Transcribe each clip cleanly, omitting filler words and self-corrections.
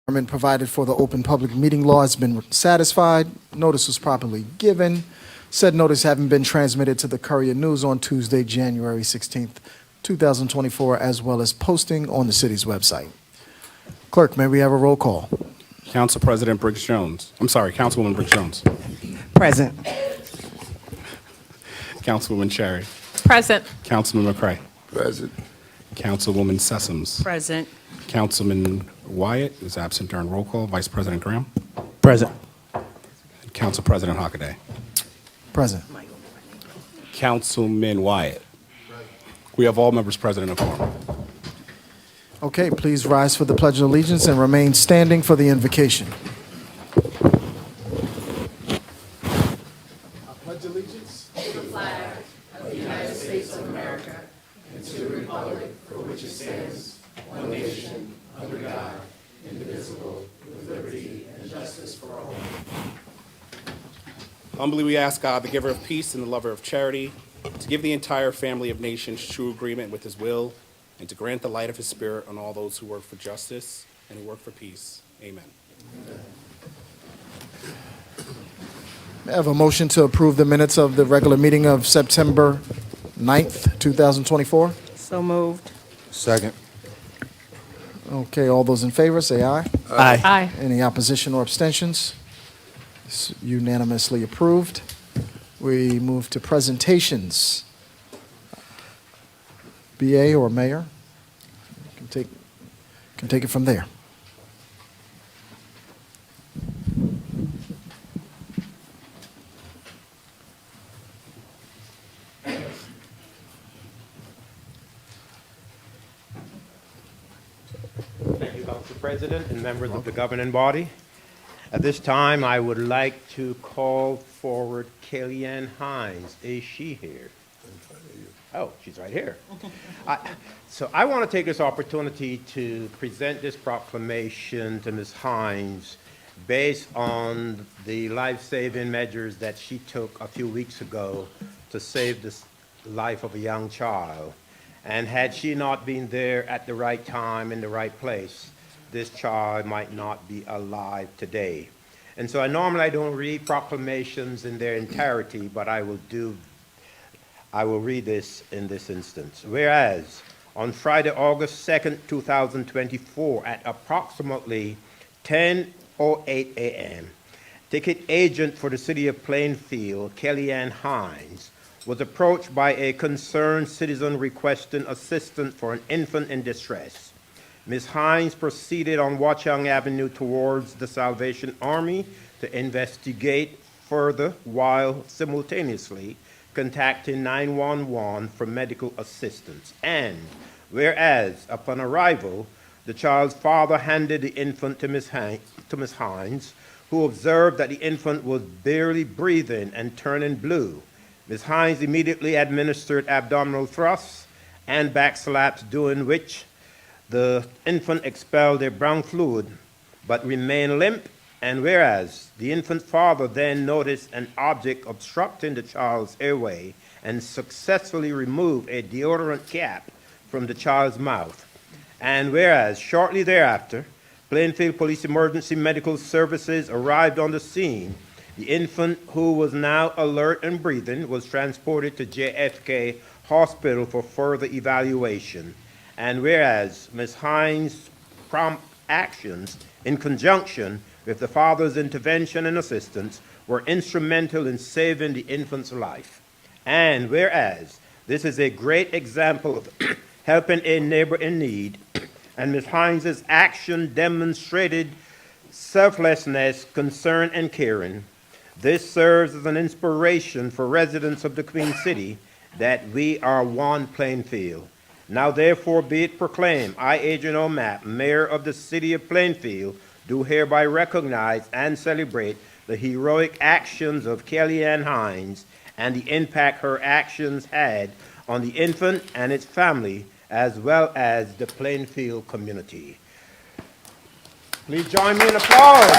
requirement provided for the open public meeting law has been satisfied. Notice was properly given. Said notice having been transmitted to the Courier News on Tuesday, January 16th, 2024, as well as posting on the city's website. Clerk, may we have a roll call? Council President Briggs Jones. I'm sorry, Councilwoman Briggs Jones. Present. Councilwoman Cherry. Present. Councilman McCray. Present. Councilwoman Sessoms. Present. Councilman Wyatt is absent during roll call. Vice President Graham. Present. And Council President Hockaday. Present. Councilman Wyatt. We have all members present in a quorum. Okay, please rise for the Pledge of Allegiance and remain standing for the invocation. I pledge allegiance to the flag of the United States of America and to the republic for which it stands, one nation, under God, indivisible, with liberty and justice for all. Humbly we ask God, the giver of peace and the lover of charity, to give the entire family of nations true agreement with his will and to grant the light of his spirit on all those who work for justice and who work for peace. Amen. May I have a motion to approve the minutes of the regular meeting of September 9th, 2024? So moved. Second. Okay, all those in favor, say aye. Aye. Aye. Any opposition or abstentions? It's unanimously approved. We move to presentations. BA or Mayor? Can take it from there. Thank you, Council President and members of the governing body. At this time, I would like to call forward Kellyanne Hines. Is she here? Oh, she's right here. So I want to take this opportunity to present this proclamation to Ms. Hines based on the life-saving measures that she took a few weeks ago to save the life of a young child. And had she not been there at the right time in the right place, this child might not be alive today. And so I don't read proclamations in their entirety, but I will read this in this instance. Whereas on Friday, August 2nd, 2024, at approximately 10:08 a.m., ticket agent for the city of Plainfield, Kellyanne Hines, was approached by a concerned citizen requesting assistance for an infant in distress. Ms. Hines proceeded on Watchung Avenue towards the Salvation Army to investigate further while simultaneously contacting 911 for medical assistance. And whereas upon arrival, the child's father handed the infant to Ms. Hines, who observed that the infant was barely breathing and turning blue. Ms. Hines immediately administered abdominal thrusts and back slaps, during which the infant expelled their brown fluid but remained limp. And whereas the infant's father then noticed an object obstructing the child's airway and successfully removed a deodorant cap from the child's mouth. And whereas shortly thereafter, Plainfield Police Emergency Medical Services arrived on the scene, the infant, who was now alert and breathing, was transported to JFK Hospital for further evaluation. And whereas Ms. Hines' prompt actions in conjunction with the father's intervention and assistance were instrumental in saving the infant's life. And whereas this is a great example of helping a neighbor in need, and Ms. Hines' action demonstrated selflessness, concern, and caring, this serves as an inspiration for residents of the Queen City that we are one Plainfield. Now therefore be it proclaimed, I, Adrian O'Mapp, Mayor of the City of Plainfield, do hereby recognize and celebrate the heroic actions of Kellyanne Hines and the impact her actions had on the infant and its family, as well as the Plainfield community. Please join me in applause.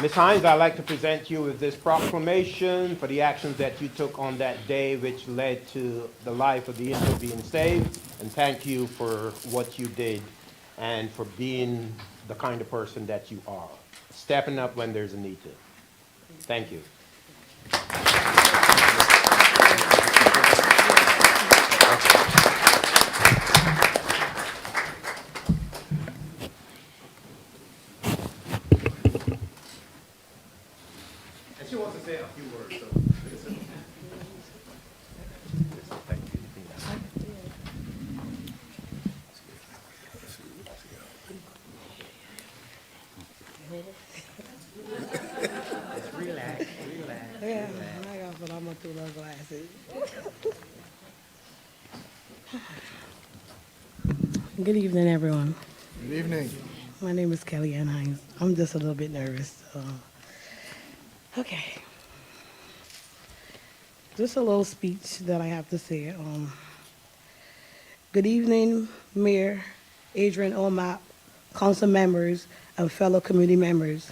Ms. Hines, I'd like to present you with this proclamation for the actions that you took on that day which led to the life of the inmate being saved. And thank you for what you did and for being the kind of person that you are. Stepping up when there's a need to. Thank you. And she wants to say a few words, so. Yeah, I got put on my 2 little glasses. Good evening, everyone. Good evening. My name is Kellyanne Hines. I'm just a little bit nervous. Okay. Just a little speech that I have to say. Good evening, Mayor, Adrian Omap, council members, and fellow community members.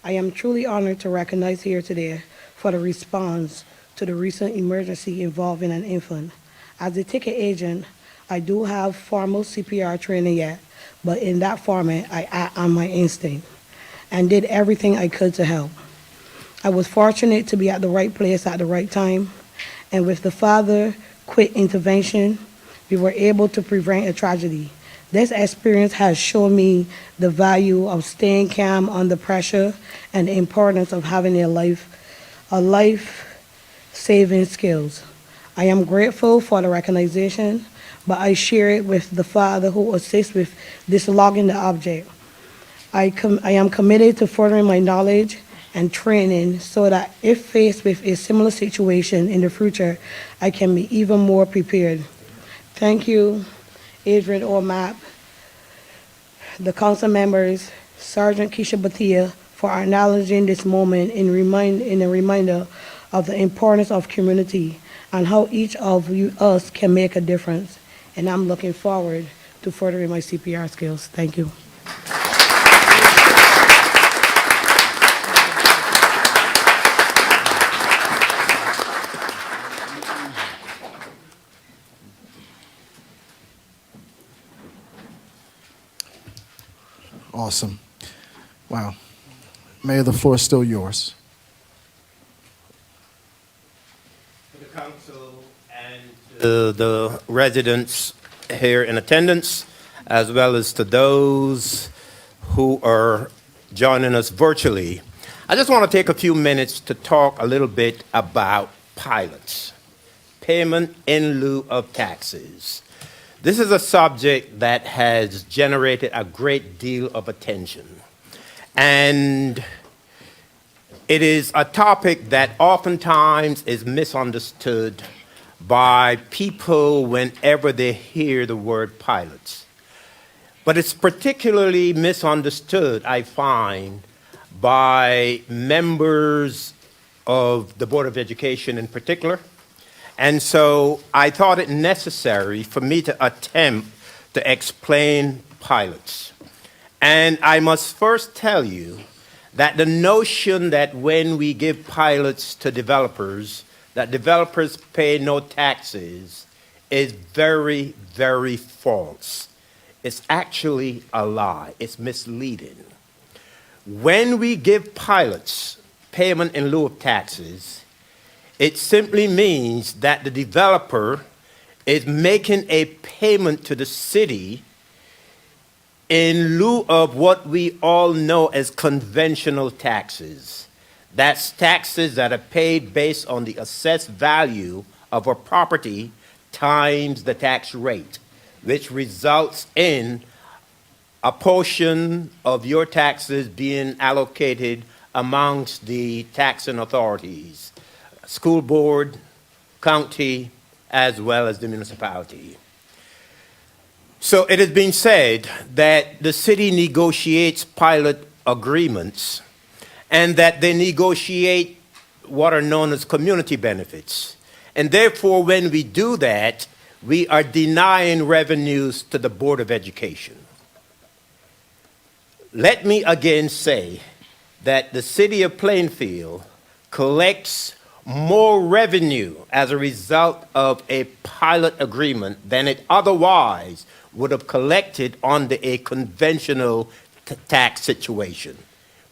I am truly honored to recognize here today for the response to the recent emergency involving an infant. As a ticket agent, I do have formal CPR training yet, but in that format, I act on my instinct and did everything I could to help. I was fortunate to be at the right place at the right time, and with the father quick intervention, we were able to prevent a tragedy. This experience has shown me the value of staying calm under pressure and the importance of having a life-saving skills. I am grateful for the recognition, but I share it with the father who assists with dislodging the object. I am committed to furthering my knowledge and training so that if faced with a similar situation in the future, I can be even more prepared. Thank you, Adrian Ormap, the council members, Sergeant Keisha Batia, for acknowledging this moment in a reminder of the importance of community and how each of us can make a difference. And I'm looking forward to furthering my CPR skills. Thank you. Awesome. Wow. Mayor, the floor is still yours. To the council and to the residents here in attendance, as well as to those who are joining us virtually, I just want to take a few minutes to talk a little bit about pilots, payment in lieu of taxes. This is a subject that has generated a great deal of attention. And it is a topic that oftentimes is misunderstood by people whenever they hear the word pilots. But it's particularly misunderstood, I find, by members of the Board of Education in particular. And so I thought it necessary for me to attempt to explain pilots. And I must first tell you that the notion that when we give pilots to developers, that developers pay no taxes is very, very false. It's actually a lie. It's misleading. When we give pilots payment in lieu of taxes, it simply means that the developer is making a payment to the city in lieu of what we all know as conventional taxes. That's taxes that are paid based on the assessed value of a property times the tax rate, which results in a portion of your taxes being allocated amongst the taxing authorities, school board, county, as well as the municipality. So it has been said that the city negotiates pilot agreements and that they negotiate what are known as community benefits. And therefore, when we do that, we are denying revenues to the Board of Education. Let me again say that the city of Plainfield collects more revenue as a result of a pilot agreement than it otherwise would have collected under a conventional tax situation.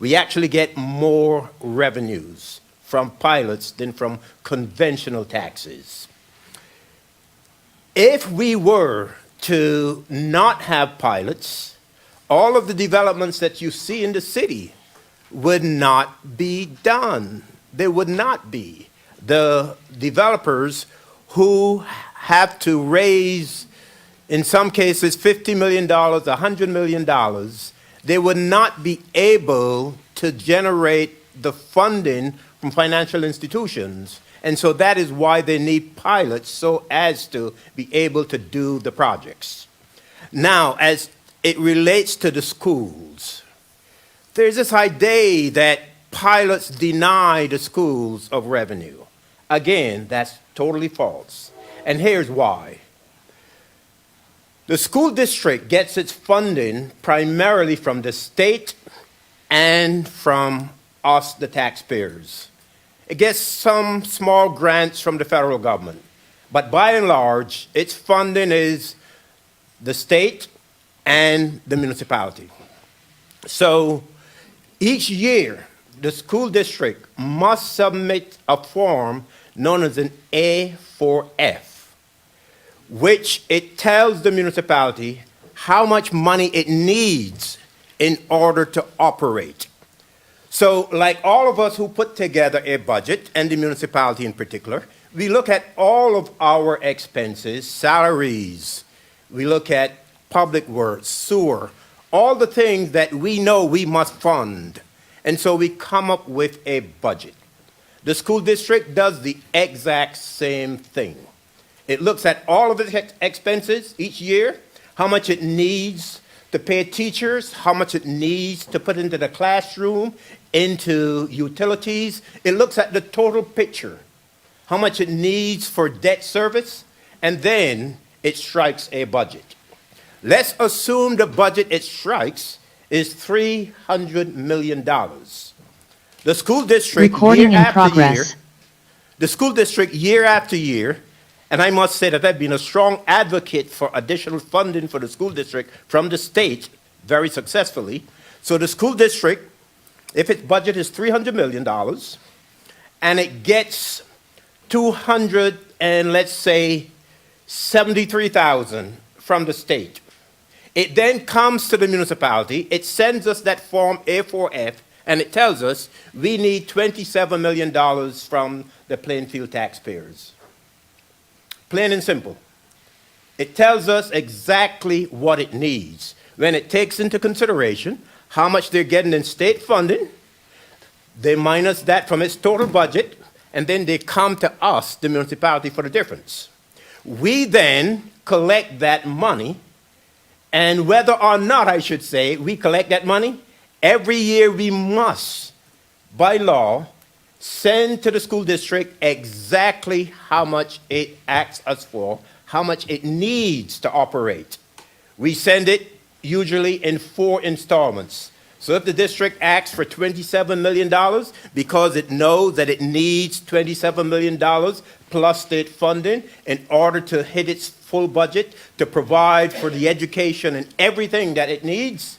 We actually get more revenues from pilots than from conventional taxes. If we were to not have pilots, all of the developments that you see in the city would not be done. There would not be. The developers who have to raise, in some cases, $50 million, $100 million, they would not be able to generate the funding from financial institutions. And so that is why they need pilots, so as to be able to do the projects. Now, as it relates to the schools, there's this idea that pilots deny the schools of revenue. Again, that's totally false. And here's why. The school district gets its funding primarily from the state and from us, the taxpayers. It gets some small grants from the federal government. But by and large, its funding is the state and the municipality. So each year, the school district must submit a form known as an A4F, which it tells the municipality how much money it needs in order to operate. So, like all of us who put together a budget, and the municipality in particular, we look at all of our expenses, salaries, we look at public works, sewer, all the things that we know we must fund. And so we come up with a budget. The school district does the exact same thing. It looks at all of its expenses each year, how much it needs to pay teachers, how much it needs to put into the classroom, into utilities. It looks at the total picture, how much it needs for debt service, and then it strikes a budget. Let's assume the budget it strikes is $300 million. The school district, Recording year in after progress. year, the school district, year after year, and I must say that I've been a strong advocate for additional funding for the school district from the state very successfully. So the school district, if its budget is $300 million, and it gets 200 and let's say 73,000 from the state, it then comes to the municipality, it sends us that form A4F, and it tells us we need $27 million from the Plainfield taxpayers. Plain and simple. It tells us exactly what it needs when it takes into consideration how much they're getting in state funding, they minus that from its total budget, and then they come to us, the municipality, for the difference. We then collect that money, and whether or not, I should say, we collect that money, every year we must, by law, send to the school district exactly how much it asks us for, how much it needs to operate. We send it usually in 4 installments. So if the district asks for $27 million because it knows that it needs $27 million plus state funding in order to hit its full budget to provide for the education and everything that it needs,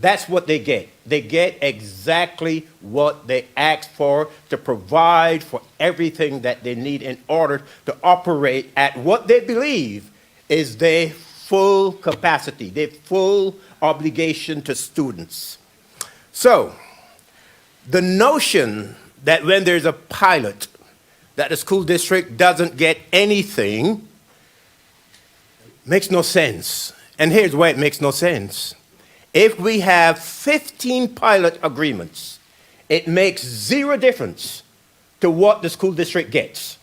that's what they get. They get exactly what they ask for to provide for everything that they need in order to operate at what they believe is their full capacity, their full obligation to students. So, the notion that when there's a pilot, that the school district doesn't get anything makes no sense. And here's why it makes no sense. If we have 15 pilot agreements, it makes zero difference to what the school district gets.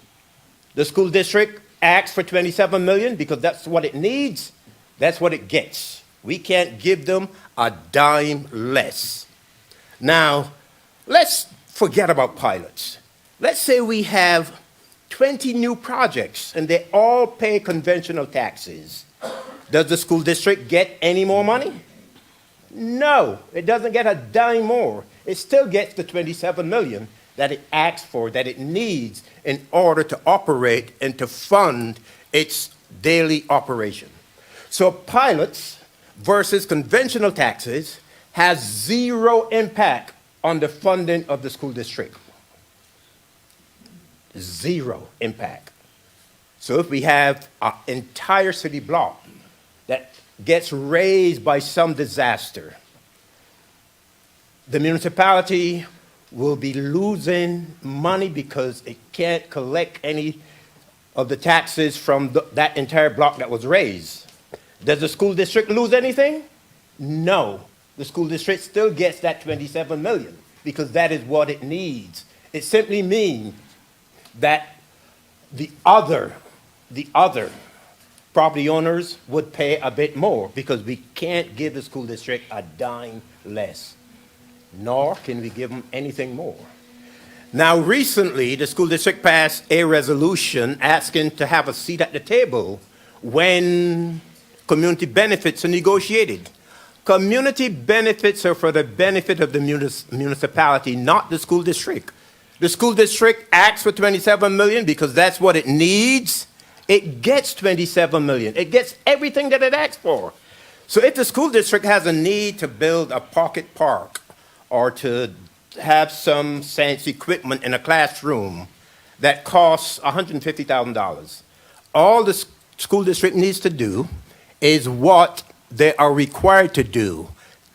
The school district asks for $27 million because that's what it needs, that's what it gets. We can't give them a dime less. Now, let's forget about pilots. Let's say we have 20 new projects and they all pay conventional taxes. Does the school district get any more money? No, it doesn't get a dime more. it still gets the 27 million that it asks for, that it needs in order to operate and to fund its daily operation. So pilots versus conventional taxes has zero impact on the funding of the school district. Zero impact. So if we have an entire city block that gets razed by some disaster, the municipality will be losing money because it can't collect any of the taxes from that entire block that was raised. Does the school district lose anything? No. The school district still gets that 27 million because that is what it needs. It simply means that the other property owners would pay a bit more because we can't give the school district a dime less, nor can we give them anything more. Now, recently, the school district passed a resolution asking to have a seat at the table when community benefits are negotiated. Community benefits are for the benefit of the municipality, not the school district. The school district asks for 27 million because that's what it needs. It gets 27 million. It gets everything that it asks for. So if the school district has a need to build a pocket park or to have some fancy equipment in a classroom that costs $150,000, all the school district needs to do is what they are required to do.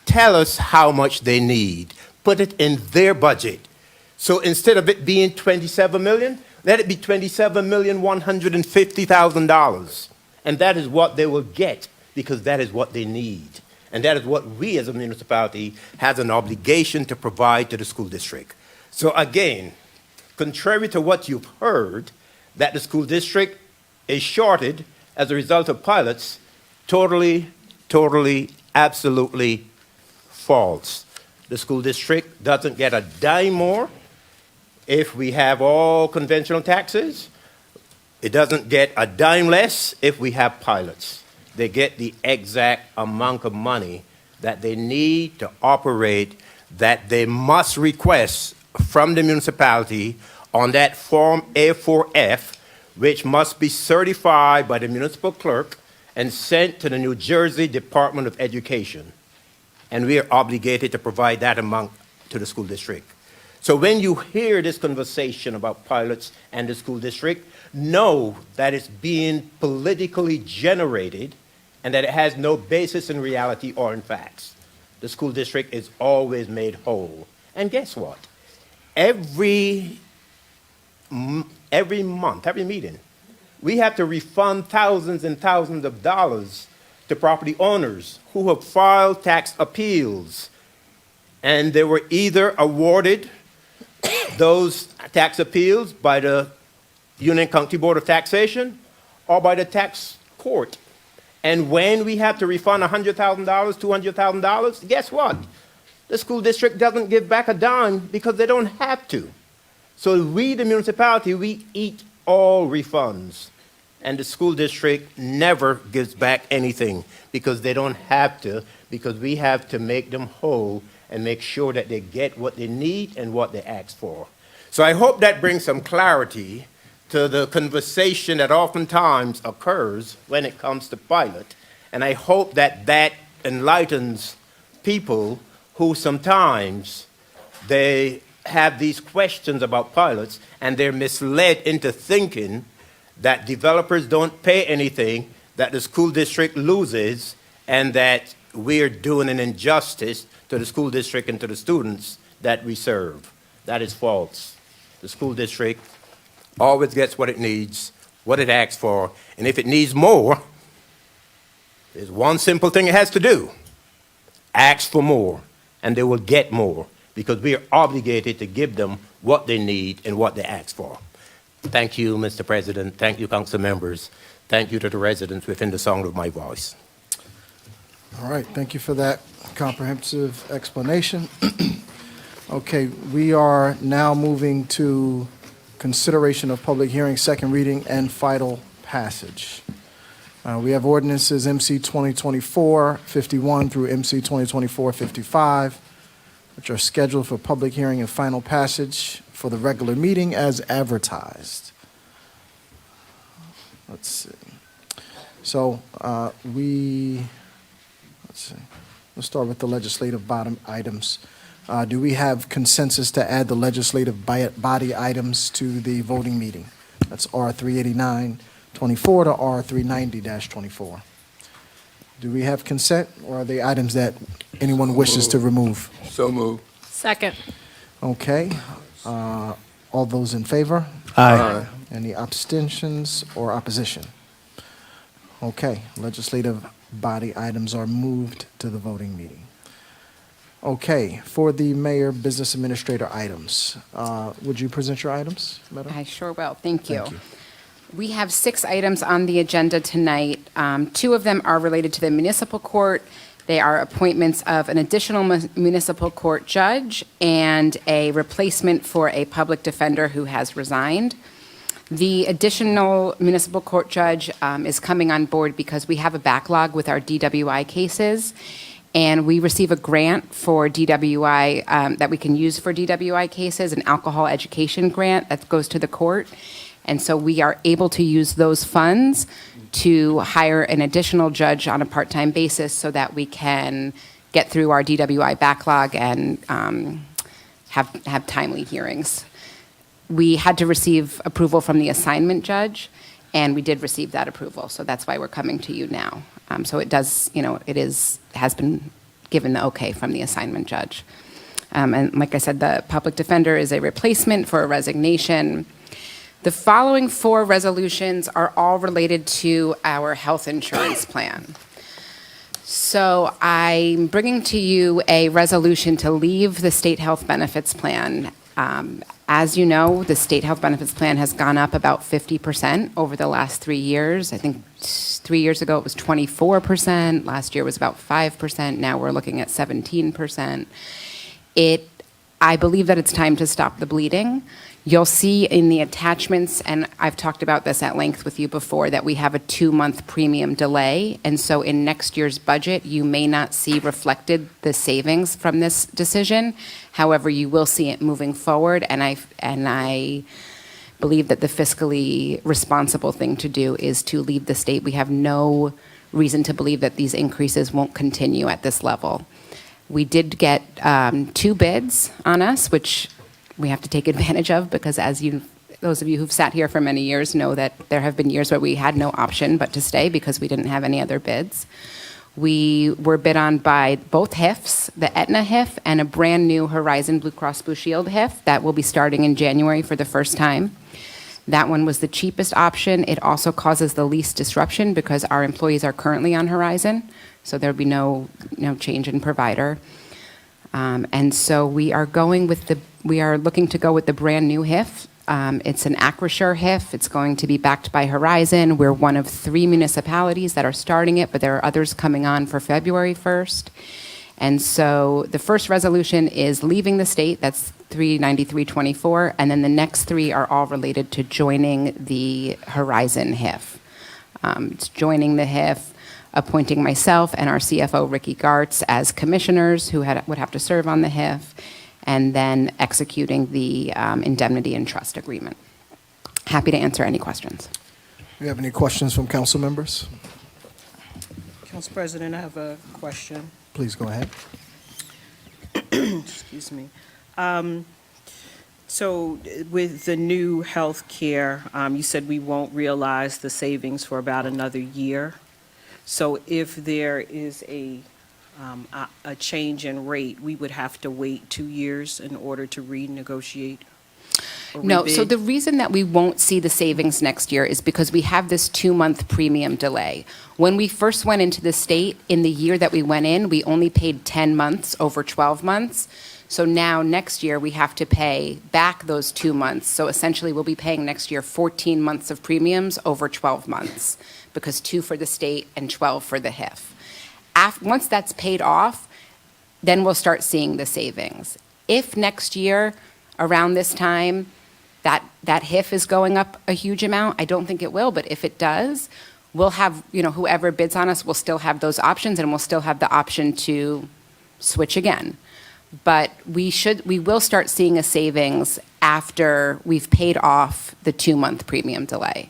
Tell us how much they need. Put it in their budget. So instead of it being 27 million, let it be $27,150,000. And that is what they will get because that is what they need. And that is what we as a municipality has an obligation to provide to the school district. So again, contrary to what you've heard, that the school district is shorted as a result of pilots, totally, absolutely false. The school district doesn't get a dime more if we have all conventional taxes. It doesn't get a dime less if we have pilots. They get the exact amount of money that they need to operate, that they must request from the municipality on that Form A4F, which must be certified by the municipal clerk and sent to the New Jersey Department of Education. And we are obligated to provide that amount to the school district. So when you hear this conversation about pilots and the school district, know that it's being politically generated and that it has no basis in reality or in facts. The school district is always made whole. And guess what? Every month, every meeting, we have to refund thousands and thousands of dollars to property owners who have filed tax appeals. And they were either awarded those tax appeals by the Union County Board of Taxation or by the tax court. And when we have to refund $100,000, $200,000, guess what? The school district doesn't give back a dime because they don't have to. So we, the municipality, we eat all refunds. And the school district never gives back anything because they don't have to, because we have to make them whole and make sure that they get what they need and what they ask for. So I hope that brings some clarity to the conversation that oftentimes occurs when it comes to pilot. And I hope that that enlightens people who sometimes they have these questions about pilots and they're misled into thinking that developers don't pay anything, that the school district loses, and that we're doing an injustice to the school district and to the students that we serve. That is false. The school district always gets what it needs, what it asks for, and if it needs more, there's one simple thing it has to do. Ask for more, and they will get more, because we are obligated to give them what they need and what they ask for. Thank you, Mr. President. Thank you, council members. Thank you to the residents within the sound of my voice. All right, thank you for that comprehensive explanation. Okay, we are now moving to consideration of public hearing, second reading, and final passage. We have ordinances MC 2024-51 through MC 2024-55. which are scheduled for public hearing and final passage for the regular meeting as advertised. Let's see. So let's see. We'll start with the legislative bottom items. Do we have consensus to add the legislative body items to the voting meeting? That's R389-24 to R390-24. Do we have consent, or are they items that anyone wishes to remove? So moved. Second. Okay. All those in favor? Aye. Any abstentions or opposition? Okay, legislative body items are moved to the voting meeting. Okay, for the mayor business administrator items, would you present your items, madam? I sure will. Thank you. Thank you. We have 6 items on the agenda tonight. 2 of them are related to the municipal court. They are appointments of an additional municipal court judge and a replacement for a public defender who has resigned. The additional municipal court judge is coming on board because we have a backlog with our DWI cases, and we receive a grant for DWI that we can use for DWI cases, an alcohol education grant that goes to the court. And so we are able to use those funds to hire an additional judge on a part-time basis so that we can get through our DWI backlog and have timely hearings. We had to receive approval from the assignment judge, and we did receive that approval, so that's why we're coming to you now. So it does, has been given the okay from the assignment judge. And like I said, the public defender is a replacement for a resignation. The following 4 resolutions are all related to our health insurance plan. So I'm bringing to you a resolution to leave the state health benefits plan. As you know, the state health benefits plan has gone up about 50% over the last 3 years. I think 3 years ago it was 24%. Last year was about 5%. Now we're looking at 17%. I believe that it's time to stop the bleeding. You'll see in the attachments, and I've talked about this at length with you before, that we have a 2-month premium delay. And so in next year's budget, you may not see reflected the savings from this decision. However, you will see it moving forward. And I believe that the fiscally responsible thing to do is to leave the state. We have no reason to believe that these increases won't continue at this level. We did get 2 bids on us, which we have to take advantage of because those of you who've sat here for many years know that there have been years where we had no option but to stay because we didn't have any other bids. We were bid on by both HIFs, the Aetna HIF and a brand new Horizon Blue Cross Blue Shield HIF that will be starting in January for the first time. That one was the cheapest option. It also causes the least disruption because our employees are currently on Horizon, so there'll be no change in provider. And so we are looking to go with the brand new HIF. It's an Acrisure HIF. It's going to be backed by Horizon. We're one of 3 municipalities that are starting it, but there are others coming on for February 1st. And so the first resolution is leaving the state. That's 39324. And then the next 3 are all related to joining the Horizon HIF. It's joining the HIF, appointing myself and our CFO, Ricky Gartz, as commissioners who would have to serve on the HIF, and then executing the indemnity and trust agreement. Happy to answer any questions. Do you have any questions from council members? Council President, I have a question. Please go ahead. Excuse me. So with the new health care, you said we won't realize the savings for about another year. So if there is a change in rate, we would have to wait 2 years in order to renegotiate? No, so rebid? the reason that we won't see the savings next year is because we have this 2-month premium delay. When we first went into the state, in the year that we went in, we only paid 10 months over 12 months. So now next year we have to pay back those 2 months. So essentially we'll be paying next year 14 months of premiums over 12 months because 2 for the state and 12 for the HIF. Once that's paid off, then we'll start seeing the savings. If next year, around this time, that HIF is going up a huge amount, I don't think it will, but if it does, we'll have, whoever bids on us will still have those options, and we'll still have the option to switch again. but we will start seeing a savings after we've paid off the 2-month premium delay.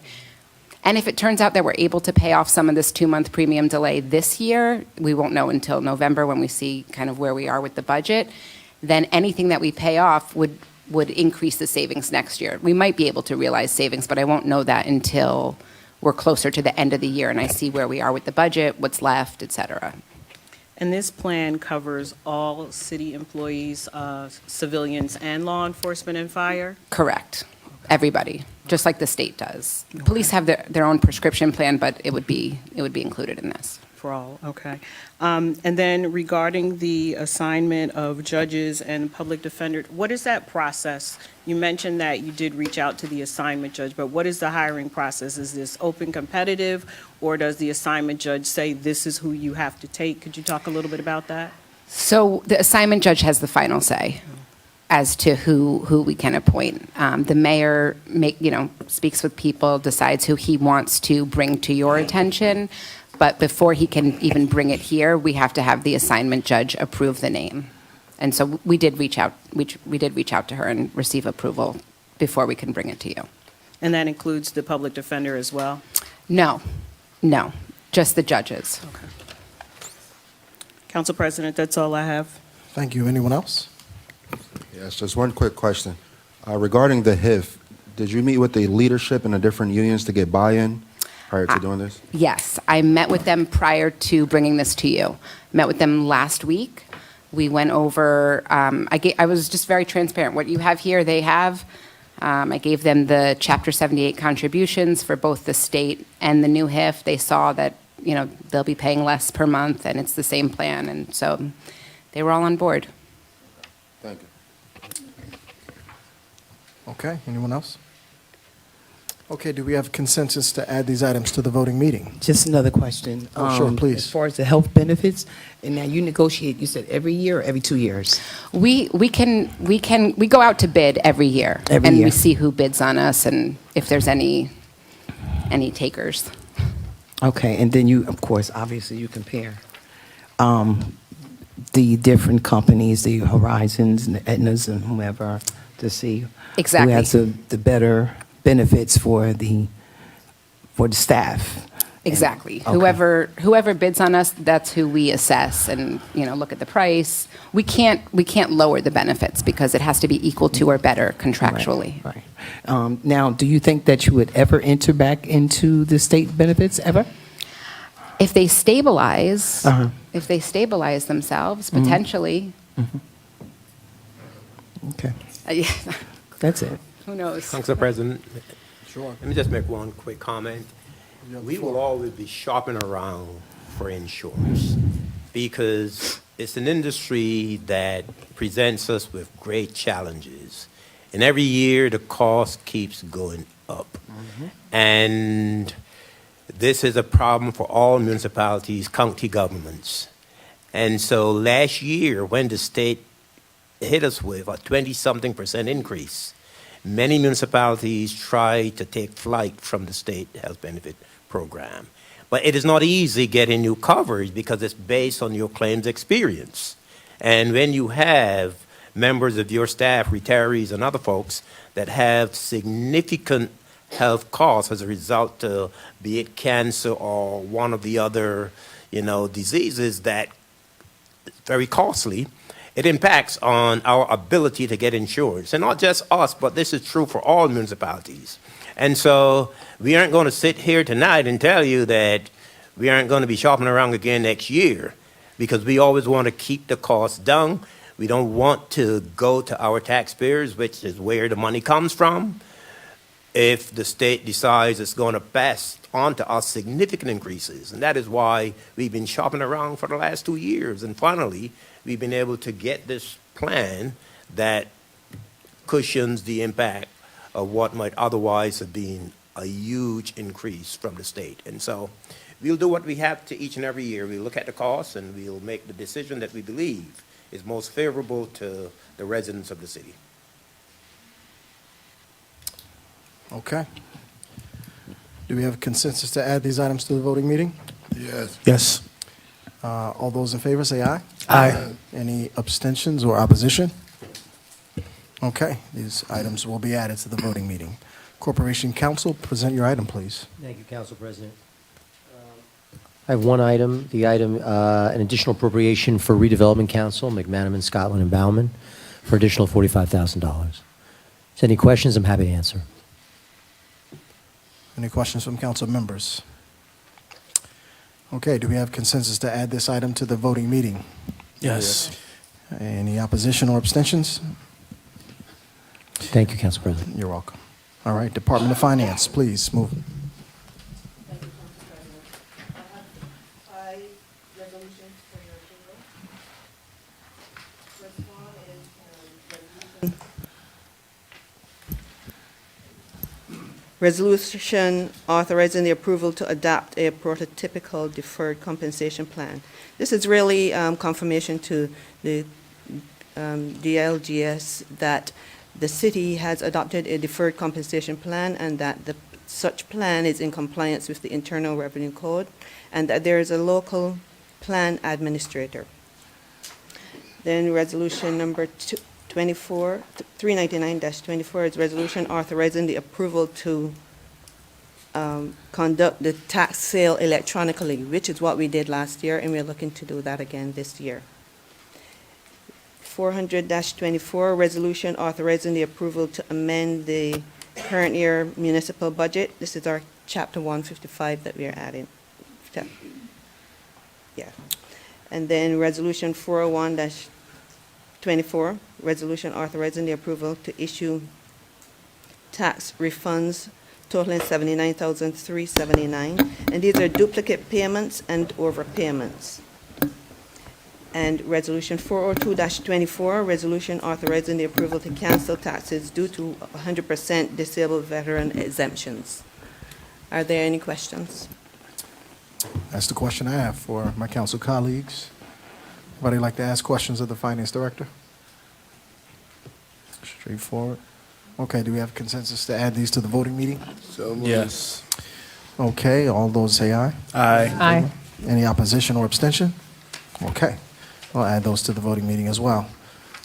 And if it turns out that we're able to pay off some of this 2-month premium delay this year, we won't know until November when we see kind of where we are with the budget, then anything that we pay off would increase the savings next year. We might be able to realize savings, but I won't know that until we're closer to the end of the year and I see where we are with the budget, what's left, et cetera. And this plan covers all city employees, civilians, and law enforcement and fire? Correct. Everybody, just like the state does. Police have their own prescription plan, but it would be included in this. For all, okay. And then regarding the assignment of judges and public defender, what is that process? You mentioned that you did reach out to the assignment judge, but what is the hiring process? Is this open competitive, or does the assignment judge say this is who you have to take? Could you talk a little bit about that? So the assignment judge has the final say as to who we can appoint. The mayor speaks with people, decides who he wants to bring to your attention, but before he can even bring it here, we have to have the assignment judge approve the name. And so we did reach out. We did reach out to her and receive approval before we can bring it to you. And that includes the public defender as well? No, just the judges. Okay. Council President, that's all I have. Thank you. Anyone else? Yes, just one quick question. Regarding the HIF, did you meet with the leadership in the different unions to get buy-in prior to doing this? Yes, I met with them prior to bringing this to you. Met with them last week. We went over, I was just very transparent. What you have here, they have. I gave them the Chapter 78 contributions for both the state and the new HIF. They saw that, they'll be paying less per month, and it's the same plan, and so they were all on board. Thank you. Okay, anyone else? Okay, do we have consensus to add these items to the voting meeting? Just another question. Oh, sure, please. As far as the health benefits, and now you negotiate, you said every year or every 2 years? We go out to bid every year. Every and year. we see who bids on us and if there's any takers. Okay, and then you, of course, obviously you compare the different companies, the Horizons and the Aetnas and whomever, to see Exactly. who has the better benefits for the staff. Exactly. Okay. Whoever bids on us, that's who we assess and, look at the price. We can't lower the benefits because it has to be equal to or better contractually. Right. Now, do you think that you would ever enter back into the state benefits, ever? If they stabilize, Uh-huh. if they stabilize themselves, potentially, Okay, that's it. who knows? Council President, Sure. let me just make one quick comment. We will always be shopping around for insurance because it's an industry that presents us with great challenges. And every year, the cost keeps going up. And this is a problem for all municipalities, county governments. And so last year, when the state hit us with a 20-something% increase, many municipalities tried to take flight from the state health benefit program. But it is not easy getting new coverage because it's based on your claims experience. And when you have members of your staff, retirees, and other folks that have significant health costs as a result of, be it cancer or one of the other, diseases that very costly, it impacts on our ability to get insurance. And not just us, but this is true for all municipalities. And so we aren't going to sit here tonight and tell you that we aren't going to be shopping around again next year because we always want to keep the costs down. We don't want to go to our taxpayers, which is where the money comes from. If the state decides it's going to pass on to us significant increases. And that is why we've been shopping around for the last 2 years. And finally, we've been able to get this plan that cushions the impact of what might otherwise have been a huge increase from the state. And so we'll do what we have to each and every year. We'll look at the costs and we'll make the decision that we believe is most favorable to the residents of the city. Okay. Do we have consensus to add these items to the voting meeting? Yes. Yes. All those in favor say aye. Aye. Any abstentions or opposition? Okay, these items will be added to the voting meeting. Corporation Counsel, present your item, please. Thank you, Council President. I have one item, an additional appropriation for Redevelopment Council, McManaman, Scotland, and Bauman, for additional $45,000. Is any questions? I'm happy to answer. Any questions from council members? Okay, do we have consensus to add this item to the voting meeting? Yes. Any opposition or abstentions? Thank you, Council President. You're welcome. All right, Department of Finance, please move. Resolution authorizing the approval to adopt a prototypical deferred compensation plan. This is really confirmation to the DLGS that the city has adopted a deferred compensation plan and that such plan is in compliance with the Internal Revenue Code and that there is a local plan administrator. Then resolution number 399-24 is resolution authorizing the approval to conduct the tax sale electronically, which is what we did last year, and we're looking to do that again this year. 400-24, resolution authorizing the approval to amend the current year municipal budget. This is our Chapter 155 that we are adding. Yeah. And then resolution 401-24, resolution authorizing the approval to issue tax refunds totaling $79,379, and these are duplicate payments and overpayments. And resolution 402-24, resolution authorizing the approval to cancel taxes due to 100% disabled veteran exemptions. Are there any questions? That's the question I have for my council colleagues. Anybody like to ask questions of the finance director? Straightforward. Okay, do we have consensus to add these to the voting meeting? Yes. Okay, all those say aye. Aye. Any opposition or abstention? Okay, I'll add those to the voting meeting as well.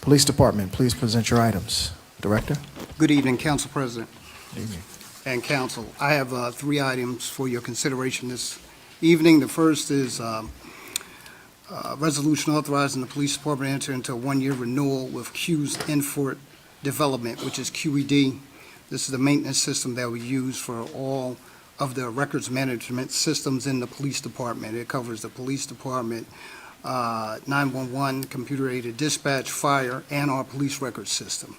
Police Department, please present your items. Director? Good evening, Council President Good evening. and Council. I have 3 items for your consideration this evening. The first is resolution authorizing the Police Department to enter into a 1-year renewal with Q's Infort Development, which is QED. This is the maintenance system that we use for all of the records management systems in the Police Department. It covers the Police Department, 911, computer-aided dispatch, fire, and our police records system.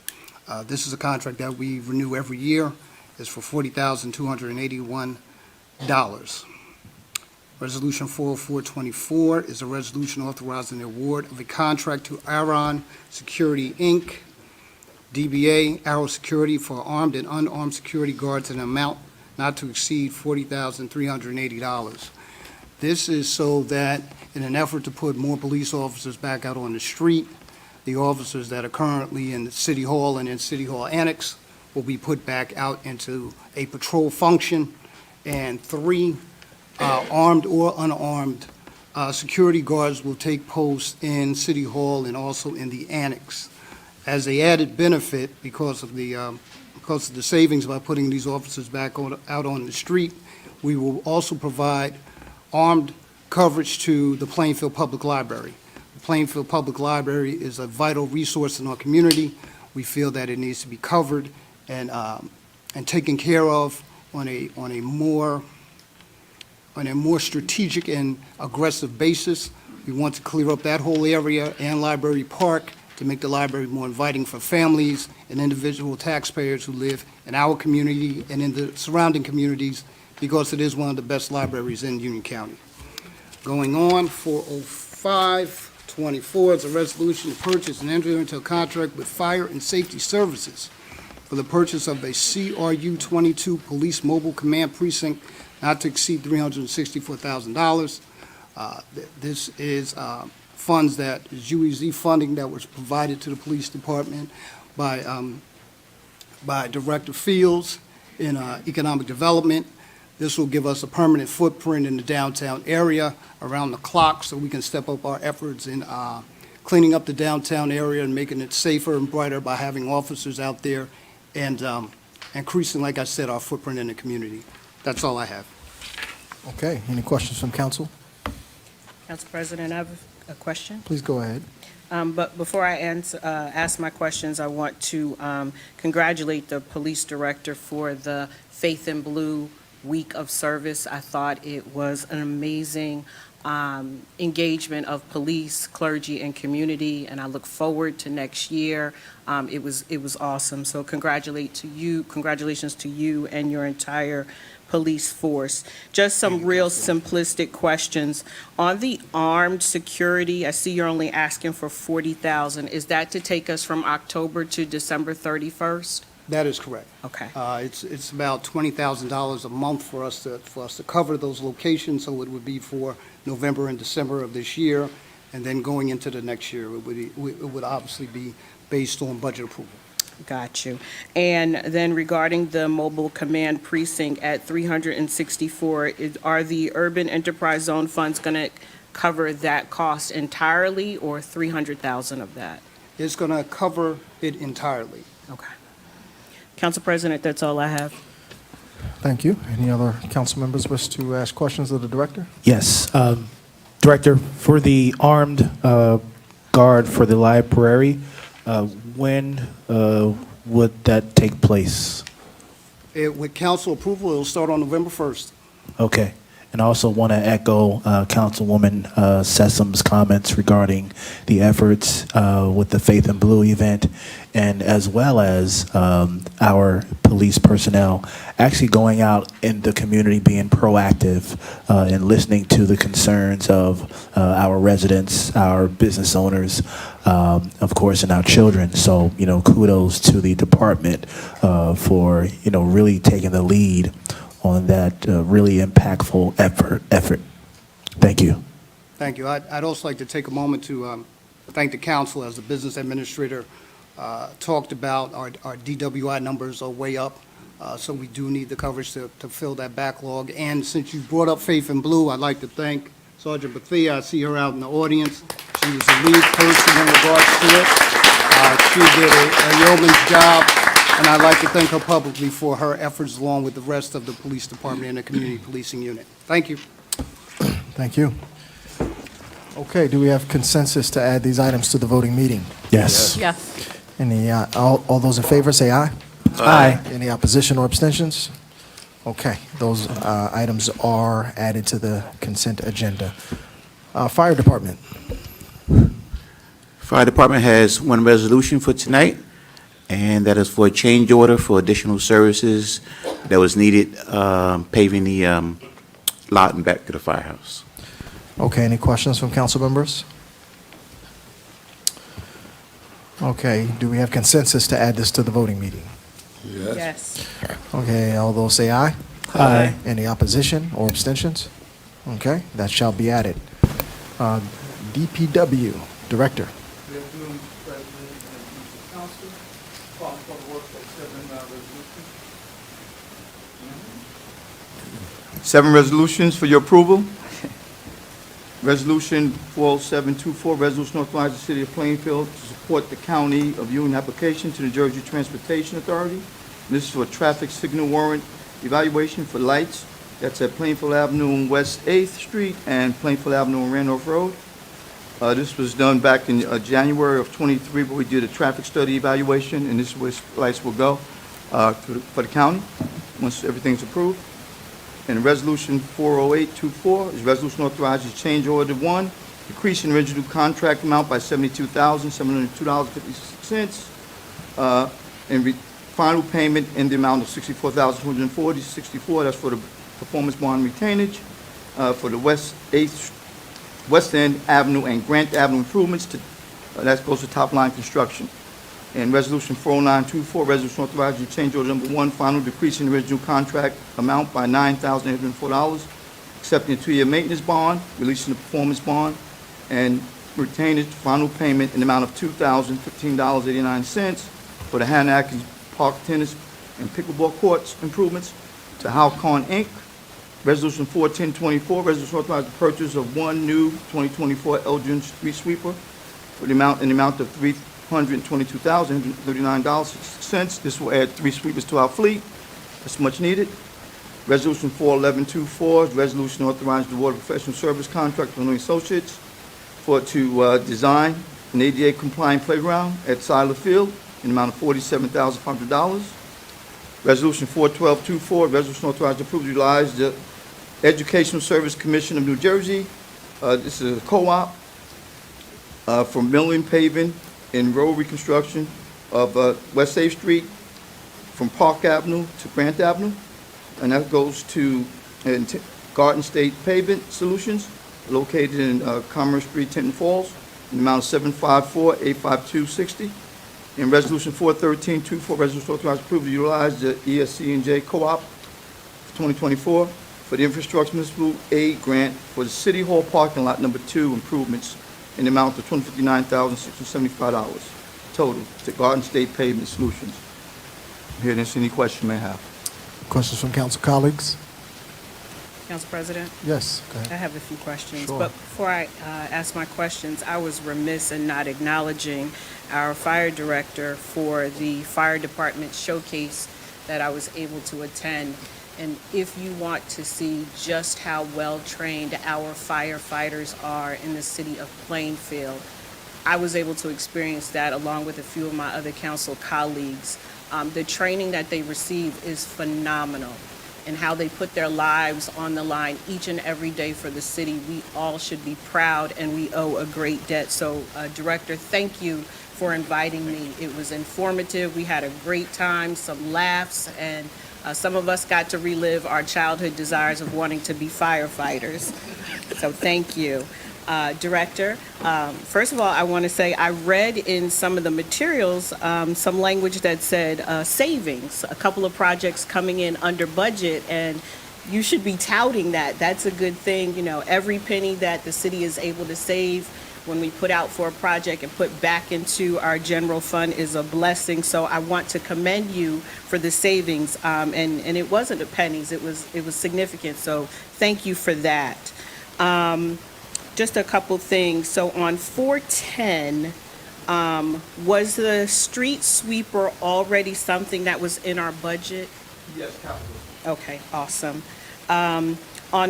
This is a contract that we renew every year. It's for $40,281. Resolution 40424 is a resolution authorizing the award of a contract to Aron Security, Inc., DBA Arrow Security, for armed and unarmed security guards in an amount not to exceed $40,380. This is so that in an effort to put more police officers back out on the street, the officers that are currently in the City Hall and in City Hall Annex will be put back out into a patrol function, and 3 armed or unarmed security guards will take post in City Hall and also in the Annex. As a added benefit, because of the savings by putting these officers back out on the street, we will also provide armed coverage to the Plainfield Public Library. The Plainfield Public Library is a vital resource in our community. We feel that it needs to be covered and taken care of on a more strategic and aggressive basis. We want to clear up that whole area and Library Park to make the library more inviting for families and individual taxpayers who live in our community and in the surrounding communities, because it is one of the best libraries in Union County. Going on, 40524 is a resolution to purchase and enter into a contract with Fire and Safety Services for the purchase of a CRU-22 Police Mobile Command Precinct not to exceed $364,000. This is funds that is UEZ funding that was provided to the Police Department by Director Fields in Economic Development. This will give us a permanent footprint in the downtown area around the clock, so we can step up our efforts in cleaning up the downtown area and making it safer and brighter by having officers out there and increasing, like I said, our footprint in the community. That's all I have. Okay, any questions from council? Council President, I have a question. Please go ahead. But before I ask my questions, I want to congratulate the police director for the Faith in Blue Week of Service. I thought it was an amazing engagement of police, clergy, and community, and I look forward to next year. It was awesome. So congratulations to you and your entire police force. Just some real simplistic questions. On the armed security, I see you're only asking for $40,000. Is that to take us from October to December 31st? That is correct. Okay. It's about $20,000 a month for us to cover those locations, so it would be for November and December of this year, and then going into the next year, it would obviously be based on budget approval. Got you. And then regarding the mobile command precinct at 364, are the urban enterprise zone funds going to cover that cost entirely, or 300,000 of that? It's going to cover it entirely. Okay. Council President, that's all I have. Thank you. Any other council members wish to ask questions of the director? Yes. Director, for the armed guard for the library, when would that take place? With council approval, it'll start on November 1st. Okay. And I also want to echo Councilwoman Sessoms' comments regarding the efforts with the Faith in Blue event, and as well as our police personnel actually going out in the community, being proactive and listening to the concerns of our residents, our business owners, of course, and our children. So, kudos to the department for, really taking the lead on that really impactful effort. Thank you. Thank you. I'd also like to take a moment to thank the council. As the business administrator talked about, our DWI numbers are way up, so we do need the coverage to fill that backlog. And since you brought up Faith in Blue, I'd like to thank Sergeant Bethia. I see her out in the audience. She was the lead person in regards to it. She did a yeoman's job. And I'd like to thank her publicly for her efforts along with the rest of the police department and the community policing unit. Thank you. Thank you. Okay, do we have consensus to add these items to the voting meeting? Yes. Yes. Any, all those in favor say aye. Aye. Any opposition or abstentions? Okay, those items are added to the consent agenda. Fire Department. Fire Department has one resolution for tonight, and that is for a change order for additional services that was needed, paving the lot and back to the firehouse. Okay, any questions from council members? Okay, do we have consensus to add this to the voting meeting? Yes. Okay, all those say aye. Aye. Any opposition or abstentions? Okay, that shall be added. DPW Director. Good afternoon, Mr. President and Council. Calling for the work for 7 resolutions for your approval. Resolution 40724, resolution authorizing the City of Plainfield to support the County of Union application to the New Jersey Transportation Authority. This is for traffic signal warrant evaluation for lights. That's at Plainfield Avenue and West 8th Street and Plainfield Avenue and Randolph Road. This was done back in January of 23, but we did a traffic study evaluation, and this is where lights will go for the county once everything's approved. And Resolution 40824 is resolution authorizing change order 1, decreasing original contract amount by $72,702.56, and final payment in the amount of $64,240.64. That's for the performance bond retainage for the West End Avenue and Grant Avenue improvements. That goes to Top Line Construction. And Resolution 40924, resolution authorizing change order number 1, final decrease in original contract amount by $9,804, accepting a 2-year maintenance bond, releasing the performance bond, and retaining final payment in the amount of $2,015.89 for the Hanack Park tennis and pickleball courts improvements to Halcon Inc. Resolution 41024, resolution authorizing the purchase of one new 2024 Eldridge street sweeper for the amount of $322,139.06. This will add 3 sweepers to our fleet. That's much needed. Resolution 41124 is resolution authorizing the award of professional service contract to Illinois Associates to design an ADA compliant playground at Siler Field in the amount of $47,500. Resolution 41224, resolution authorizing approval to utilize the Educational Service Commission of New Jersey. This is a co-op for milling, paving, and road reconstruction of West 8th Street from Park Avenue to Grant Avenue. And that goes to Garden State Pavement Solutions, located in Commerce Street, Tinton Falls, in the amount of $754,852.60. And Resolution 41324, resolution authorizing approval to utilize the ESC&J Co-op for 2024 for the infrastructure municipal aid grant for the City Hall parking lot number 2 improvements in the amount of $259,675 total to Garden State Pavement Solutions. Here, there's any question you may have. Questions from council colleagues? Council President? Yes, go I ahead. have a few questions. Sure. But before I ask my questions, I was remiss in not acknowledging our fire director for the fire department showcase that I was able to attend. And if you want to see just how well-trained our firefighters are in the city of Plainfield, I was able to experience that along with a few of my other council colleagues. The training that they receive is phenomenal, and how they put their lives on the line each and every day for the city. We all should be proud, and we owe a great debt. So, Director, thank you for inviting me. It was informative. We had a great time, some laughs, and some of us got to relive our childhood desires of wanting to be firefighters. So thank you. Director, first of all, I want to say I read in some of the materials some language that said savings, a couple of projects coming in under budget, and you should be touting that. That's a good thing. You know, every penny that the city is able to save when we put out for a project and put back into our general fund is a blessing. So I want to commend you for the savings, and it wasn't pennies, it was significant. So thank you for that. Just a couple things. So on 410, was the street sweeper already something that was in our budget? Yes, Councilman. Okay, awesome. On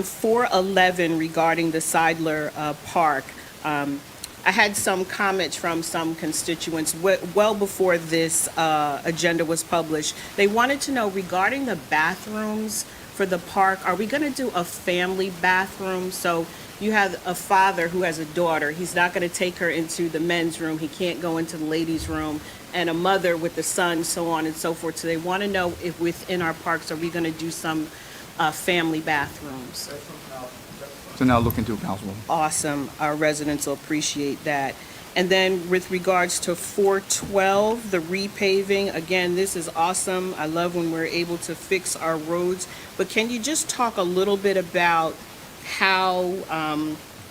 411 regarding the Seidler Park, I had some comments from some constituents well before this agenda was published. They wanted to know regarding the bathrooms for the park, are we going to do a family bathroom? So you have a father who has a daughter. He's not going to take her into the men's room. He can't go into the ladies' room. And a mother with the son, so on and so forth. So they want to know if within our parks, are we going to do some family bathrooms? So now look into it, Councilwoman. Awesome. Our residents will appreciate that. And then with regards to 412, the repaving, again, this is awesome. I love when we're able to fix our roads. But can you just talk a little bit about how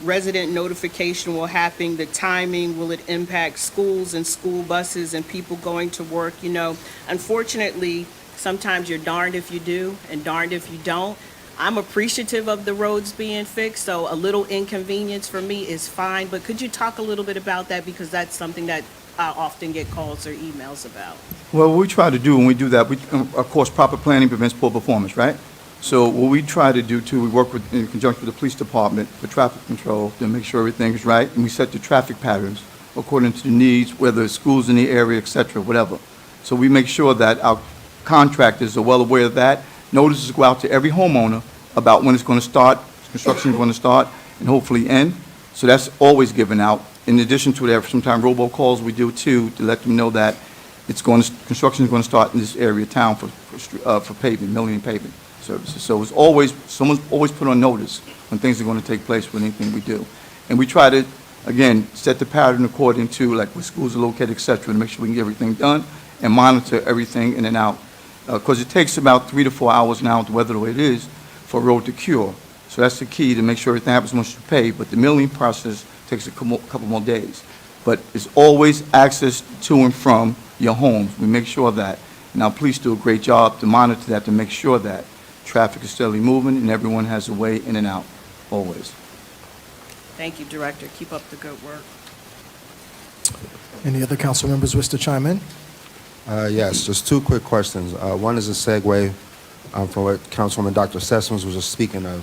resident notification will happen, the timing, will it impact schools and school buses and people going to work? You know, unfortunately, sometimes you're darned if you do and darned if you don't. I'm appreciative of the roads being fixed, so a little inconvenience for me is fine. But could you talk a little bit about that, because that's something that I often get calls or emails about? Well, what we try to do when we do that, of course, proper planning prevents poor performance, right? So what we try to do, too, we work in conjunction with the police department for traffic control to make sure everything is right, and we set the traffic patterns according to the needs, whether it's schools in the area, et cetera, whatever. So we make sure that our contractors are well aware of that. Notices go out to every homeowner about when it's going to start, construction is going to start, and hopefully end. So that's always given out. In addition to that, sometimes robocalls we do, too, to let them know that construction is going to start in this area of town for paving, milling and paving services. So it's always, someone's always put on notice when things are going to take place with anything we do. And we try to, again, set the pattern according to, like, where schools are located, et cetera, to make sure we can get everything done and monitor everything in and out. Because it takes about 3 to 4 hours now, the weather the way it is, for a road to cure. So that's the key, to make sure everything happens once you pave. But the milling process takes a couple more days. But it's always access to and from your homes. We make sure of that. Now, police do a great job to monitor that, to make sure that Traffic is steadily moving, and everyone has a way in and out, always. Thank you, Director. Keep up the good work. Any other council members wish to chime in? Yes, just two quick questions. One is a segue from what Councilwoman Dr. Sessoms was just speaking of.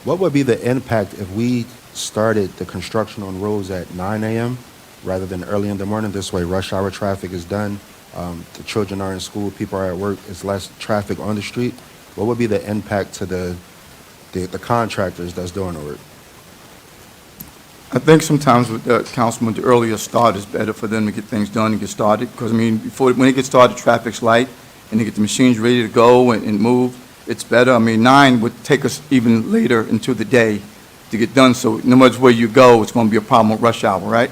What would be the impact if we started the construction on roads at 9 a.m. rather than early in the morning? This way, rush hour traffic is done. The children are in school, people are at work, it's less traffic on the street. What would be the impact to the contractors that's doing the work? I think sometimes with Councilman, the earlier start is better for them to get things done and get started, because, I mean, when they get started, traffic's light, and they get the machines ready to go and move, it's better. I mean, 9 would take us even later into the day to get done, so no matter where you go, it's going to be a problem with rush hour, right?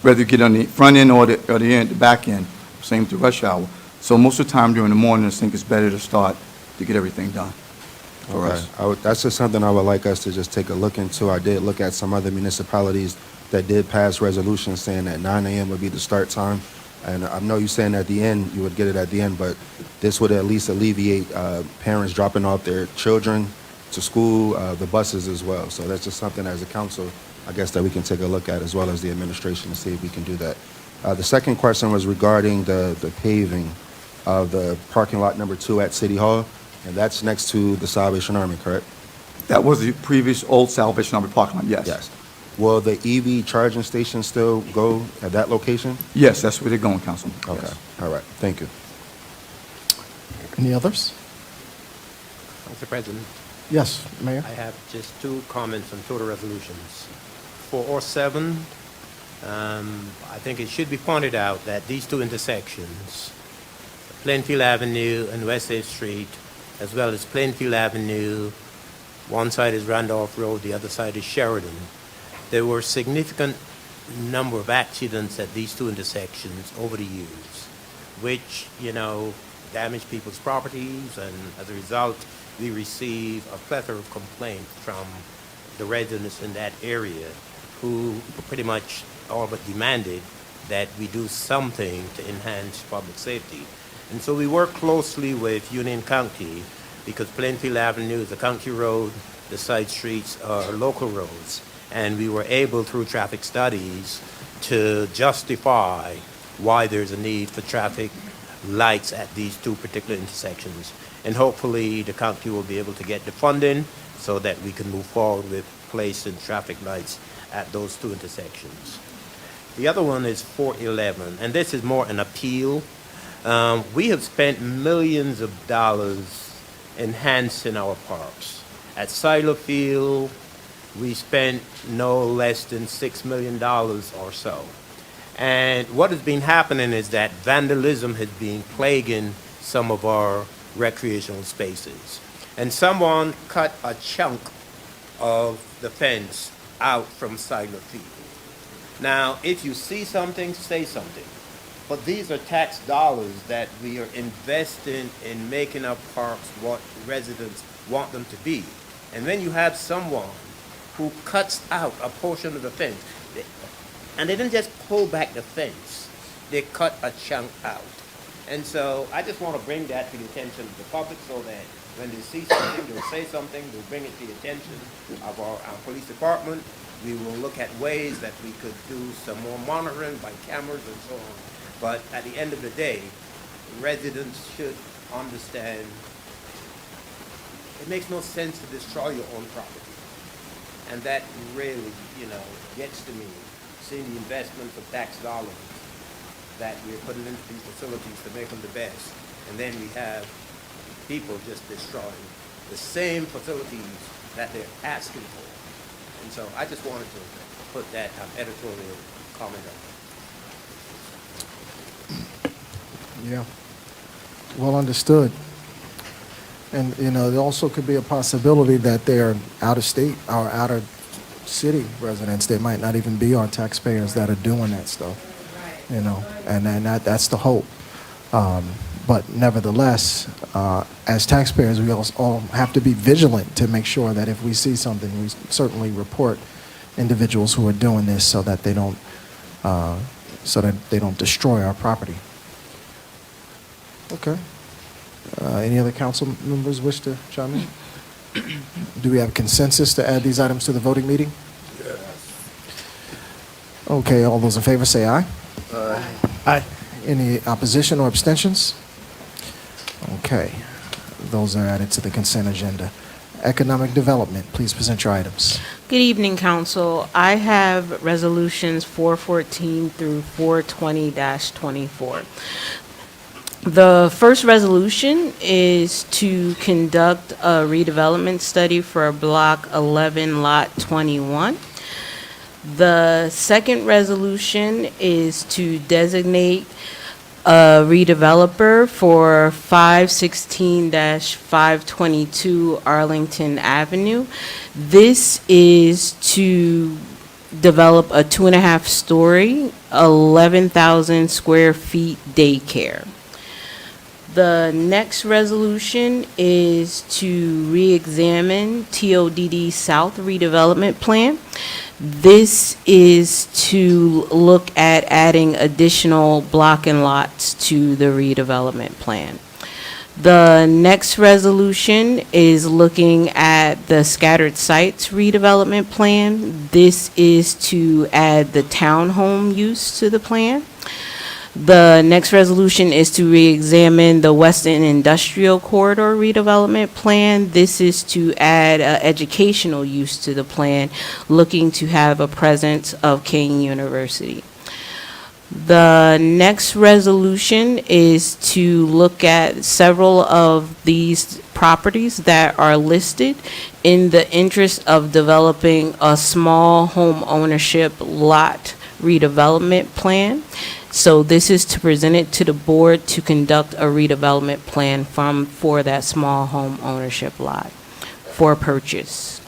Whether you get on the front end or the back end, same to rush hour. So most of the time during the morning, I think it's better to start to get everything done for us. That's just something I would like us to just take a look into. I did look at some other municipalities that did pass resolutions saying that 9 a.m. would be the start time. And I know you're saying at the end, you would get it at the end, but this would at least alleviate parents dropping off their children to school, the buses as well. So that's just something as a council, I guess, that we can take a look at, as well as the administration, to see if we can do that. The second question was regarding the paving of the parking lot number 2 at City Hall, and that's next to the Salvation Army, correct? That was the previous old Salvation Army parking lot, yes. Yes. Will the EV charging station still go at that location? Yes, that's where they're going, Councilman. Okay, Yes. all right, thank you. Any others? Mr. President, Yes, Mayor? I have just two comments on total resolutions. 407, I think it should be pointed out that these two intersections, Plainfield Avenue and West 8th Street, as well as Plainfield Avenue, one side is Randolph Road, the other side is Sheridan. There were significant number of accidents at these two intersections over the years, which, damaged people's properties, and as a result, we receive a plethora of complaints from the residents in that area who pretty much all but demanded that we do something to enhance public safety. And so we work closely with Union County, because Plainfield Avenue is a county road, the side streets are local roads, and we were able, through traffic studies, to justify why there's a need for traffic lights at these two particular intersections. And hopefully the county will be able to get the funding so that we can move forward with placing traffic lights at those two intersections. The other one is 411, and this is more an appeal. We have spent millions of dollars enhancing our parks. At Silo Field, we spent no less than $6 million or so. And what has been happening is that vandalism has been plaguing some of our recreational spaces. And someone cut a chunk of the fence out from Silo Field. Now, if you see something, say something. But these are tax dollars that we are investing in making our parks what residents want them to be. And when you have someone who cuts out a portion of the fence, and they didn't just pull back the fence, they cut a chunk out. And so I just want to bring that to the attention of the public so that when they see something, they'll say something, they'll bring it to the attention of our police department. We will look at ways that we could do some more monitoring by cameras and so on. But at the end of the day, residents should understand it makes no sense to destroy your own property. And that really, gets to me, seeing the investments of tax dollars that we're putting into these facilities to make them the best. And then we have people just destroying the same facilities that they're asking for. And so I just wanted to put that editorial comment up. Yeah. Well understood. And, there also could be a possibility that they're out-of-state or out-of-city residents. They might not even be our taxpayers that are doing that stuff, and that's the hope. But nevertheless, as taxpayers, we all have to be vigilant to make sure that if we see something, we certainly report individuals who are doing this so that they don't destroy our property. Okay. Any other council members wish to chime in? Do we have consensus to add these items to the voting meeting? Yes. Okay, all those in favor say aye. Aye. Any opposition or abstentions? Okay, those are added to the consent agenda. Economic Development, please present your items. Good evening, Council. I have resolutions 414 through 420-24. The first resolution is to conduct a redevelopment study for Block 11, Lot 21. The second resolution is to designate a redeveloper for 516-522 Arlington Avenue. This is to develop a 2.5-story, 11,000 square feet daycare. The next resolution is to re-examine TODD South redevelopment plan. This is to look at adding additional block and lots to the redevelopment plan. The next resolution is looking at the scattered sites redevelopment plan. This is to add the townhome use to the plan. The next resolution is to re-examine the Western Industrial Corridor redevelopment plan. This is to add educational use to the plan, looking to have a presence of King University. The next resolution is to look at several of these properties that are listed in the interest of developing a small home ownership lot redevelopment plan. So this is to present it to the board to conduct a redevelopment plan for that small home ownership lot for purchase.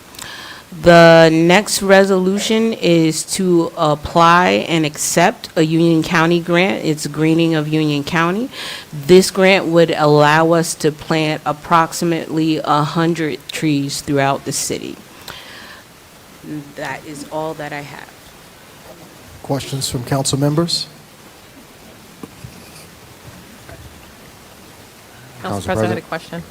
The next resolution is to apply and accept a Union County grant. It's greening of Union County. This grant would allow us to plant approximately 100 trees throughout the city. That is all that I have. Questions from council members? Council Council President, I had a President. question.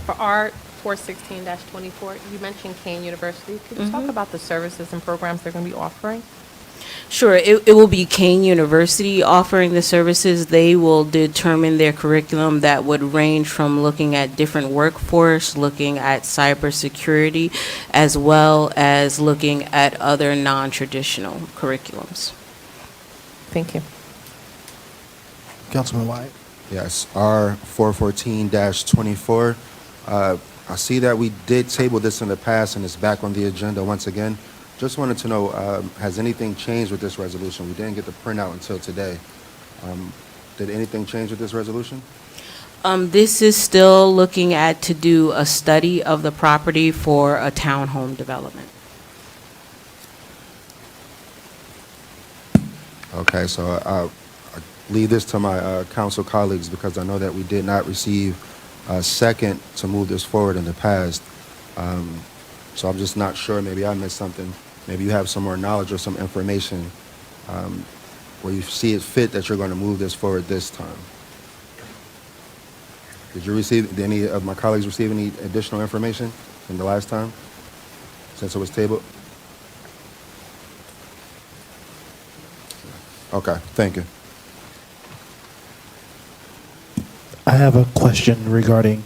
For R 416-24, you mentioned Kane University. Could you talk about the services and programs they're going to be offering? Sure, it will be Kane University offering the services. They will determine their curriculum that would range from looking at different workforce, looking at cybersecurity, as well as looking at other non-traditional curriculums. Thank you. Councilman Wyatt? Yes, R 414-24. I see that we did table this in the past and it's back on the agenda once again. Just wanted to know, has anything changed with this resolution? We didn't get the printout until today. Did anything change with this resolution? This is still looking at to do a study of the property for a townhome development. Okay, so I leave this to my council colleagues because I know that we did not receive a second to move this forward in the past. So I'm just not sure. Maybe I missed something. Maybe you have some more knowledge or some information where you see it fit that you're going to move this forward this time. Did any of my colleagues receive any additional information from the last time since it was tabled? Okay, thank you. I have a question regarding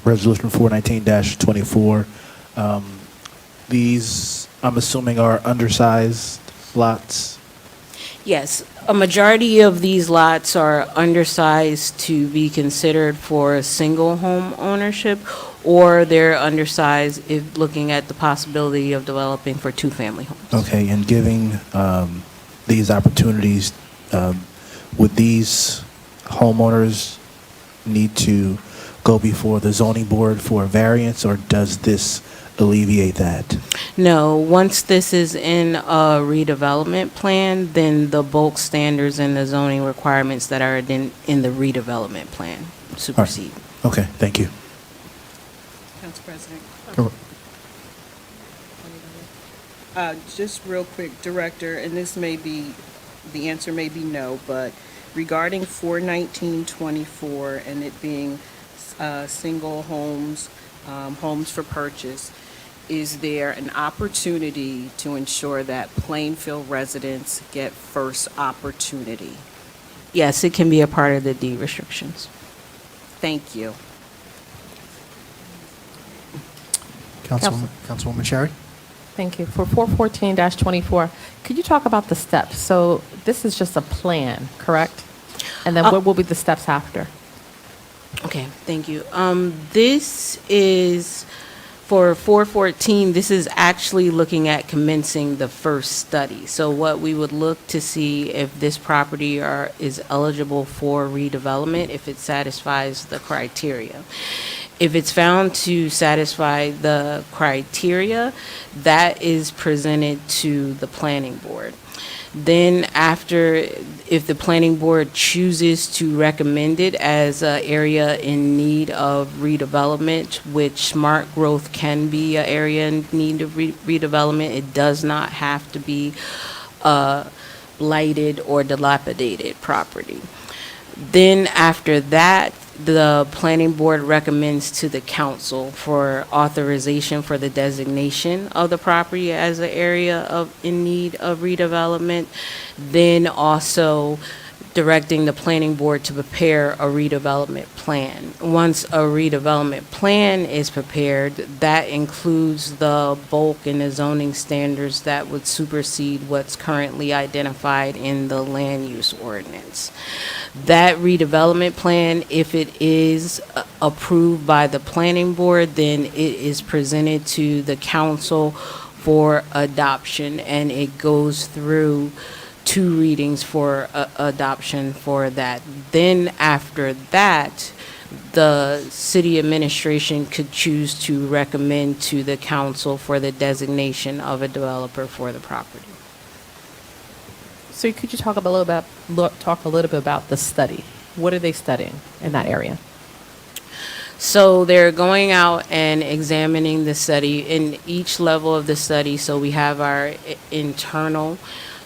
Resolution 419-24. These, I'm assuming, are undersized lots? Yes, a majority of these lots are undersized to be considered for single home ownership, or they're undersized if looking at the possibility of developing for two-family homes. Okay, and giving these opportunities, would these homeowners need to go before the zoning board for a variance, or does this alleviate that? No, once this is in a redevelopment plan, then the bulk standards and the zoning requirements that are in the redevelopment plan supersede. Okay, thank you. Council President. Go- Just real quick, Director, and this may be, the answer may be no, but regarding 419-24 and it being single homes homes for purchase, is there an opportunity to ensure that Plainfield residents get first opportunity? Yes, it can be a part of the deed restrictions. Thank you. Councilwoman Cherry? Thank you. For 414-24, could you talk about the steps? So this is just a plan, correct? And then what will be the steps after? Okay, thank you. This is, for 414, this is actually looking at commencing the first study. So what we would look to see if this property is eligible for redevelopment, if it satisfies the criteria. If it's found to satisfy the criteria, that is presented to the planning board. Then after, if the planning board chooses to recommend it as an area in need of redevelopment, which smart growth can be an area in need of redevelopment, it does not have to be a blighted or dilapidated property. Then after that, the planning board recommends to the council for authorization for the designation of the property as an area in need of redevelopment. Then also directing the planning board to prepare a redevelopment plan. Once a redevelopment plan is prepared, that includes the bulk and the zoning standards that would supersede what's currently identified in the land use ordinance. That redevelopment plan, if it is approved by the planning board, then it is presented to the council for adoption, and it goes through 2 readings for adoption for that. Then after that, the city administration could choose to recommend to the council for the designation of a developer for the property. So could you talk a little bit about the study? What are they studying in that area? So they're going out and examining the study in each level of the study. So we have our internal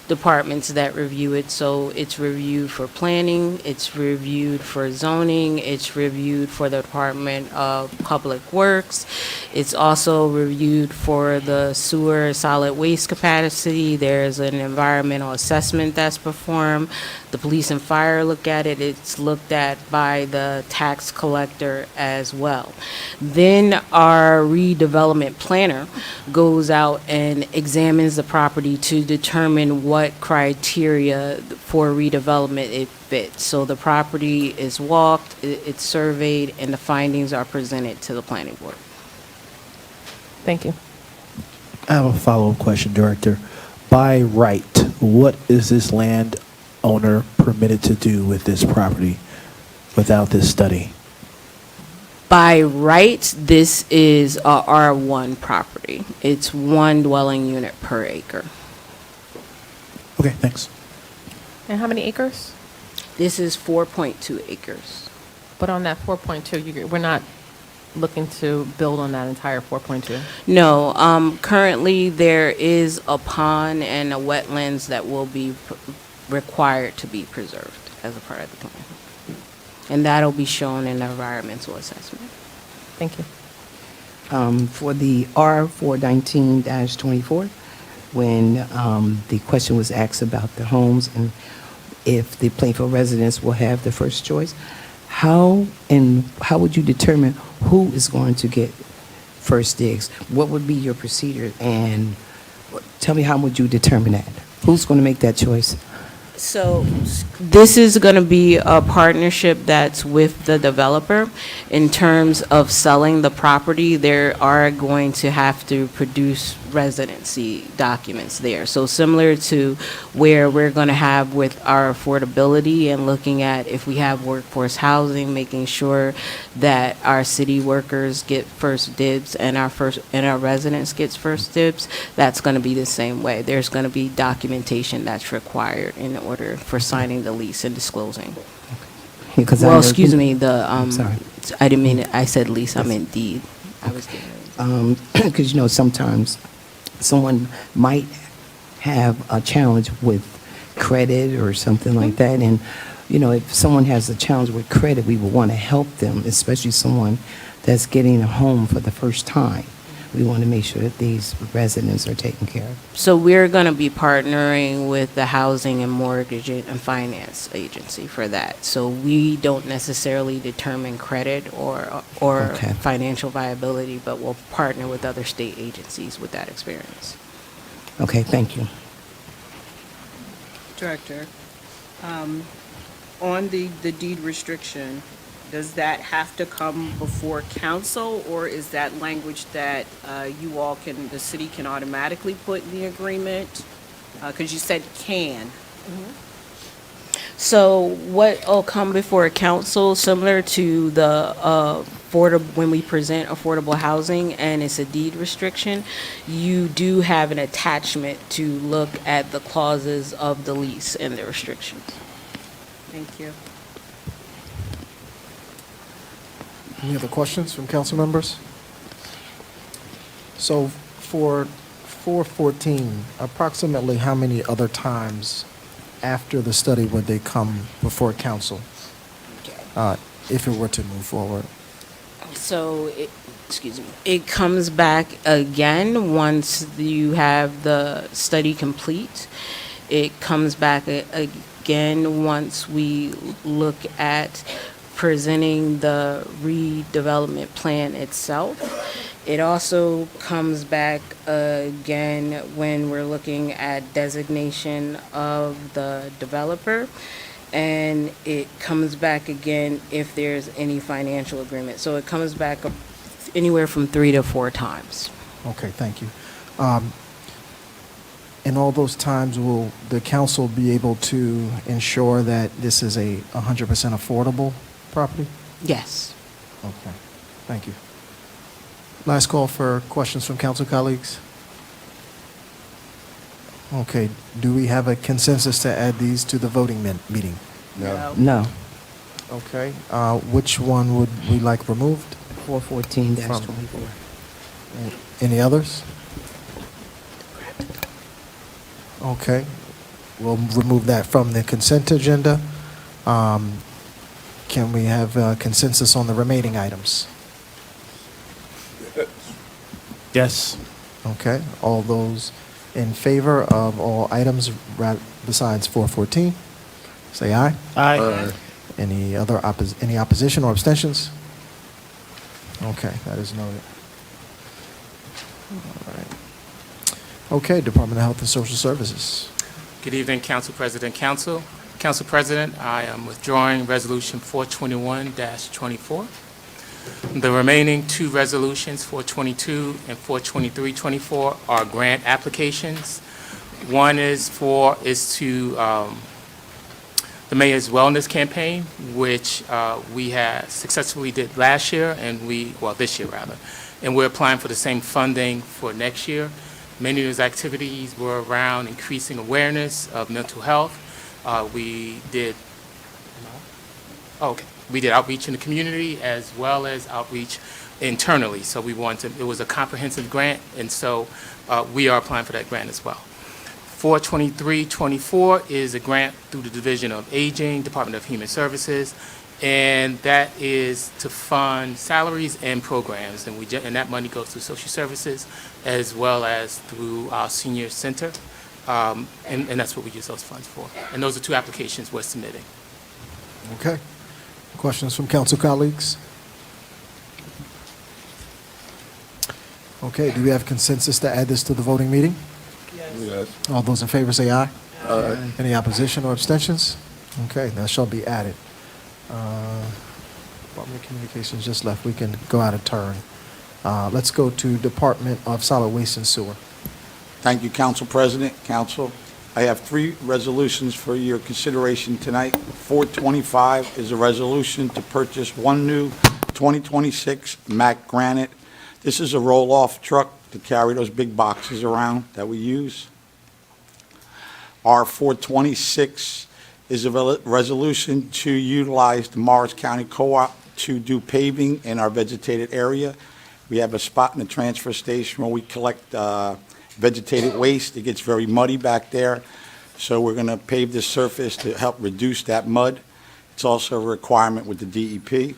departments that review it. So it's reviewed for planning, it's reviewed for zoning, it's reviewed for the Department of Public Works. It's also reviewed for the sewer solid waste capacity. There's an environmental assessment that's performed. The police and fire look at it. It's looked at by the tax collector as well. Then our redevelopment planner goes out and examines the property to determine what criteria for redevelopment it fits. So the property is walked, it's surveyed, and the findings are presented to the planning board. Thank you. I have a follow-up question, Director. By right, what is this landowner permitted to do with this property without this study? By right, this is a R1 property. It's 1 dwelling unit per acre. Okay, thanks. And how many acres? This is 4.2 acres. But on that 4.2, we're not looking to build on that entire 4.2? No, currently there is a pond and a wetlands that will be required to be preserved as a part of the plan. And that'll be shown in the environmental assessment. Thank you. For the R419-24, when the question was asked about the homes and if the Plainfield residents will have the first choice, how would you determine who is going to get first digs? What would be your procedure? And tell me, how would you determine that? Who's going to make that choice? So this is going to be a partnership that's with the developer. In terms of selling the property, they are going to have to produce residency documents there. So similar to where we're going to have with our affordability and looking at if we have workforce housing, making sure that our city workers get first dibs and our residents gets first dibs, that's going to be the same way. There's going to be documentation that's required in order for signing the lease and disclosing. Well, excuse me, sorry. I didn't mean it, I said lease, I meant deed. I was getting ready. Because, sometimes someone might have a challenge with credit or something like that. And, you know, if someone has a challenge with credit, we would want to help them, especially someone that's getting a home for the first time. We want to make sure that these residents are taken care of. So we're going to be partnering with the Housing and Mortgage and Finance Agency for that. So we don't necessarily determine credit or Okay. financial viability, but we'll partner with other state agencies with that experience. Okay, thank you. Director, on the deed restriction, does that have to come before council, or is that language that you all can, the city can automatically put in the agreement? Because you said can. So what will come before council, similar to the when we present affordable housing and it's a deed restriction, you do have an attachment to look at the clauses of the lease and the restrictions. Thank you. Any other questions from council members? So for 414, approximately how many other times after the study would they come before council if it were to move forward? So, it comes back again once you have the study complete. It comes back again once we look at presenting the redevelopment plan itself. It also comes back again when we're looking at designation of the developer. And it comes back again if there's any financial agreement. So it comes back anywhere from 3 to 4 times. Okay, thank you. In all those times, will the council be able to ensure that this is a 100% affordable property? Yes. Okay, thank you. Last call for questions from council colleagues. Okay, do we have a consensus to add these to the voting meeting? No. Okay, which one would we like removed? 414-24. Any others? Okay, we'll remove that from the consent agenda. Can we have consensus on the remaining items? Yes. Okay, all those in favor of all items besides 414, say aye. Aye. Any opposition or abstentions? Okay, that is noted. All right. Okay, Department of Health and Social Services. Good evening, Council President, Council. Council President, I am withdrawing Resolution 421-24. The remaining 2 resolutions, 422 and 423-24, are grant applications. One is to the Mayor's Wellness Campaign, which we had successfully did last year, and this year rather, and we're applying for the same funding for next year. Many of those activities were around increasing awareness of mental health. We did outreach in the community as well as outreach internally. So it was a comprehensive grant, and so we are applying for that grant as well. 423-24 is a grant through the Division of Aging, Department of Human Services, and that is to fund salaries and programs, and that money goes through social services as well as through our senior center, and that's what we use those funds for. And those are 2 applications we're submitting. Okay. Questions from council colleagues? Okay, do we have consensus to add this to the voting meeting? Yes. All those in favor say aye. Aye. Any opposition or abstentions? Okay, that shall be added. Department of Communications just left. We can go out of turn. Let's go to Department of Solid Waste and Sewer. Thank you, Council President. Council, I have 3 resolutions for your consideration tonight. 425 is a resolution to purchase 1 new 2026 Mack Granite. This is a roll-off truck to carry those big boxes around that we use. R426 is a resolution to utilize the Morris County Co-op to do paving in our vegetated area. We have a spot in the transfer station where we collect vegetated waste. It gets very muddy back there. So we're going to pave this surface to help reduce that mud. It's also a requirement with the DEP.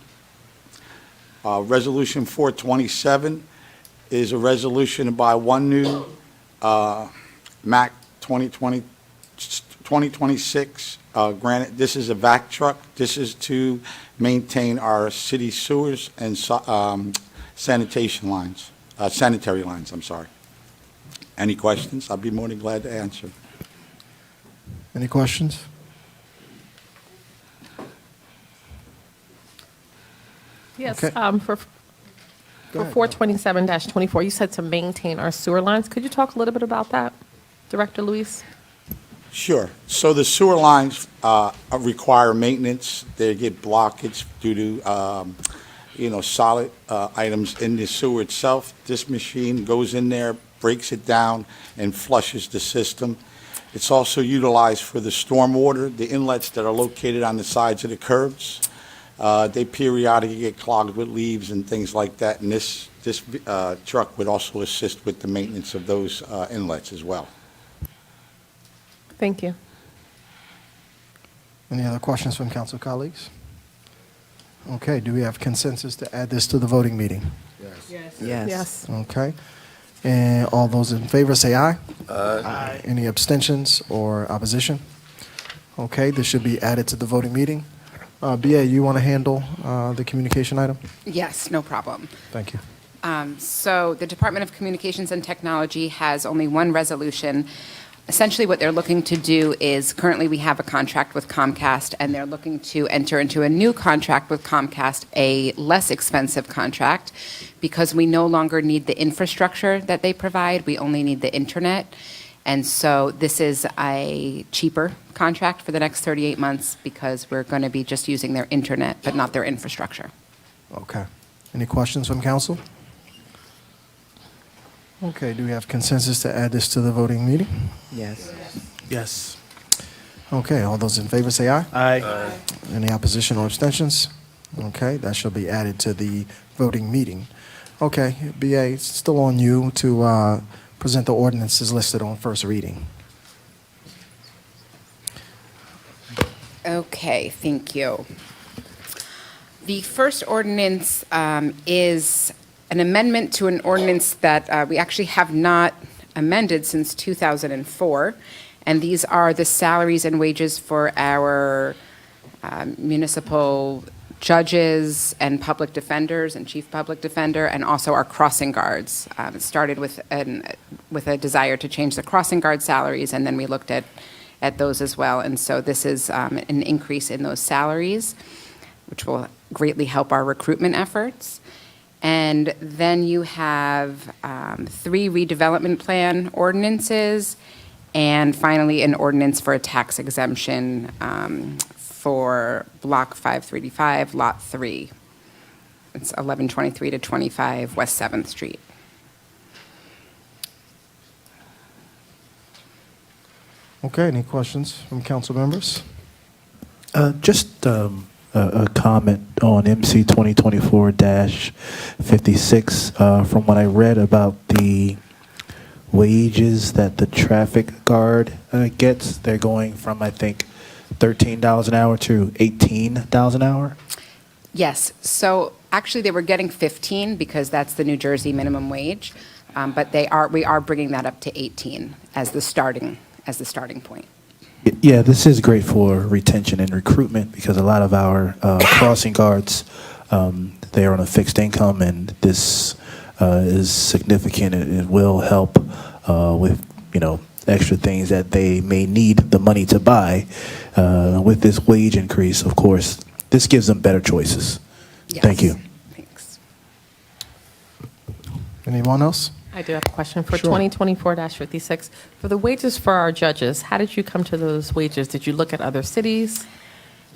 Resolution 427 is a resolution to buy one new Mack 2026 granite. This is a vac truck. This is to maintain our city sewers and sanitation lines, sanitary lines, I'm sorry. Any questions? I'll be more than glad to answer. Any questions? Yes, Okay. for Go ahead. 427-24, you said to maintain our sewer lines. Could you talk a little bit about that, Director Luis? Sure. So the sewer lines require maintenance. They get blockage due to, solid items in the sewer itself. This machine goes in there, breaks it down, and flushes the system. It's also utilized for the stormwater, the inlets that are located on the sides of the curbs. They periodically get clogged with leaves and things like that, and this truck would also assist with the maintenance of those inlets as well. Thank you. Any other questions from council colleagues? Okay, do we have consensus to add this to the voting meeting? Yes. Yes. Okay. And all those in favor say aye. Aye. Any abstentions or opposition? Okay, this should be added to the voting meeting. BA, you want to handle the communication item? Yes, no problem. Thank you. So the Department of Communications and Technology has only one resolution. Essentially, what they're looking to do is, currently we have a contract with Comcast, and they're looking to enter into a new contract with Comcast, a less expensive contract, because we no longer need the infrastructure that they provide. We only need the internet. And so this is a cheaper contract for the next 38 months because we're going to be just using their internet, but not their infrastructure. Okay. Any questions from council? Okay, do we have consensus to add this to the voting meeting? Yes. Yes. Okay, all those in favor say aye. Aye. Any opposition or abstentions? Okay, that shall be added to the voting meeting. Okay, BA, it's still on you to present the ordinances listed on first reading. Okay, thank you. The first ordinance is an amendment to an ordinance that we actually have not amended since 2004, and these are the salaries and wages for our municipal judges and public defenders and chief public defender, and also our crossing guards. It started with a desire to change the crossing guard salaries, and then we looked at those as well. And so this is an increase in those salaries, which will greatly help our recruitment efforts. And then you have 3 redevelopment plan ordinances, and finally an ordinance for a tax exemption for Block 5385, Lot 3. It's 1123 to 25 West 7th Street. Okay, any questions from council members? Just a comment on MC 2024-56. From what I read about the wages that the traffic guard gets, they're going from, I think, $13 an hour to $18 an hour? Yes, so actually they were getting 15 because that's the New Jersey minimum wage, but we are bringing that up to 18 as the starting point. Yeah, this is great for retention and recruitment because a lot of our crossing guards, they're on a fixed income, and this is significant. It will help with, extra things that they may need the money to buy. With this wage increase, of course, this gives them better choices. Yes. Thank you. Thanks. Anyone else? I do have a question for Sure. 2024-56. For the wages for our judges, how did you come to those wages? Did you look at other cities?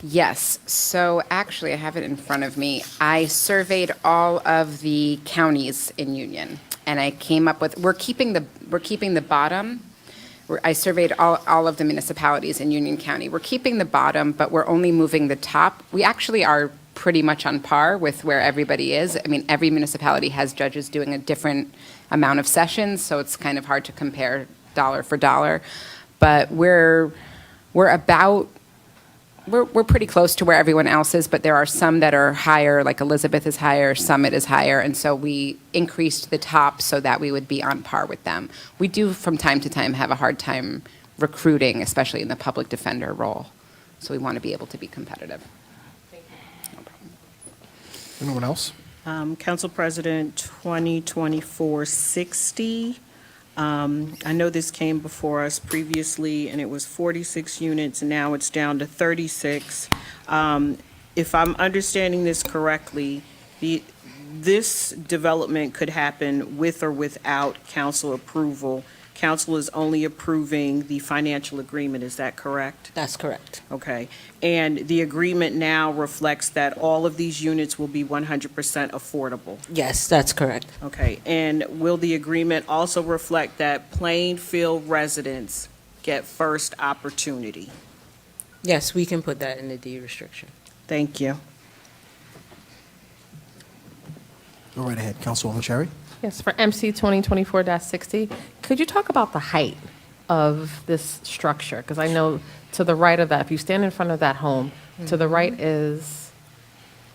Yes, so actually I have it in front of me. I surveyed all of the counties in Union, and I came up with, we're keeping the bottom. I surveyed all of the municipalities in Union County. We're keeping the bottom, but we're only moving the top. We actually are pretty much on par with where everybody is. I mean, every municipality has judges doing a different amount of sessions, so it's kind of hard to compare dollar for dollar. but we're pretty close to where everyone else is, but there are some that are higher, like Elizabeth is higher, Summit is higher, and so we increased the top so that we would be on par with them. We do, from time to time, have a hard time recruiting, especially in the public defender role, so we want to be able to be competitive. Anyone else? Council President, 2024-60. I know this came before us previously, and it was 46 units, and now it's down to 36. If I'm understanding this correctly, this development could happen with or without council approval. Council is only approving the financial agreement, is that correct? That's correct. Okay. And the agreement now reflects that all of these units will be 100% affordable? Yes, that's correct. Okay. And will the agreement also reflect that Plainfield residents get first opportunity? Yes, we can put that in the deed restriction. Thank you. Go right ahead, Councilwoman Cherry. Yes, for MC 2024-60, could you talk about the height of this structure? Because I know to the right of that, if you stand in front of that home, to the right is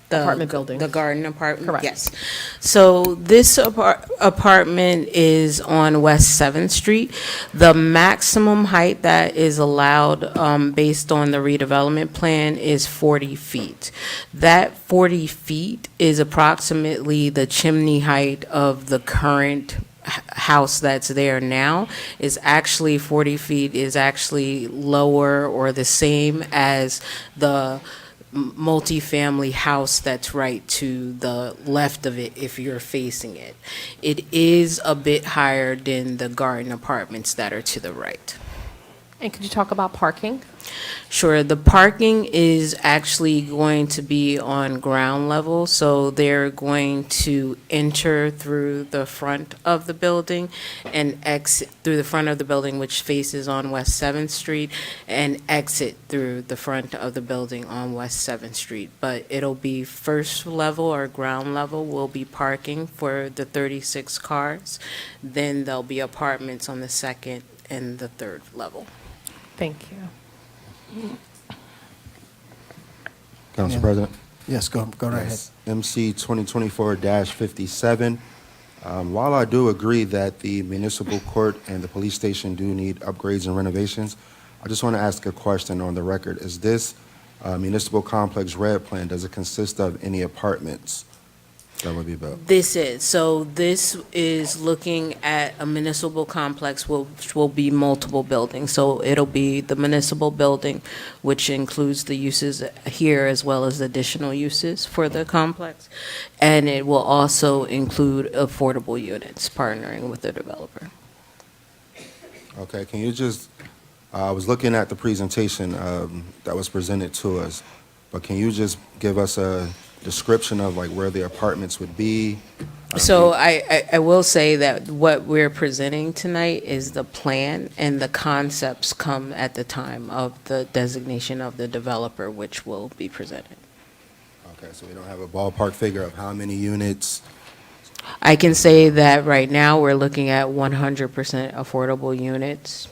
apartment building. The garden apartment? Correct. Yes. So this apartment is on West 7th Street. The maximum height that is allowed based on the redevelopment plan is 40 feet. That 40 feet is approximately the chimney height of the current house that's there now. Is actually 40 feet is actually lower or the same as the multifamily house that's right to the left of it if you're facing it. It is a bit higher than the garden apartments that are to the right. And could you talk about parking? Sure. The parking is actually going to be on ground level, so they're going to enter through the front of the building and exit through the front of the building, which faces on West 7th Street, and exit through the front of the building on West 7th Street. But it'll be first level or ground level will be parking for the 36 cars. Then there'll be apartments on the second and the third level. Thank you. Council President? Yes, go right ahead. Yes. MC 2024-57. While I do agree that the municipal court and the police station do need upgrades and renovations, I just want to ask a question on the record. Is this municipal complex red plan, does it consist of any apartments that would be built? This is looking at a municipal complex which will be multiple buildings. So it'll be the municipal building, which includes the uses here as well as additional uses for the complex. And it will also include affordable units, partnering with the developer. Okay, can you just, I was looking at the presentation that was presented to us, but can you just give us a description of like where the apartments would be? So I will say that what we're presenting tonight is the plan, and the concepts come at the time of the designation of the developer, which will be presented. Okay, so we don't have a ballpark figure of how many units? I can say that right now, we're looking at 100% affordable units,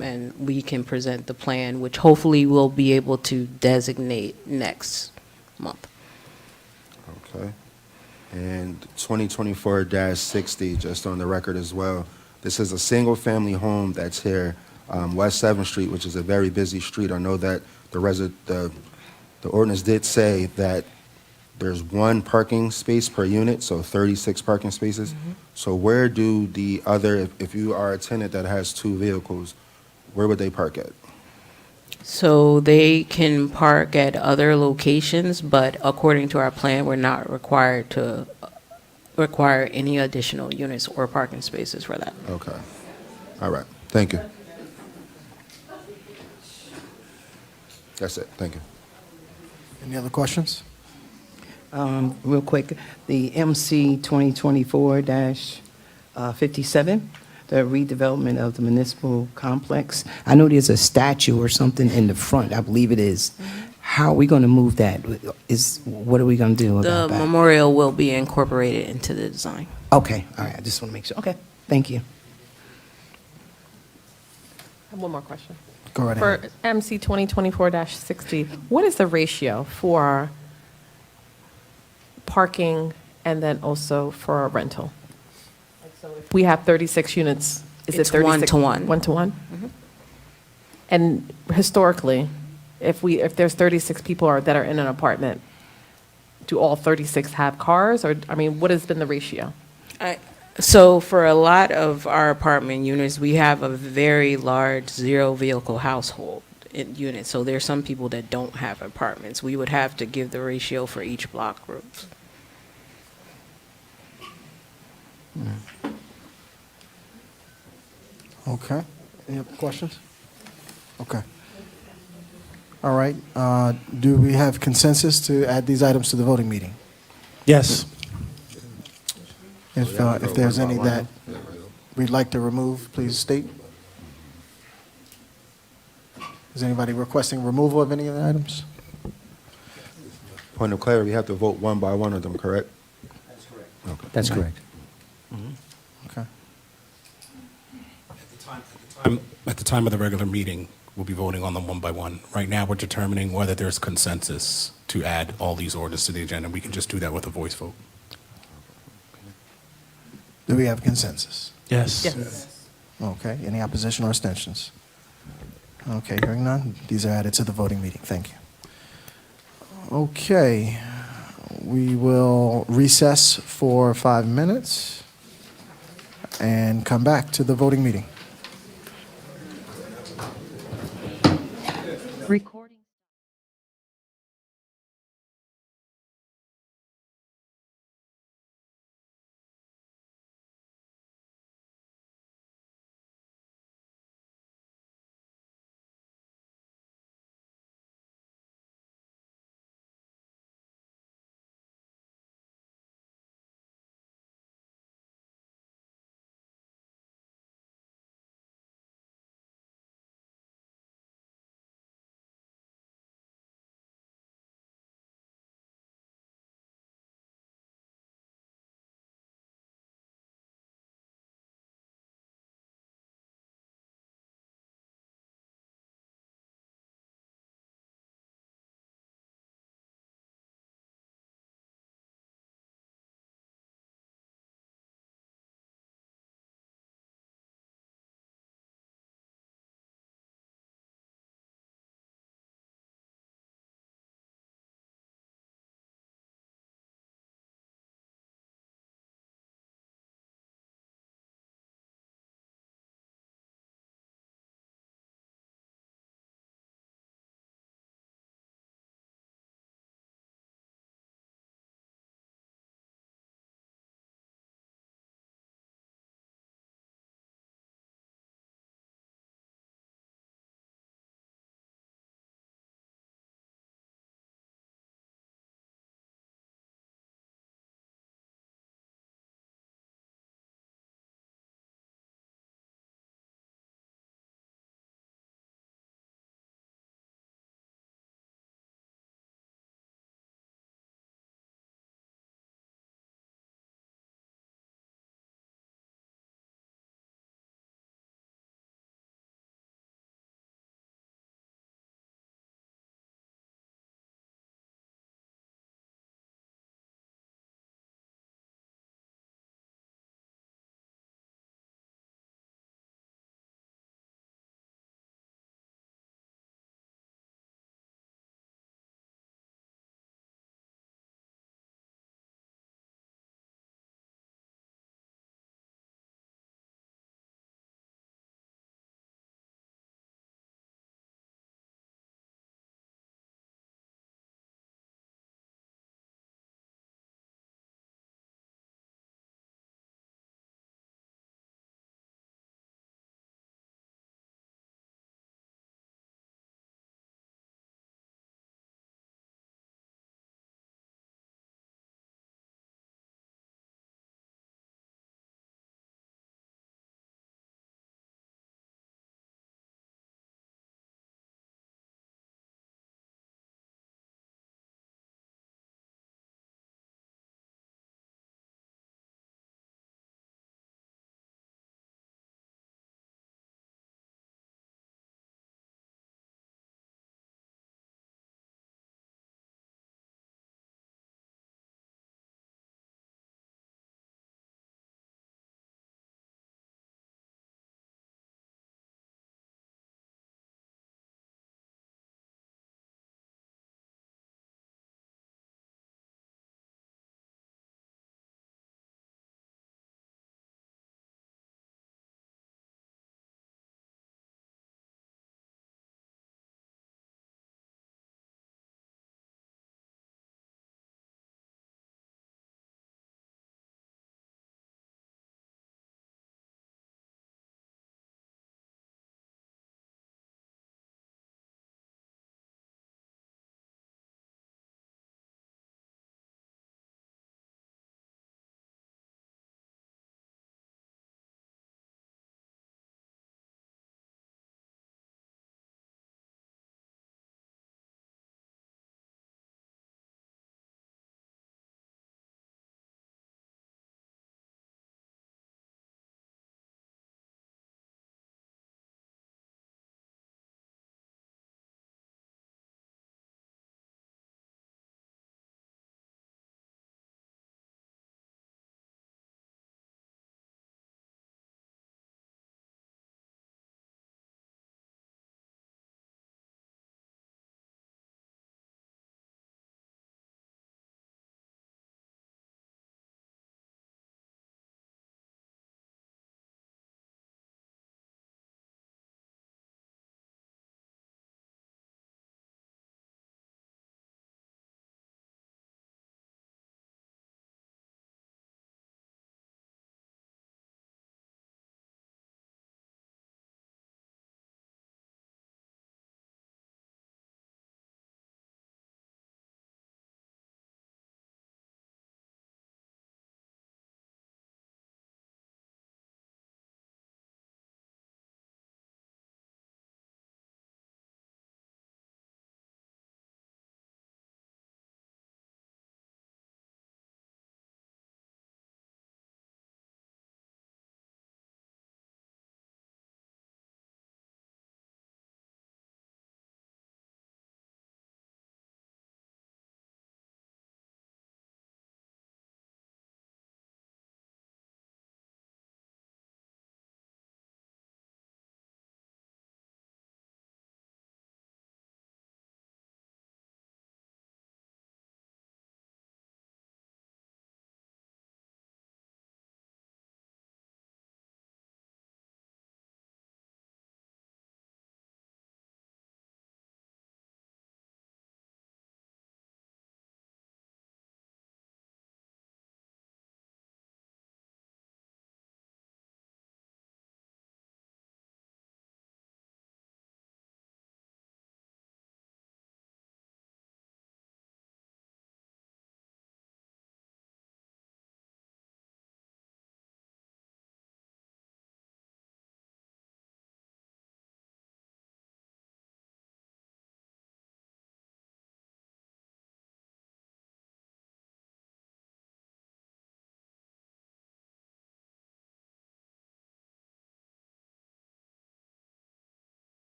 and we can present the plan, which hopefully we'll be able to designate next month. Okay. And 2024-60, just on the record as well, this is a single-family home that's here, West 7th Street, which is a very busy street. I know that the ordinance did say that there's one parking space per unit, so 36 parking spaces. So where do the other, if you are a tenant that has two vehicles, where would they park at? So they can park at other locations, but according to our plan, we're not required to require any additional units or parking spaces for that. Okay. All right. Thank you. That's it. Thank you. Any other questions? Real quick, the MC 2024-57, the redevelopment of the municipal complex. I know there's a statue or something in the front. I believe it is. How are we going to move that? What are we going to do about The that? memorial will be incorporated into the design. Okay, all right. I just want to make sure. Okay, thank you. have one more question. Go right For ahead. MC 2024-60, what is the ratio for parking and then also for a rental? If we have 36 units, is It's it 36? 1-to-1. 1-to-1? And historically, if there's 36 people that are in an apartment, do all 36 have cars? Or, I mean, what has been the ratio? So for a lot of our apartment units, we have a very large zero-vehicle household unit. So there's some people that don't have apartments. We would have to give the ratio for each block group. Okay. Any other questions? Okay. All right. Do we have consensus to add these items to the voting meeting? Yes. If there's any that we'd like to remove, please state. Is anybody requesting removal of any of the items? Point of clarity, we have to vote one by one of them, correct? That's correct. Okay. At the time of the regular meeting, we'll be voting on them one by one. Right now, we're determining whether there's consensus to add all these orders to the agenda. We can just do that with a voice vote. Do we have consensus? Yes. Yes. Okay. Any opposition or abstentions? Okay, hearing none. These are added to the voting meeting. Thank you. Okay. We will recess for 5 minutes and come back to the voting meeting. Recording.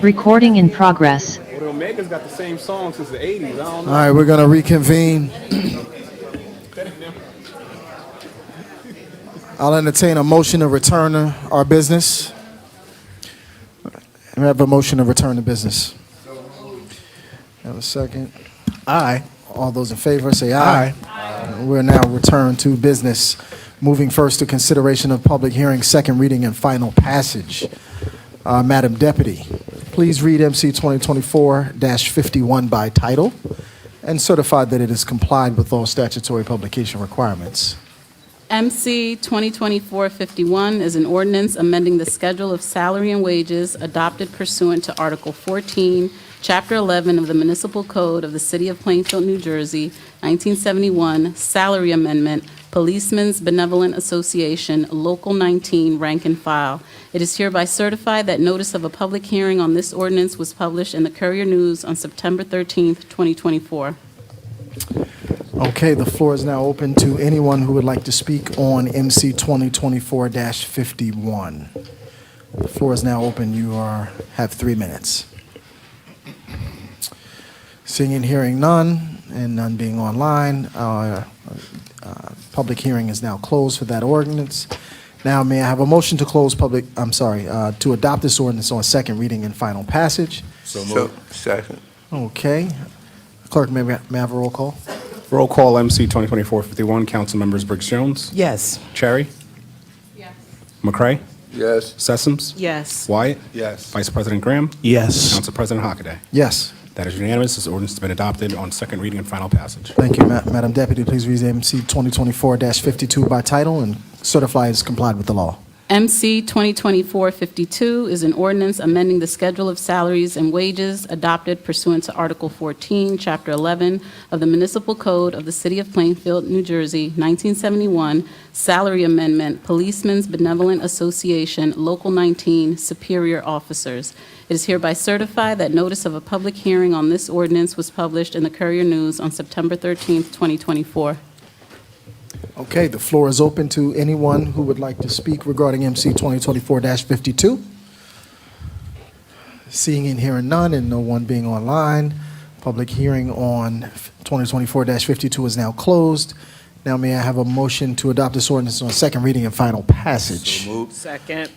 Recording in progress. Well, the Omega's got the same song since the 80s. I don't All know. right, we're going to reconvene. I'll entertain a motion to return to our business. We have a motion to return to business. Have a second. Aye. All those in favor say aye. We're now returned to business. Moving first to consideration of public hearing, second reading and final passage. Madam Deputy, please read MC 2024-51 by title and certify that it is complied with all statutory publication requirements. MC 2024-51 is an ordinance amending the schedule of salary and wages adopted pursuant to Article 14, Chapter 11 of the Municipal Code of the City of Plainfield, New Jersey, 1971, Salary Amendment, Policemen's Benevolent Association, Local 19, rank and file. It is hereby certified that notice of a public hearing on this ordinance was published in the Courier News on September 13th, 2024. Okay, the floor is now open to anyone who would like to speak on MC 2024-51. The floor is now open. You have 3 minutes. Seeing and hearing none, and none being online, public hearing is now closed for that ordinance. Now, may I have a motion to close to adopt this ordinance on second reading and final passage? So moved. Second. Okay. Clerk, may I have a roll call? Roll call MC 2024-51. Council members Briggs Jones. Yes. Cherry. Yes. McCray. Yes. Sessoms. Yes. Wyatt. Yes. Vice President Graham. Yes. Council President Hockaday. Yes. That is unanimous. This ordinance has been adopted on second reading and final passage. Thank you, Madam Deputy. Please read MC 2024-52 by title and certify it's complied with the law. MC 2024-52 is an ordinance amending the schedule of salaries and wages adopted pursuant to Article 14, Chapter 11 of the Municipal Code of the City of Plainfield, New Jersey, 1971, Salary Amendment, Policemen's Benevolent Association, Local 19, Superior Officers. It is hereby certified that notice of a public hearing on this ordinance was published in the Courier News on September 13th, 2024. Okay, the floor is open to anyone who would like to speak regarding MC 2024-52. Seeing and hearing none and no one being online, public hearing on 2024-52 is now closed. Now may I have a motion to adopt this ordinance on second reading and final passage? So moved. Second.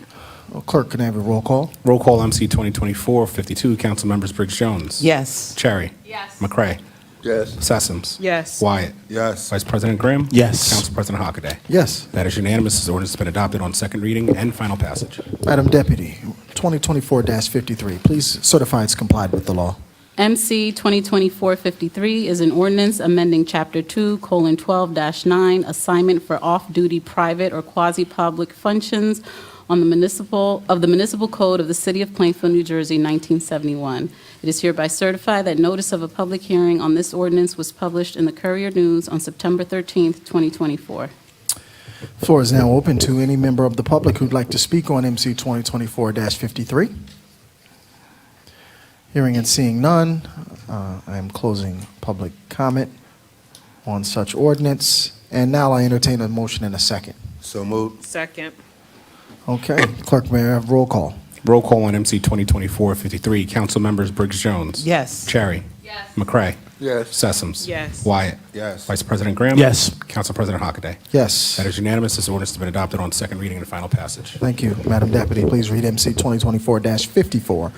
Clerk, can I have a roll call? Roll call MC 2024-52. Council members Briggs Jones. Yes. Cherry. Yes. McCray. Yes. Sessoms. Yes. Wyatt. Yes. Vice President Graham. Yes. Council President Hockaday. Yes. That is unanimous. This ordinance has been adopted on second reading and final passage. Madam Deputy, 2024-53, please certify it's complied with the law. MC 2024-53 is an ordinance amending Chapter 2:12-9, assignment for off-duty private or quasi-public functions on the municipal code of the City of Plainfield, New Jersey, 1971. It is hereby certified that notice of a public hearing on this ordinance was published in the Courier News on September 13th, 2024. Floor is now open to any member of the public who'd like to speak on MC 2024-53. Hearing and seeing none, I am closing public comment on such ordinance. And now I entertain a motion in a second. So moved. Second. Okay, Clerk, may I have roll call? Roll call on MC 2024-53. Council members Briggs Jones. Yes. Cherry. Yes. McCray. Yes. Sessoms. Yes. Wyatt. Yes. Vice President Graham. Yes. Council President Hockaday. Yes. That is unanimous. This ordinance has been adopted on second reading and final passage. Thank you. Madam Deputy, please read MC 2024-54.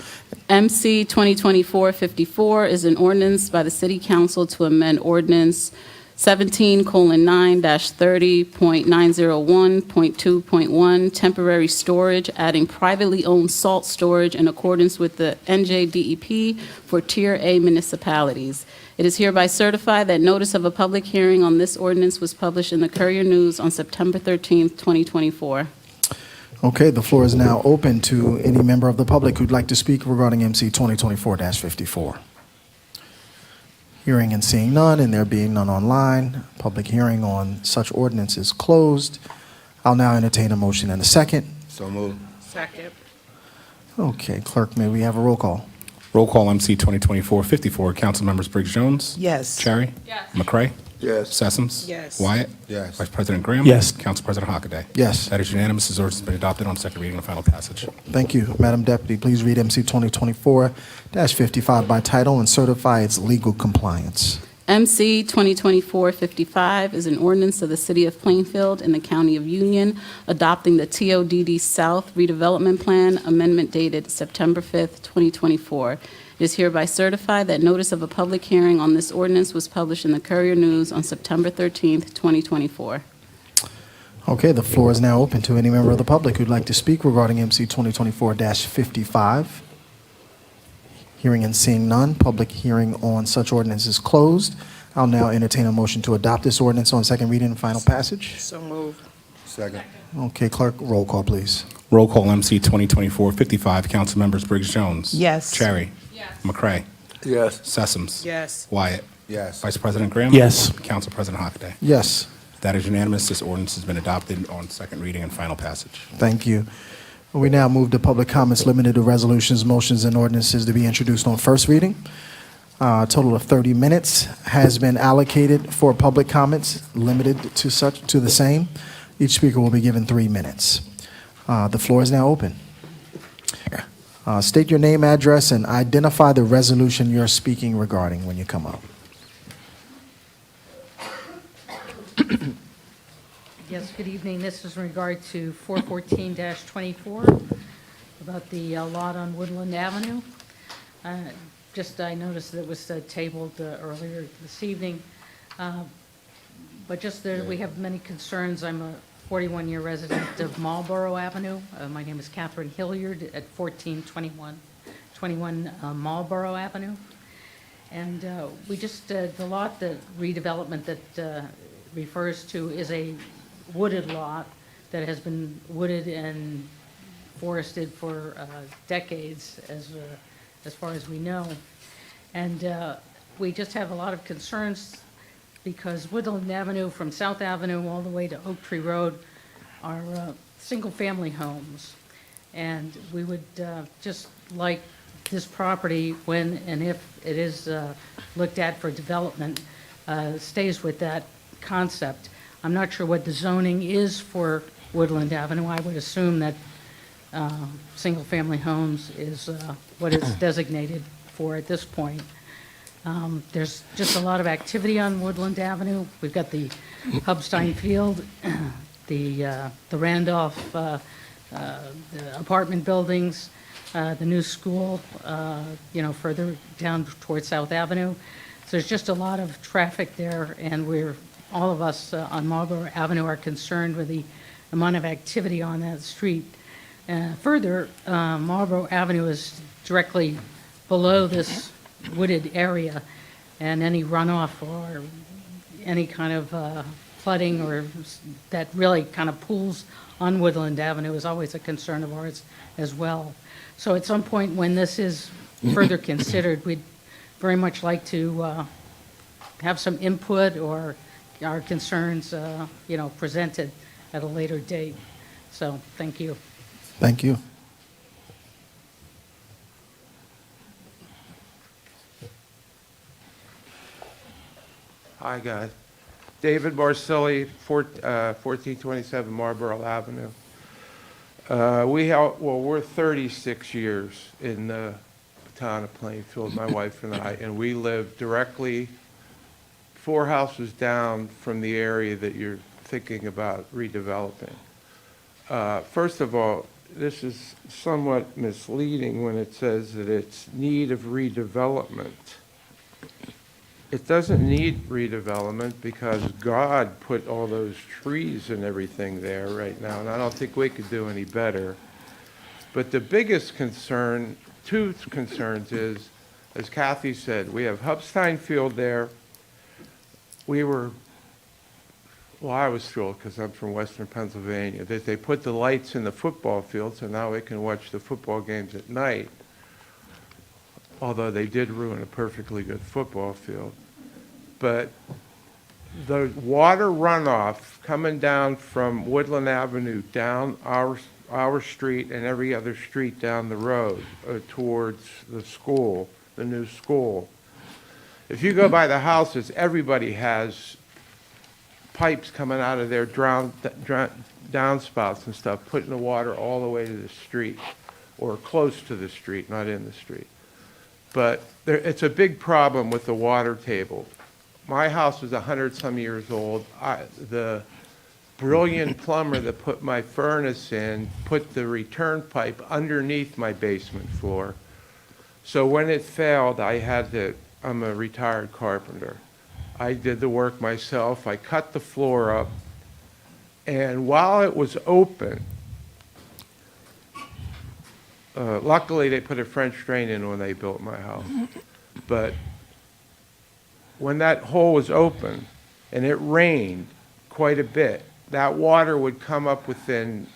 MC 2024-54 is an ordinance by the City Council to amend Ordinance 17:9-30.901.2.1, temporary storage, adding privately owned salt storage in accordance with the NJDEP for Tier A municipalities. It is hereby certified that notice of a public hearing on this ordinance was published in the Courier News on September 13th, 2024. Okay, the floor is now open to any member of the public who'd like to speak regarding MC 2024-54. Hearing and seeing none, and there being none online, public hearing on such ordinance is closed. I'll now entertain a motion and a second. So moved. Second. Okay, Clerk, may we have a roll call? Roll call MC 2024-54. Council members Briggs Jones. Yes. Cherry. Yes. McCray. Yes. Sessoms? Yes. Wyatt? Yes. Vice President Graham? Yes. Council President Hockaday? Yes. That is unanimous. This ordinance has been adopted on second reading and final passage. Thank you. Madam Deputy, please read MC 2024-55 by title and certify its legal compliance. MC 2024-55 is an ordinance of the City of Plainfield and the County of Union adopting the TODD South Redevelopment Plan amendment dated September 5th, 2024. It is hereby certified that notice of a public hearing on this ordinance was published in the Courier News on September 13th, 2024. Okay, the floor is now open to any member of the public who'd like to speak regarding MC 2024-55. Hearing and seeing none, public hearing on such ordinance is closed. I'll now entertain a motion to adopt this ordinance on second reading and final passage. So moved. Second. Okay, clerk, roll call, please. Roll call MC 2024-55. Council members Briggs Jones. Yes. Cherry. Yes. McCray. Yes. Sessoms. Yes. Wyatt. Yes. Vice President Graham? Yes. Council President Hockaday? Yes, That is unanimous. This ordinance has been adopted on second reading and final passage. thank you. We now move to public comments limited to resolutions, motions, and ordinances to be introduced on first reading. A total of 30 minutes has been allocated for public comments, limited to the same. Each speaker will be given 3 minutes. The floor is now open. State your name, address, and identify the resolution you're speaking regarding when you come up. Yes, good evening. This is in regard to 414-24, about the lot on Woodland Avenue. I noticed that it was tabled earlier this evening. But we have many concerns. I'm a 41-year resident of Marlborough Avenue. My name is Catherine Hilliard at 1421 Marlborough Avenue. And the lot, the redevelopment that refers to is a wooded lot that has been wooded and forested for decades, as far as we know. And we just have a lot of concerns because Woodland Avenue from South Avenue all the way to Oak Tree Road are single-family homes. And we would just like this property, when and if it is looked at for development, stays with that concept. I'm not sure what the zoning is for Woodland Avenue. I would assume that single-family homes is what it's designated for at this point. There's just a lot of activity on Woodland Avenue. We've got the Hubstein Field, the Randolph the apartment buildings, the new school, further down towards South Avenue. So there's just a lot of traffic there, and all of us on Marlborough Avenue are concerned with the amount of activity on that street. Further, Marlborough Avenue is directly below this wooded area, and any runoff or any kind of flooding or that really kind of pools on Woodland Avenue is always a concern of ours as well. So at some point when this is further considered, we'd very much like to have some input or our concerns, presented at a later date. So, thank you. Thank you. Hi, guys. David Barcelli, 1427 Marlborough Avenue. We're 36 years in the town of Plainfield, my wife and I, and we live directly 4 houses down from the area that you're thinking about redeveloping. First of all, this is somewhat misleading when it says that it's need of redevelopment. It doesn't need redevelopment because God put all those trees and everything there right now, and I don't think we could do any better. But the biggest concern, 2 concerns is, as Kathy said, we have Hubstein Field there. I was thrilled because I'm from Western Pennsylvania, that they put the lights in the football field so now we can watch the football games at night. Although they did ruin a perfectly good football field. But the water runoff coming down from Woodland Avenue down our street and every other street down the road towards the school, the new school. If you go by the houses, everybody has pipes coming out of their downspouts and stuff, putting the water all the way to the street, or close to the street, not in the street. But it's a big problem with the water table. My house was 100-some years old. The brilliant plumber that put my furnace in put the return pipe underneath my basement floor. So when it failed, I'm a retired carpenter. I did the work myself. I cut the floor up. And while it was open, luckily they put a French drain in when they built my house. But when that hole was open and it rained quite a bit, that water would come up within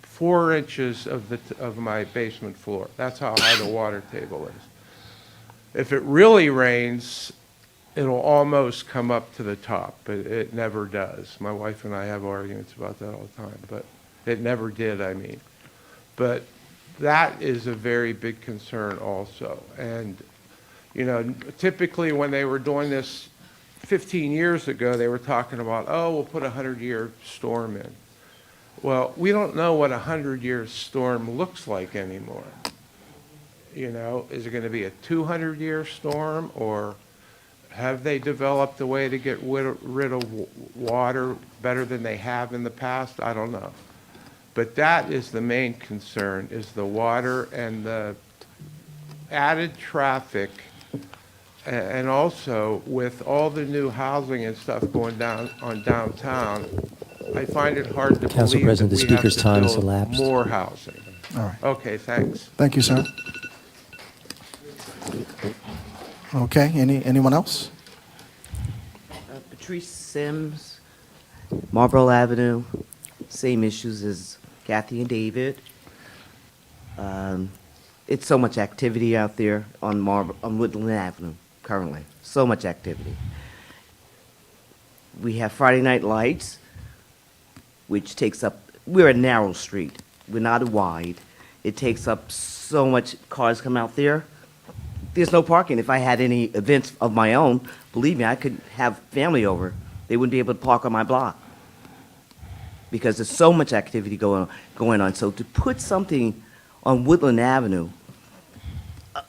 4 inches of my basement floor. That's how high the water table is. If it really rains, it'll almost come up to the top, but it never does. My wife and I have arguments about that all the time, but it never did, I mean. But that is a very big concern also. And, you know, typically when they were doing this 15 years ago, they were talking about, oh, we'll put a 100-year storm in. Well, we don't know what a 100-year storm looks like anymore. You know, is it going to be a 200-year storm, or have they developed a way to get rid of water better than they have in the past? I don't know. But that is the main concern, is the water and the added traffic. And also, with all the new housing and stuff going down on downtown, I find it hard to Council believe President, that the we have speaker's to time has build elapsed. more housing. All right. Okay, thanks. Thank you, sir. Okay, anyone else? Patrice Sims, Marlboro Avenue, same issues as Kathy and David. It's so much activity out there on Woodland Avenue currently, so much activity. We have Friday night lights, which takes up, we're a narrow street, we're not a wide. It takes up so much, cars come out there. There's no parking. If I had any events of my own, believe me, I could have family over. They wouldn't be able to park on my block because there's so much activity going on. So to put something on Woodland Avenue,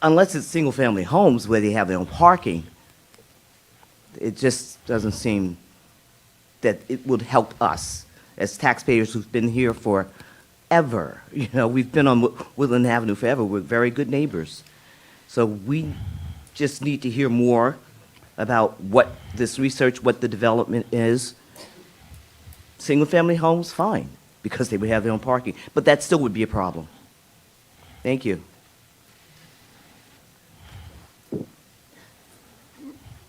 unless it's single-family homes where they have their own parking, it just doesn't seem that it would help us as taxpayers who've been here forever. You know, we've been on Woodland Avenue forever. We're very good neighbors. So we just need to hear more about what this research, what the development is. Single-family homes, fine, because they would have their own parking, but that still would be a problem. Thank you.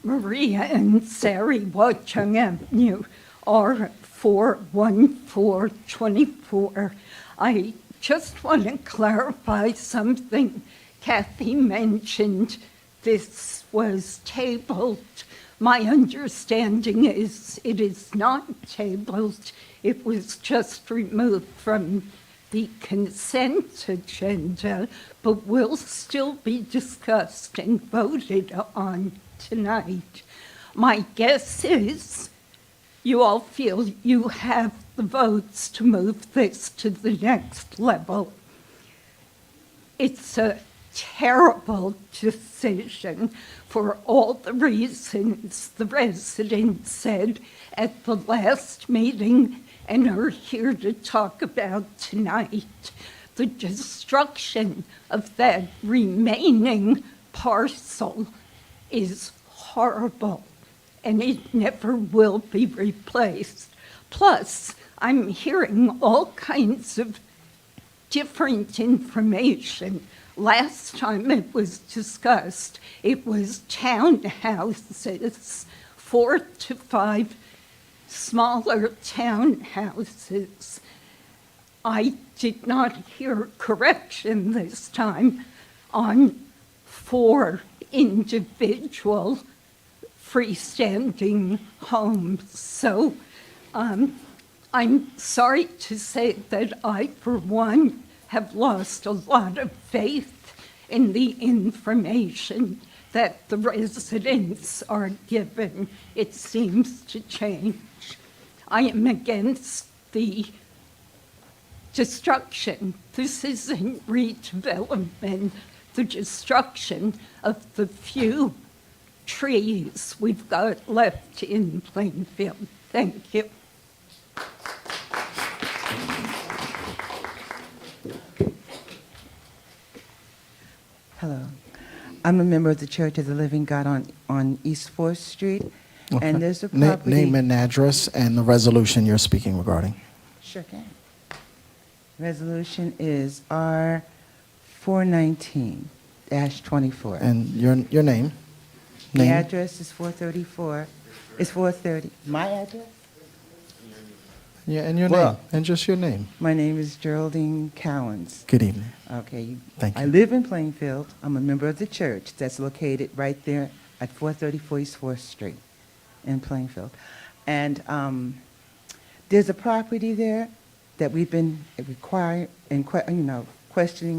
Maria and Sari Watchung Avenue, R41424. I just want to clarify something. Kathy mentioned this was tabled. My understanding is it is not tabled. It was just removed from the consent agenda, but will still be discussed and voted on tonight. My guess is you all feel you have the votes to move this to the next level. It's a terrible decision for all the reasons the residents said at the last meeting and are here to talk about tonight. The destruction of that remaining parcel is horrible, and it never will be replaced. Plus, I'm hearing all kinds of different information. Last time it was discussed, it was townhouses, 4 to 5 smaller townhouses. I did not hear correction this time on 4 individual freestanding homes. So I'm sorry to say that I, for one, have lost a lot of faith in the information that the residents are given, it seems to change. I am against the destruction. This isn't redevelopment, the destruction of the few trees we've got left in Plainfield. Thank you. Hello. I'm a member of the Church of the Living God on East 4th Street, Okay. and there's a property... Name and address and the resolution you're speaking regarding. Sure can. Resolution is R 419-24. And your name? The Name? address is 434, it's 430. My address? Yeah, and your Well- name, and just your name. My name is Geraldine Cowens. Good evening. Okay. Thank I you. live in Plainfield. I'm a member of the church that's located right there at 434 East 4th Street in Plainfield. And there's a property there that we've been questioning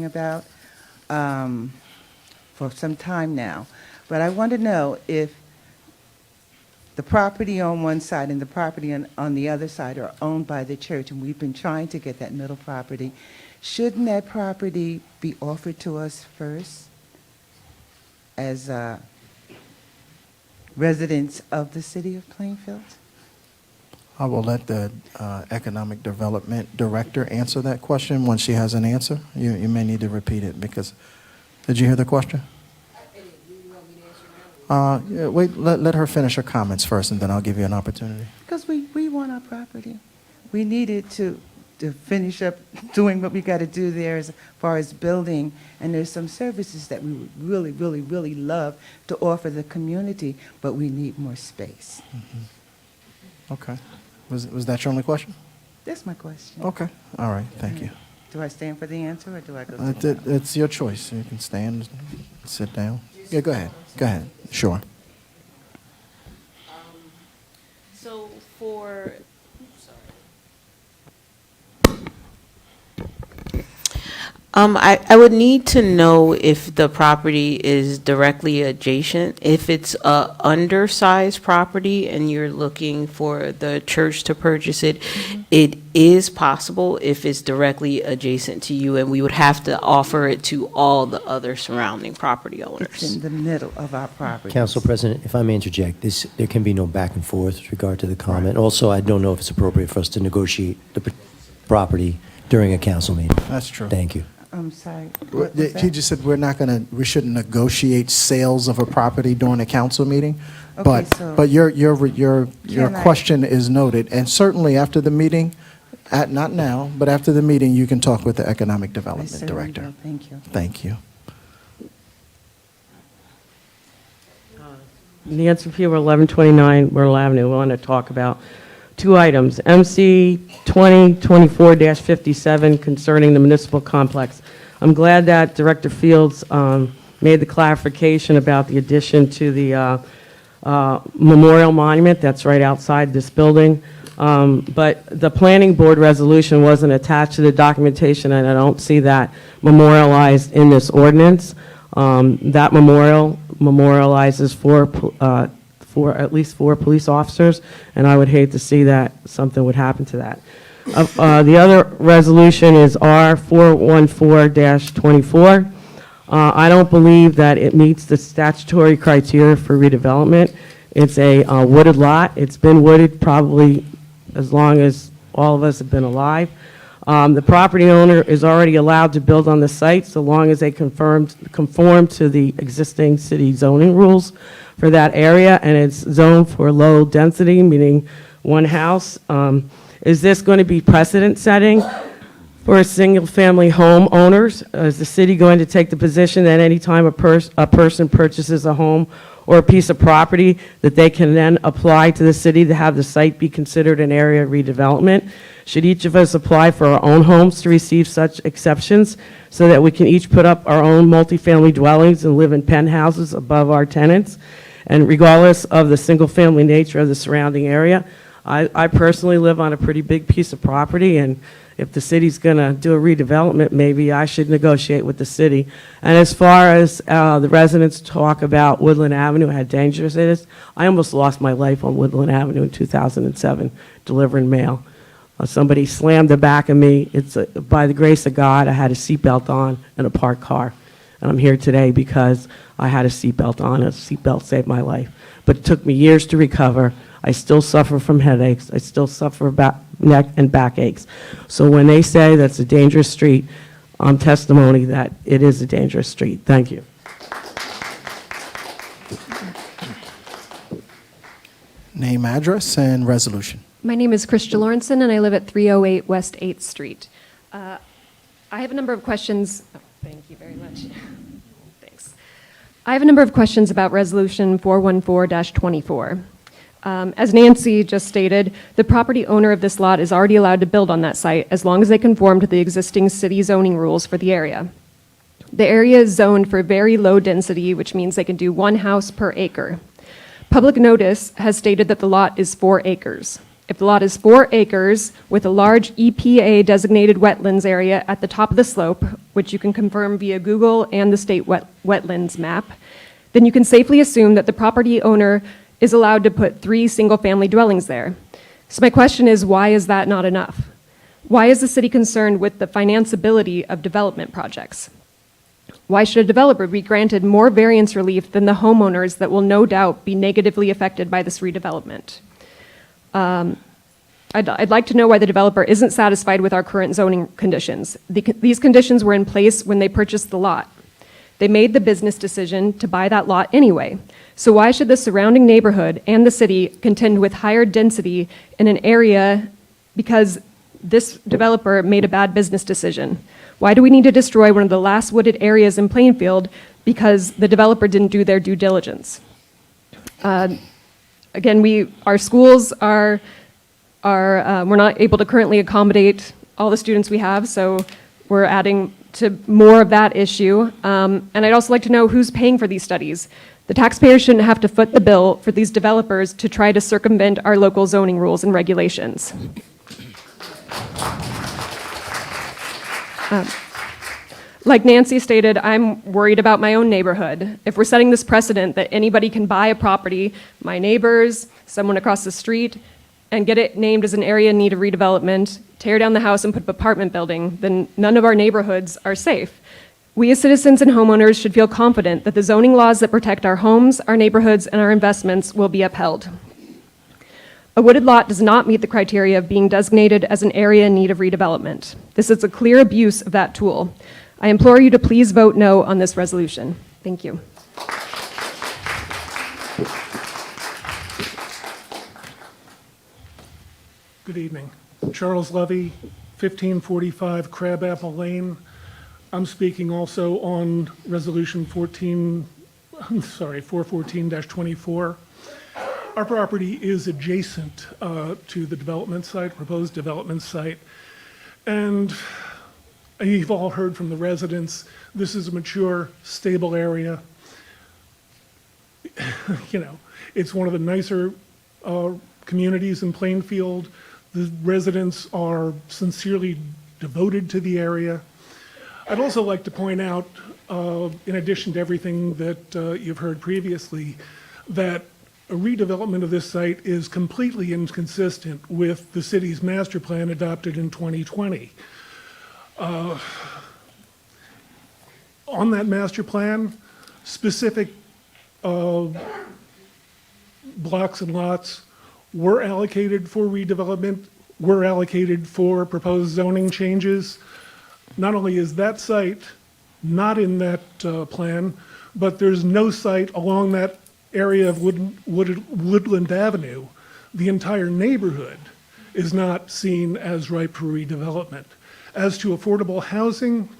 about for some time now. But I want to know if the property on one side and the property on the other side are owned by the church, and we've been trying to get that middle property. Shouldn't that property be offered to us first as residents of the city of Plainfield? I will let the Economic Development Director answer that question when she has an answer. You may need to repeat it because, did you hear the question? Yeah, wait, let her finish her comments first, and then I'll give you an opportunity. Because we want our property. We needed to finish up doing what we got to do there as far as building, and there's some services that we would really, really, really love to offer the community, but we need more space. Mm-hmm. Okay. Was that your only question? That's my question. Okay. All right. Thank you. Do I stand for the answer, or do I go? sit down? It's your choice. You can stand, sit down. Yeah, go ahead. Go ahead. Sure. So for, I would need to know if the property is directly adjacent. If it's a undersized property and you're looking for the church to purchase it, it is possible if it's directly adjacent to you, and we would have to offer it to all the other surrounding property It's owners. in the middle of our property. Council President, if I may interject, there can be no back and forth with regard to the comment. Also, I don't know if it's appropriate for us to negotiate the property during a council meeting. That's true. Thank you. I'm sorry. What was He that? just said we shouldn't negotiate sales of a property during a council meeting. Okay, so- But your Can I- question is noted, and certainly after the meeting, not now, but after the meeting, you can talk with the Economic I Development certainly Director. will. Thank you. Thank you. Nancy Peeler, 1129 Myrtle Avenue. We want to talk about two items. MC 2024-57 concerning the municipal complex. I'm glad that Director Fields made the clarification about the addition to the memorial monument that's right outside this building. But the planning board resolution wasn't attached to the documentation, and I don't see that memorialized in this ordinance. That memorial memorializes at least four police officers, and I would hate to see that something would happen to that. The other resolution is R 414-24. I don't believe that it meets the statutory criteria for redevelopment. It's a wooded lot. It's been wooded probably as long as all of us have been alive. The property owner is already allowed to build on the site so long as they conform to the existing city zoning rules for that area, and it's zoned for low density, meaning one house. Is this going to be precedent setting for single-family home owners? Is the city going to take the position that any time a person purchases a home or a piece of property, that they can then apply to the city to have the site be considered an area of redevelopment? Should each of us apply for our own homes to receive such exceptions so that we can each put up our own multifamily dwellings and live in penthouses above our tenants? And regardless of the single-family nature of the surrounding area, I personally live on a pretty big piece of property, and if the city's going to do a redevelopment, maybe I should negotiate with the city. And as far as the residents talk about Woodland Avenue, how dangerous it is, I almost lost my life on Woodland Avenue in 2007 delivering mail. Somebody slammed the back of me. By the grace of God, I had a seatbelt on in a parked car. And I'm here today because I had a seatbelt on. A seatbelt saved my life. But it took me years to recover. I still suffer from headaches. I still suffer neck and back aches. So when they say that's a dangerous street, I'm testimony that it is a dangerous street. Thank you. Name, address, and resolution. My name is Christian Lawrenson, and I live at 308 West 8th Street. I have a number of questions. Oh, thank you very much. Thanks. I have a number of questions about Resolution 414-24. As Nancy just stated, the property owner of this lot is already allowed to build on that site as long as they conform to the existing city zoning rules for the area. The area is zoned for very low density, which means they can do one house per acre. Public notice has stated that the lot is 4 acres. If the lot is 4 acres with a large EPA-designated wetlands area at the top of the slope, which you can confirm via Google and the state wetlands map, then you can safely assume that the property owner is allowed to put 3 single-family dwellings there. So my question is, why is that not enough? Why is the city concerned with the financeability of development projects? Why should a developer be granted more variance relief than the homeowners that will no doubt be negatively affected by this redevelopment? I'd like to know why the developer isn't satisfied with our current zoning conditions. These conditions were in place when they purchased the lot. They made the business decision to buy that lot anyway. So why should the surrounding neighborhood and the city contend with higher density in an area because this developer made a bad business decision? Why do we need to destroy one of the last wooded areas in Plainfield because the developer didn't do their due diligence? Again, our schools we're not able to currently accommodate all the students we have, so we're adding to more of that issue. And I'd also like to know who's paying for these studies. The taxpayers shouldn't have to foot the bill for these developers to try to circumvent our local zoning rules and regulations. Like Nancy stated, I'm worried about my own neighborhood. If we're setting this precedent that anybody can buy a property, my neighbors, someone across the street, and get it named as an area in need of redevelopment, tear down the house and put up an apartment building, then none of our neighborhoods are safe. We as citizens and homeowners should feel confident that the zoning laws that protect our homes, our neighborhoods, and our investments will be upheld. A wooded lot does not meet the criteria of being designated as an area in need of redevelopment. This is a clear abuse of that tool. I implore you to please vote no on this resolution. Thank you. Good evening. Charles Levy, 1545 Crabapple Lane. I'm speaking also on Resolution 414-24. Our property is adjacent to the development site, proposed development site. And you've all heard from the residents, this is a mature, stable area. You know, it's one of the nicer communities in Plainfield. The residents are sincerely devoted to the area. I'd also like to point out, in addition to everything that you've heard previously, that a redevelopment of this site is completely inconsistent with the city's master plan adopted in 2020. On that master plan, specific blocks and lots were allocated for redevelopment, were allocated for proposed zoning changes. Not only is that site not in that plan, but there's no site along that area of Woodland Avenue. The entire neighborhood is not seen as ripe for redevelopment. As to affordable housing,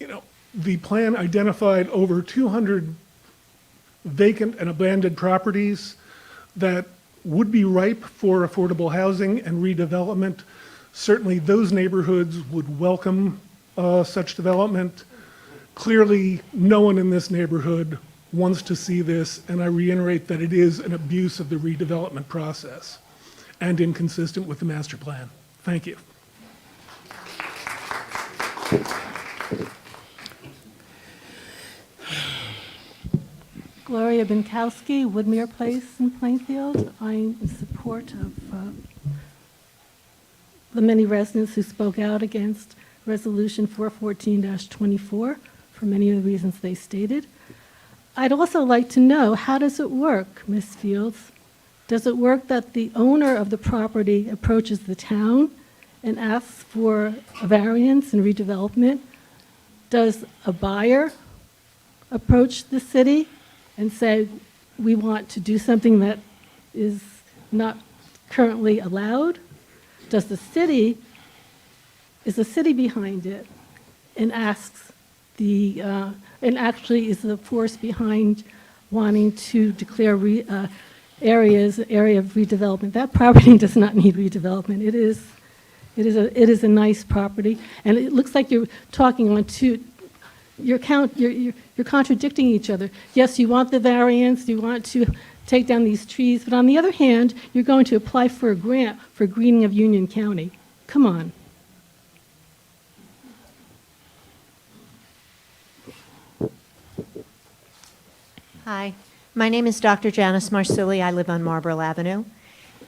you know, the plan identified over 200 vacant and abandoned properties that would be ripe for affordable housing and redevelopment. Certainly those neighborhoods would welcome such development. Clearly, no one in this neighborhood wants to see this, and I reiterate that it is an abuse of the redevelopment process and inconsistent with the master plan. Thank you. Gloria Binkowski, Woodmere Place in Plainfield. I'm in support of the many residents who spoke out against Resolution 414-24 for many of the reasons they stated. I'd also like to know, how does it work, Ms. Fields? Does it work that the owner of the property approaches the town and asks for a variance and redevelopment? Does a buyer approach the city and say, we want to do something that is not currently allowed? Is the city behind it and asks and actually is the force behind wanting to declare area of redevelopment? That property does not need redevelopment. It is a nice property, and it looks like you're talking on two. You're contradicting each other. Yes, you want the variance, you want to take down these trees, but on the other hand, you're going to apply for a grant for greening of Union County. Come on. Hi, my name is Dr. Janice Marsili. I live on Marlborough Avenue.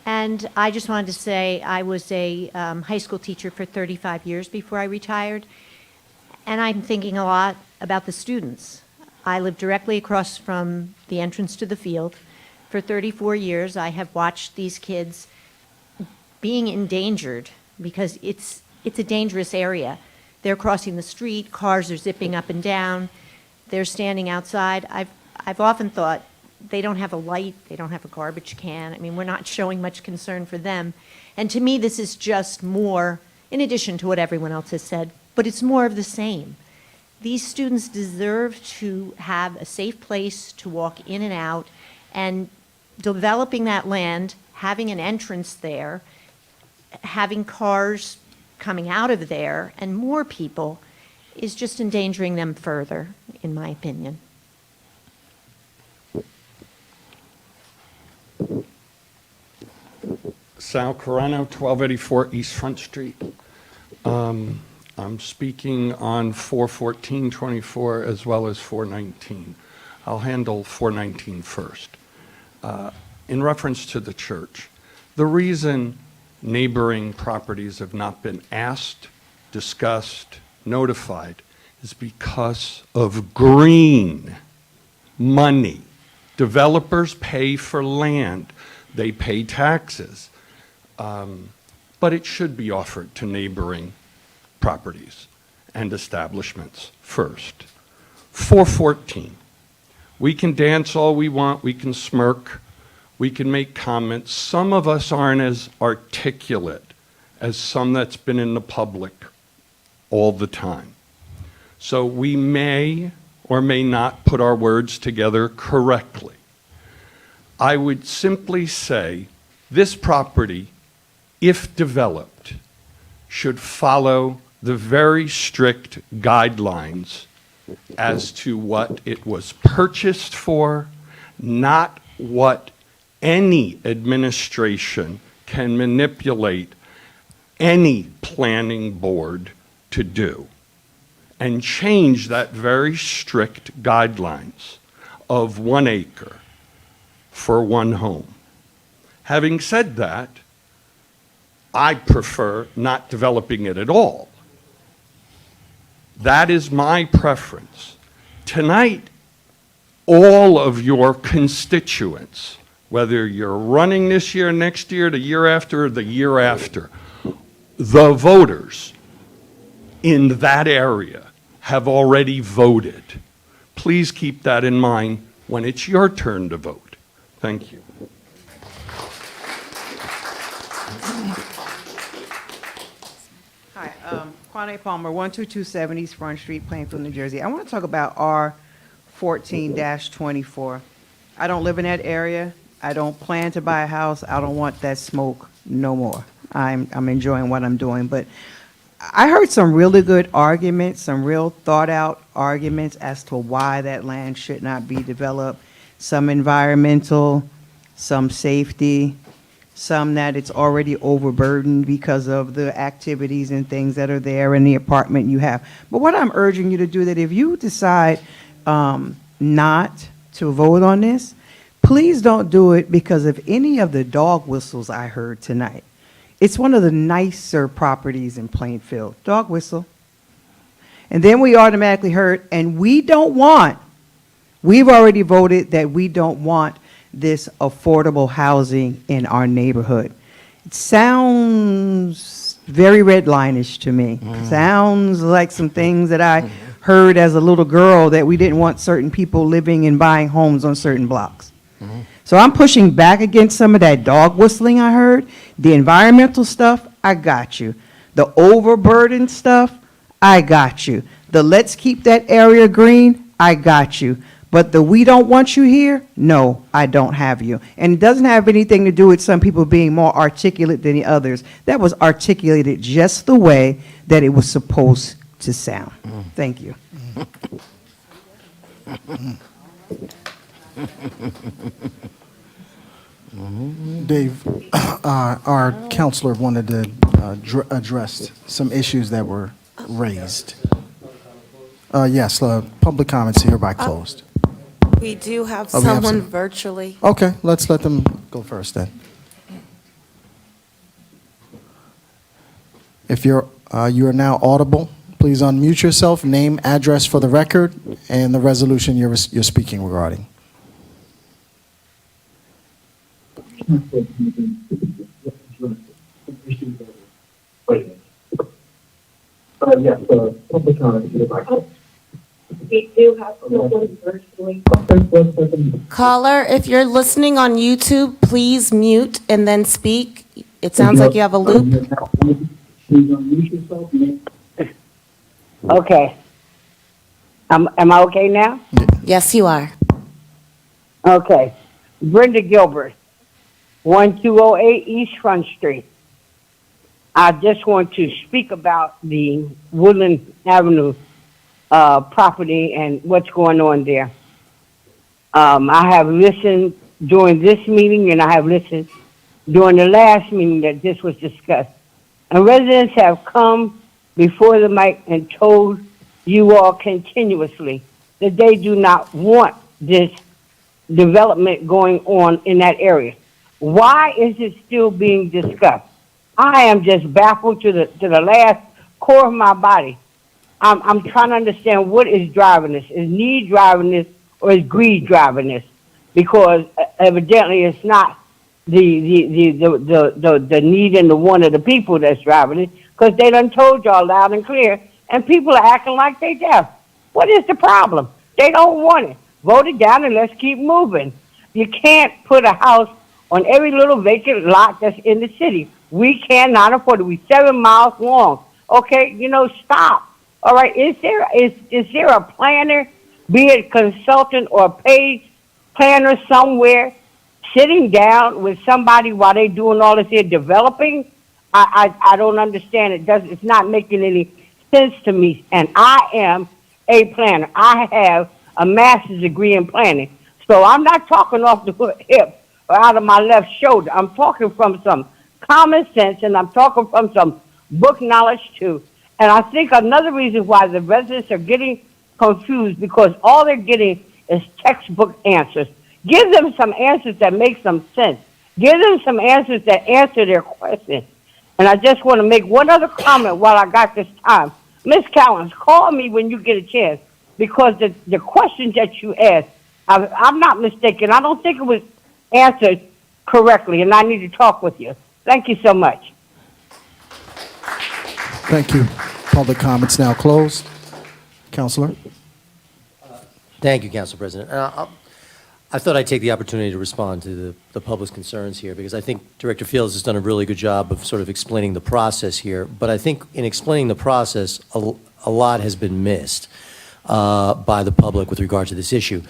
And I just wanted to say I was a high school teacher for 35 years before I retired. And I'm thinking a lot about the students. I live directly across from the entrance to the field. For 34 years, I have watched these kids being endangered because it's a dangerous area. They're crossing the street, cars are zipping up and down, they're standing outside. I've often thought they don't have a light, they don't have a garbage can. I mean, we're not showing much concern for them. And to me, this is just more, in addition to what everyone else has said, but it's more of the same. These students deserve to have a safe place to walk in and out, and developing that land, having an entrance there, having cars coming out of there, and more people is just endangering them further, in my opinion. Sal Carano, 1284 East Front Street. I'm speaking on 414-24 as well as 419. I'll handle 419 first. In reference to the church, the reason neighboring properties have not been asked, discussed, notified is because of green money. Developers pay for land. They pay taxes. But it should be offered to neighboring properties and establishments first. 414. We can dance all we want, we can smirk, we can make comments. Some of us aren't as articulate as some that's been in the public all the time. So we may or may not put our words together correctly. I would simply say this property, if developed, should follow the very strict guidelines as to what it was purchased for, not what any administration can manipulate any planning board to do, and change that very strict guidelines of 1 acre for one home. Having said that, I prefer not developing it at all. That is my preference. Tonight, all of your constituents, whether you're running this year, next year, the year after, or the year after, the voters in that area have already voted. Please keep that in mind when it's your turn to vote. Thank you. Hi, Quanae Palmer, 12270 East Front Street, Plainfield, New Jersey. I want to talk about R14-24. I don't live in that area. I don't plan to buy a house. I don't want that smoke no more. I'm enjoying what I'm doing, but I heard some really good arguments, some real thought-out arguments as to why that land should not be developed. Some environmental, some safety, some that it's already overburdened because of the activities and things that are there in the apartment you have. But what I'm urging you to do, that if you decide not to vote on this, please don't do it because of any of the dog whistles I heard tonight. It's one of the nicer properties in Plainfield. Dog whistle. And then we automatically heard, and we've already voted that we don't want this affordable housing in our neighborhood. It sounds very redline-ish to me. Sounds like some things that I heard as a little girl, that we didn't want certain people living and buying homes on certain blocks. So I'm pushing back against some of that dog whistling I heard. The environmental stuff, I got you. The overburdened stuff, I got you. The let's keep that area green, I got you. But the we don't want you here, no, I don't have you. And it doesn't have anything to do with some people being more articulate than the others. That was articulated just the way that it was supposed to sound. Thank you. Dave, our counselor wanted to address some issues that were raised. Yes, public comments hereby closed. We do have Oh, we have someone some. virtually. Okay, let's let them go first then. If you are now audible, please unmute yourself, name, address for the record, and the resolution you're speaking regarding. Yes, public comment. We do have someone virtually. Caller, if you're listening on YouTube, please mute and then speak. It sounds like you have a loop. Okay. Am I okay now? Yes, you are. Okay. Brenda Gilbert, 1208 East Front Street. I just want to speak about the Woodland Avenue property and what's going on there. I have listened during this meeting, and I have listened during the last meeting that this was discussed. And residents have come before the mic and told you all continuously that they do not want this development going on in that area. Why is it still being discussed? I am just baffled to the last core of my body. I'm trying to understand what is driving this. Is need driving this, or is greed driving this? Because evidently it's not the need and the want of the people that's driving it, because they done told y'all loud and clear, and people are acting like they deaf. What is the problem? They don't want it. Vote it down and let's keep moving. You can't put a house on every little vacant lot that's in the city. We cannot afford it. We're 7 miles long. Okay, stop. All right, is there a planner, be it consultant or paid planner somewhere, sitting down with somebody while they're doing all this here developing? I don't understand. It's not making any sense to me. And I am a planner. I have a master's degree in planning. So I'm not talking off the hip or out of my left shoulder. I'm talking from some common sense, and I'm talking from some book knowledge too. And I think another reason why the residents are getting confused, because all they're getting is textbook answers. Give them some answers that make some sense. Give them some answers that answer their questions. And I just want to make one other comment while I got this time. Ms. Callens, call me when you get a chance, because the questions that you asked, I'm not mistaken. I don't think it was answered correctly, and I need to talk with you. Thank you so much. Thank you. Public comments now closed. Counselor? Thank you, Council President. I thought I'd take the opportunity to respond to the public's concerns here, because I think Director Fields has done a really good job of sort of explaining the process here. But I think in explaining the process, a lot has been missed by the public with regard to this issue.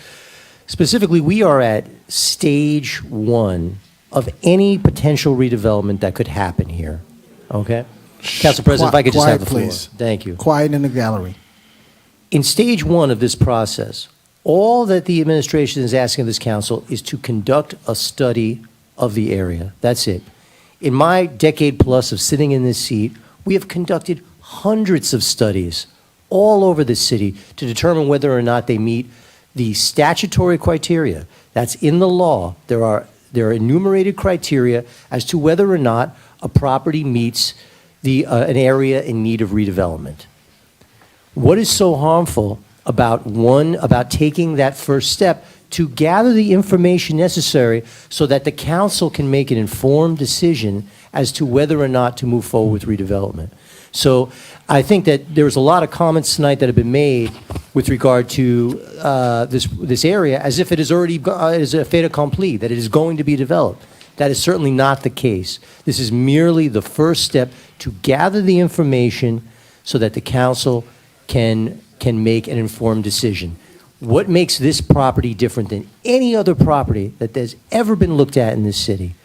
Specifically, we are at stage 1 of any potential redevelopment that could happen here, okay? Council President, if I could just have the floor. Quiet, please. Thank you. Quiet in the gallery. In stage one of this process, all that the administration is asking of this council is to conduct a study of the area. That's it. In my decade plus of sitting in this seat, we have conducted hundreds of studies all over the city to determine whether or not they meet the statutory criteria. That's in the law. There are enumerated criteria as to whether or not a property meets an area in need of redevelopment. What is so harmful about taking that first step to gather the information necessary so that the council can make an informed decision as to whether or not to move forward with redevelopment? So I think that there's a lot of comments tonight that have been made with regard to this area as if it is already is a fait accompli, that it is going to be developed. That is certainly not the case. This is merely the first step to gather the information so that the council can make an informed decision. What makes this property different than any other property that has ever been looked at in this city?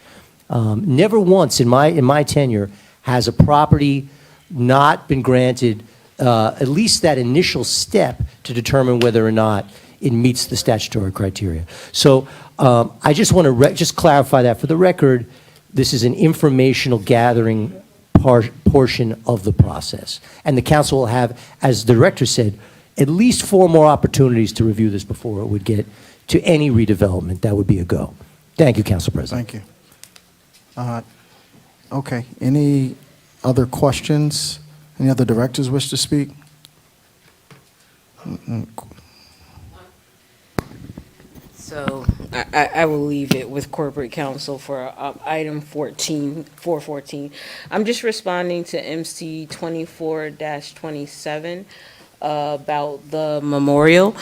Never once in my tenure has a property not been granted at least that initial step to determine whether or not it meets the statutory criteria. So I just want to just clarify that for the record. This is an informational gathering portion of the process. And the council will have, as the director said, at least 4 more opportunities to review this before it would get to any redevelopment. That would be a go. Thank you, Council President. Thank you. Okay, any other questions? Any other directors wish to speak? So I will leave it with corporate counsel for item 414. I'm just responding to MC 24-27 about the memorial.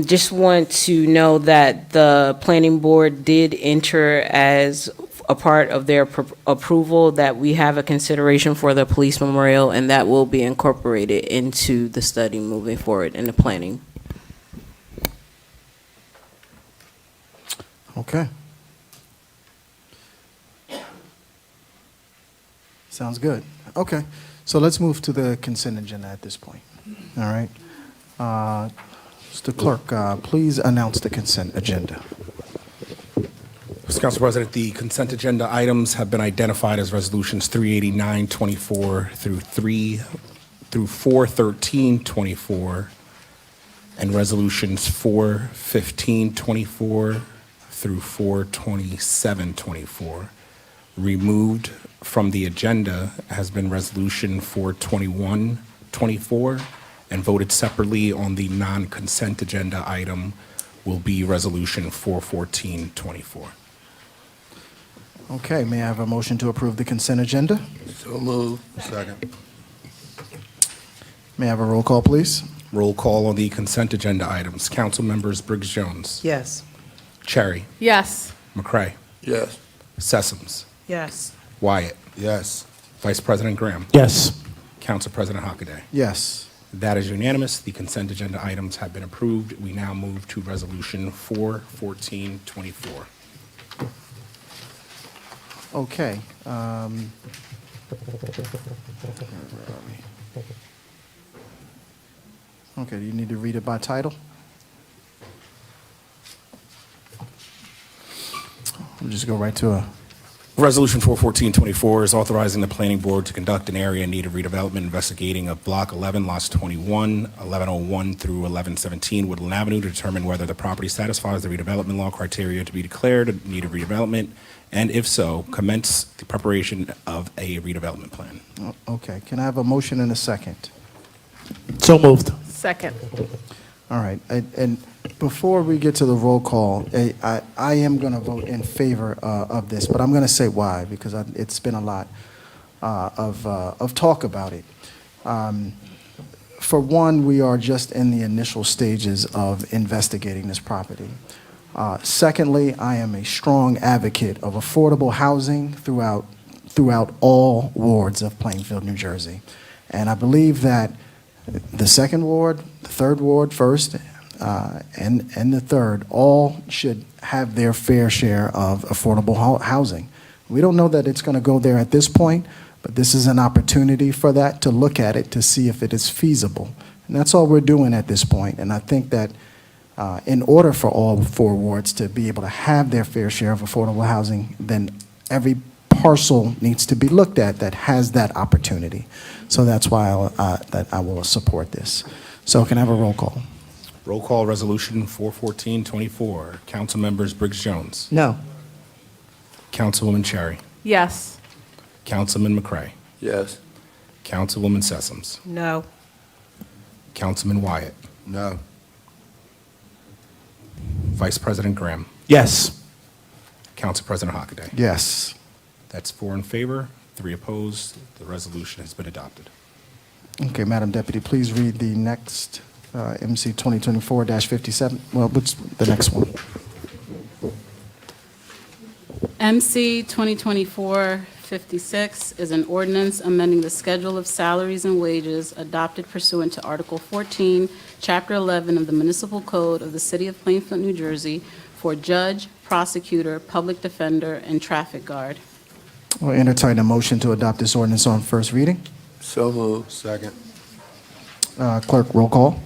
Just want to know that the planning board did enter as a part of their approval that we have a consideration for the police memorial, and that will be incorporated into the study moving forward in the planning. Okay. Sounds good. Okay, so let's move to the consent agenda at this point. All right. Mr. Clerk, please announce the consent agenda. Mr. Council President, the consent agenda items have been identified as resolutions 389-24 through 413-24, and resolutions 415-24 through 427-24. Removed from the agenda has been resolution 421-24, and voted separately on the non-consent agenda item will be resolution 414-24. Okay, may I have a motion to approve the consent agenda? So moved. Second. May I have a roll call, please? Roll call on the consent agenda items. Council members Briggs Jones. Yes. Cherry. Yes. McCray. Yes. Sessoms. Yes. Wyatt. Yes. Vice President Graham. Yes. Council President Hockaday. Yes. That is unanimous. The consent agenda items have been approved. We now move to resolution 414-24. Okay. Okay, do you need to read it by title? We'll just go right to a... Resolution 414-24 is authorizing the planning board to conduct an area in need of redevelopment investigating of Block 11, lots 21, 1101 through 1117 Woodland Avenue to determine whether the property satisfies the redevelopment law criteria to be declared in need of redevelopment, and if so, commence the preparation of a redevelopment plan. Okay, can I have a motion and a second? So moved. Second. All right, and before we get to the roll call, I am going to vote in favor of this, but I'm going to say why, because it's been a lot of talk about it. For one, we are just in the initial stages of investigating this property. Secondly, I am a strong advocate of affordable housing throughout all wards of Plainfield, New Jersey. And I believe that the second ward, the third ward first, and the third, all should have their fair share of affordable housing. We don't know that it's going to go there at this point, But this is an opportunity for that, to look at it, to see if it is feasible. And that's all we're doing at this point. And I think that in order for all 4 wards to be able to have their fair share of affordable housing, then every parcel needs to be looked at that has that opportunity. So that's why I will support this. So can I have a roll call? Roll call resolution 414-24. Council members Briggs Jones. No. Councilwoman Cherry. Yes. Councilman McCray. Yes. Councilwoman Sessoms. No. Councilman Wyatt. No. Vice President Graham. Yes. Council President Hockaday. Yes. That's 4 in favor, 3 opposed. The resolution has been adopted. Okay, Madam Deputy, please read the next MC 2024-57. Well, what's the next one? MC 2024-56 is an ordinance amending the schedule of salaries and wages adopted pursuant to Article 14, Chapter 11 of the Municipal Code of the City of Plainfield, New Jersey, for judge, prosecutor, public defender, and traffic guard. I'll entertain a motion to adopt this ordinance on first reading. So moved. Second. Clerk, roll call.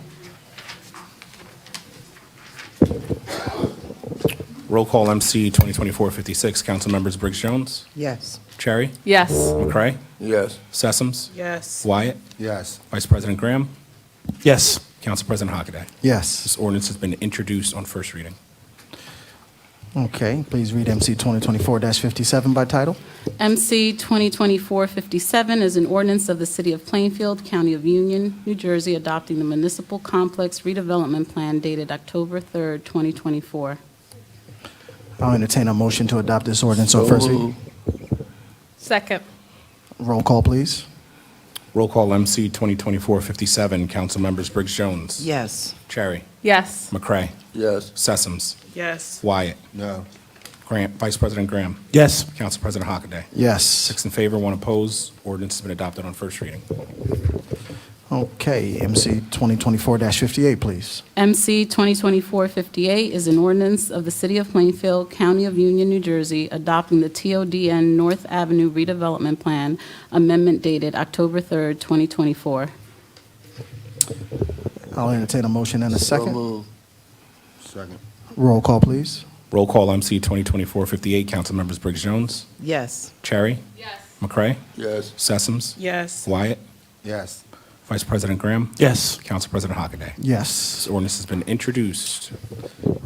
Roll call MC 2024-56. Council members Briggs Jones. Yes. Cherry. Yes. McCray. Yes. Sessoms. Yes. Wyatt. Yes. Vice President Graham. Yes. Council President Hockaday. Yes. This ordinance has been introduced on first reading. Okay, please read MC 2024-57 by title. MC 2024-57 is an ordinance of the City of Plainfield, County of Union, New Jersey, adopting the Municipal Complex Redevelopment Plan dated October 3rd, 2024. I'll entertain a motion to adopt this ordinance on first reading. Second. Roll call, please. Roll call MC 2024-57. Council members Briggs Jones. Yes. Cherry. Yes. McCray. Yes. Sessoms. Yes. Wyatt. No. Graham. Vice President Graham. Yes. Council President Hockaday. Yes. 6 in favor, 1 opposed. Ordinance has been adopted on first reading. Okay, MC 2024-58, please. MC 2024-58 is an ordinance of the City of Plainfield, County of Union, New Jersey, adopting the TODN North Avenue Redevelopment Plan amendment dated October 3rd, 2024. I'll entertain a motion and a So second. moved. Second. Roll call, please. Roll call MC 2024-58. Council members Briggs Jones. Yes. Cherry. Yes. McCray. Yes. Sessoms. Yes. Wyatt. Yes. Vice President Graham. Yes. Council President Hockaday. Yes. This ordinance has been introduced.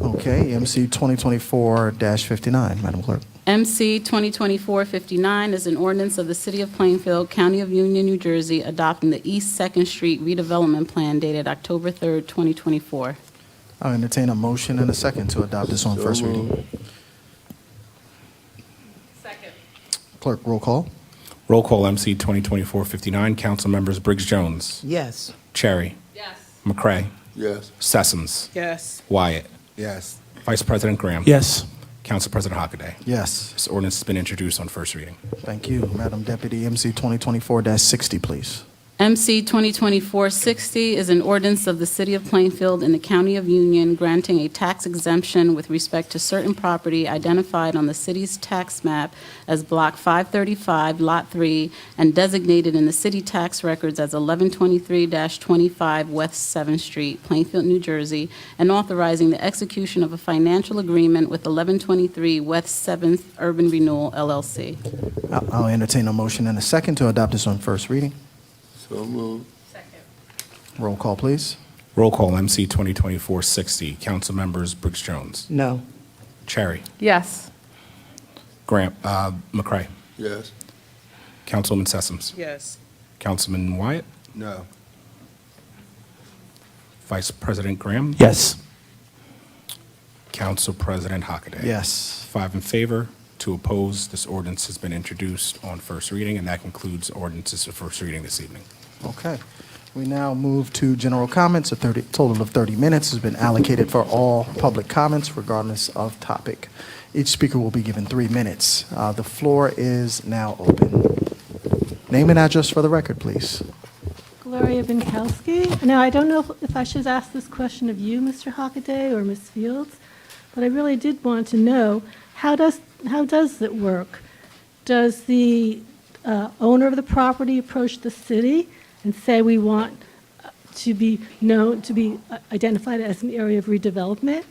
Okay, MC 2024-59, Madam Clerk. MC 2024-59 is an ordinance of the City of Plainfield, County of Union, New Jersey, adopting the East 2nd Street redevelopment plan dated October 3rd, 2024. I'll entertain a motion and a second to adopt this on So first reading. moved. Second. Clerk, roll call. Roll call MC 2024-59. Council members Briggs Jones. Yes. Cherry. Yes. McCray. Yes. Sessoms. Yes. Wyatt. Yes. Vice President Graham. Yes. Council President Hockaday. Yes. This ordinance has been introduced on first reading. Thank you. Madam Deputy, MC 2024-60, please. MC 2024-60 is an ordinance of the City of Plainfield and the County of Union granting a tax exemption with respect to certain property identified on the city's tax map as Block 535, Lot 3, and designated in the city tax records as 1123-25 West 7th Street, Plainfield, New Jersey, and authorizing the execution of a financial agreement with 1123 West 7th Urban Renewal, LLC. I'll entertain a motion and a second to adopt this on first reading. So moved. Roll call, please. Roll call MC 2024-60. Council members Briggs Jones. No. Cherry. Yes. Graham. McCray. Yes. Councilwoman Sessoms. Yes. Councilman Wyatt. No. Vice President Graham. Yes. Council President Hockaday. Yes. 5 in favor, 2 opposed. This ordinance has been introduced on first reading, and that concludes ordinances for first reading this evening. Okay. We now move to general comments. A total of 30 minutes has been allocated for all public comments, regardless of topic. Each speaker will be given 3 minutes. The floor is now open. Name and address for the record, please. Gloria Binkowski. Now, I don't know if I should ask this question of you, Mr. Hockaday, or Ms. Fields, but I really did want to know, how does it work? Does the owner of the property approach the city and say we want to be known, to be identified as an area of redevelopment?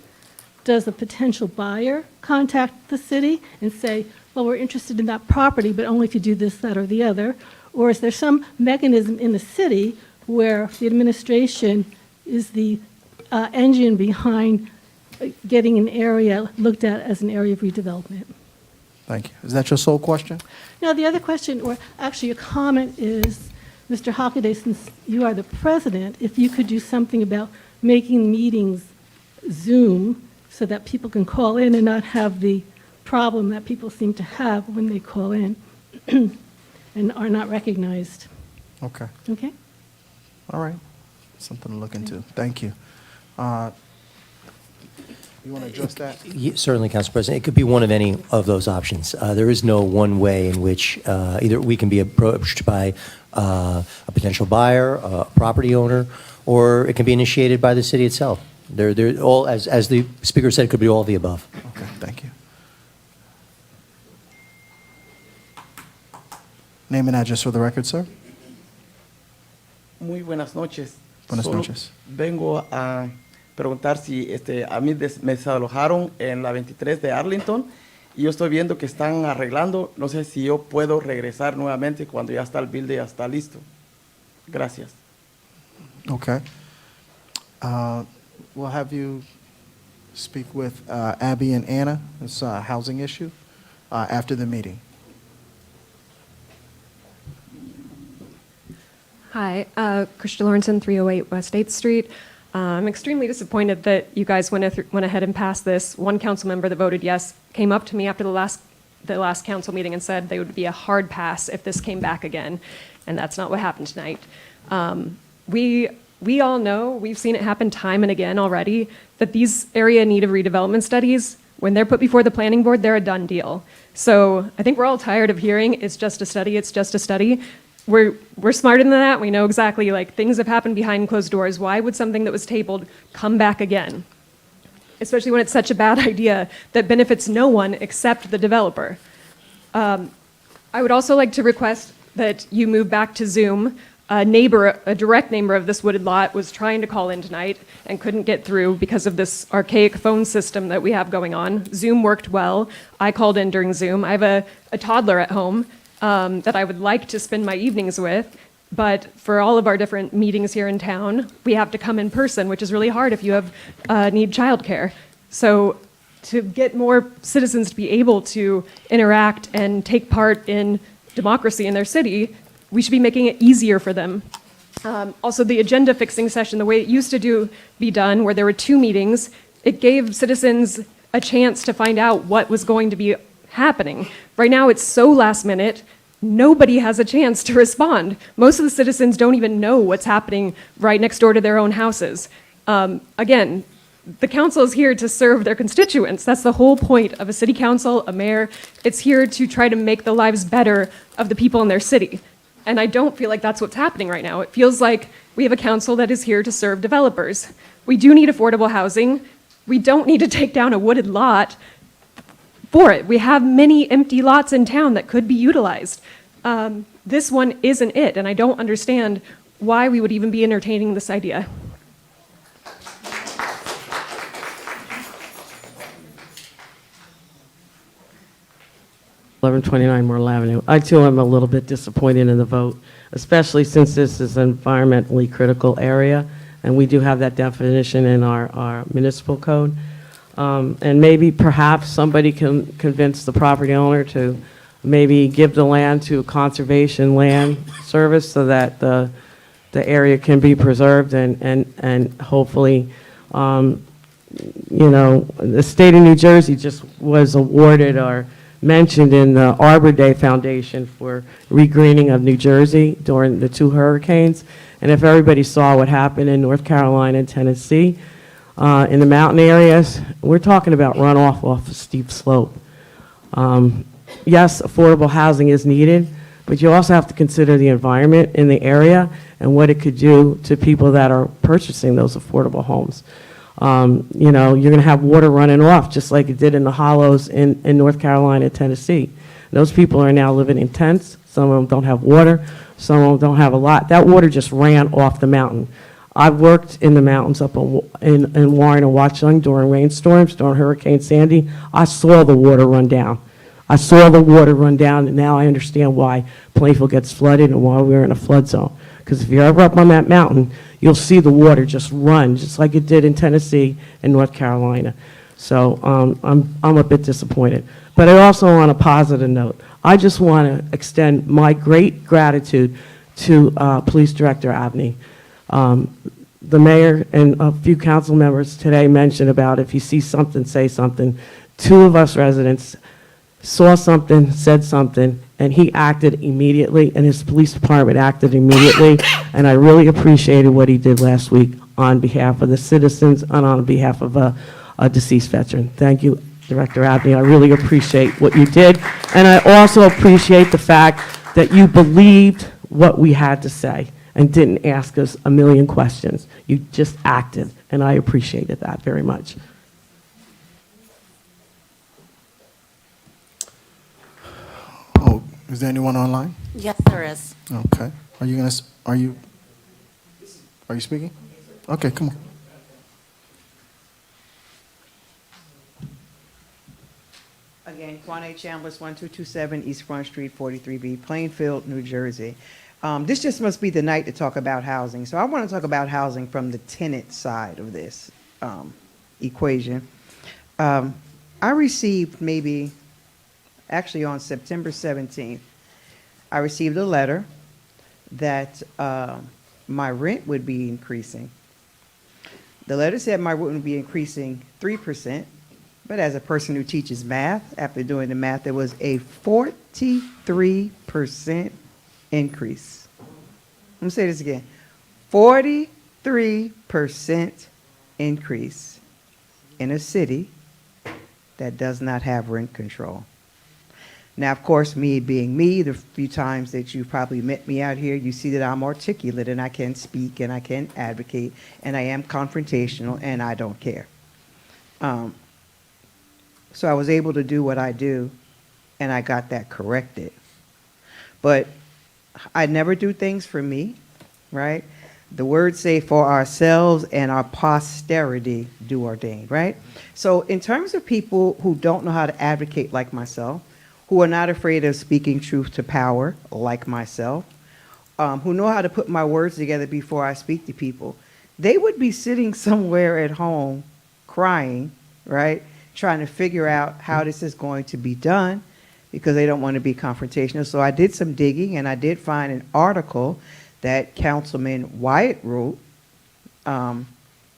Does a potential buyer contact the city and say, well, we're interested in that property, but only if you do this, that, or the other? Or is there some mechanism in the city where the administration is the engine behind getting an area looked at as an area of redevelopment? Thank you. Is that your sole question? Now, the other question, or actually a comment, is, Mr. Hockaday, since you are the president, if you could do something about making meetings Zoom so that people can call in and not have the problem that people seem to have when they call in and are not recognized. Okay. Okay? All right. Something to look into. Thank you. You want to address that? Certainly, Council President. It could be one of any of those options. There is no one way in which either we can be approached by a potential buyer, a property owner, or it can be initiated by the city itself. They're all, as the speaker said, it could be all of the above. Okay, thank you. Name and address for the record, sir. Muy buenas noches. Buenas Solo noches. Vengo a preguntar si a mí me desalojaron en la 23 de Arlington y yo estoy viendo que están arreglando. No sé si yo puedo regresar nuevamente cuando ya está el building, ya está listo. Gracias. Okay. We'll have you speak with Abby and Anna. It's a housing issue after the meeting. Hi, Krista Lawrenson, 308 West 8th Street. I'm extremely disappointed that you guys went ahead and passed this. One council member that voted yes came up to me after the last council meeting and said they would be a hard pass if this came back again, and that's not what happened tonight. We all know, we've seen it happen time and again already, that these area need of redevelopment studies, when they're put before the planning board, they're a done deal. So I think we're all tired of hearing, it's just a study, it's just a study. We're smarter than that. We know exactly, like, things have happened behind closed doors. Why would something that was tabled come back again? Especially when it's such a bad idea that benefits no one except the developer. I would also like to request that you move back to Zoom. A direct neighbor of this wooded lot was trying to call in tonight and couldn't get through because of this archaic phone system that we have going on. Zoom worked well. I called in during Zoom. I have a toddler at home that I would like to spend my evenings with, but for all of our different meetings here in town, we have to come in person, which is really hard if you need childcare. So to get more citizens to be able to interact and take part in democracy in their city, we should be making it easier for them. Also, the agenda fixing session, the way it used to be done, where there were 2 meetings, it gave citizens a chance to find out what was going to be happening. Right now, it's so last minute, nobody has a chance to respond. Most of the citizens don't even know what's happening right next door to their own houses. Again, the council is here to serve their constituents. That's the whole point of a city council, a mayor. It's here to try to make the lives better of the people in their city. And I don't feel like that's what's happening right now. It feels like we have a council that is here to serve developers. We do need affordable housing. We don't need to take down a wooded lot for it. We have many empty lots in town that could be utilized. This one isn't it, and I don't understand why we would even be entertaining this idea. Myrtle Avenue. I too am a little bit disappointed in the vote, especially since this is an environmentally critical area, and we do have that definition in our municipal code. And maybe perhaps somebody can convince the property owner to maybe give the land to a conservation land service so that the area can be preserved and hopefully, the state of New Jersey just was awarded or mentioned in the Arbor Day Foundation for regreening of New Jersey during the 2 hurricanes. And if everybody saw what happened in North Carolina and Tennessee, in the mountain areas, we're talking about runoff off a steep slope. Yes, affordable housing is needed, but you also have to consider the environment in the area and what it could do to people that are purchasing those affordable homes. You're going to have water running off just like it did in the hollows in North Carolina and Tennessee. Those people are now living in tents. Some of them don't have water. Some of them don't have a lot. That water just ran off the mountain. I've worked in the mountains up in Warren and Watchung during rainstorms, during Hurricane Sandy. I saw the water run down. I saw the water run down, and now I understand why Plainfield gets flooded and why we're in a flood zone. Because if you're ever up on that mountain, you'll see the water just run, just like it did in Tennessee and North Carolina. So I'm a bit disappointed. But I also, on a positive note, I just want to extend my great gratitude to Police Director Abney. The mayor and a few council members today mentioned about if you see something, say something. Two of us residents saw something, said something, and he acted immediately, and his police department acted immediately, and I really appreciated what he did last week on behalf of the citizens and on behalf of a deceased veteran. Thank you, Director Abney. I really appreciate what you did, and I also appreciate the fact that you believed what we had to say and didn't ask us a million questions. You just acted, and I appreciated that very much. Oh, is there anyone online? Yes, there is. Okay. Are you speaking? Okay, come on. Again, Kwane Chambliss, 1227 East Front Street, 43B, Plainfield, New Jersey. This just must be the night to talk about housing. So I want to talk about housing from the tenant side of this equation. I received actually on September 17th, I received a letter that my rent would be increasing. The letter said my rent would be increasing 3%, but as a person who teaches math, after doing the math, there was a 43% increase. Let me say this again. 43% increase in a city that does not have rent control. Now, of course, me being me, the few times that you've probably met me out here, you see that I'm articulate and I can speak and I can advocate and I am confrontational and I don't care. So I was able to do what I do and I got that corrected. But I never do things for me, right? The words say for ourselves and our posterity do ordain, right? So in terms of people who don't know how to advocate like myself, who are not afraid of speaking truth to power like myself, who know how to put my words together before I speak to people, they would be sitting somewhere at home crying, right? Trying to figure out how this is going to be done because they don't want to be confrontational. So I did some digging and I did find an article that Councilman Wyatt wrote about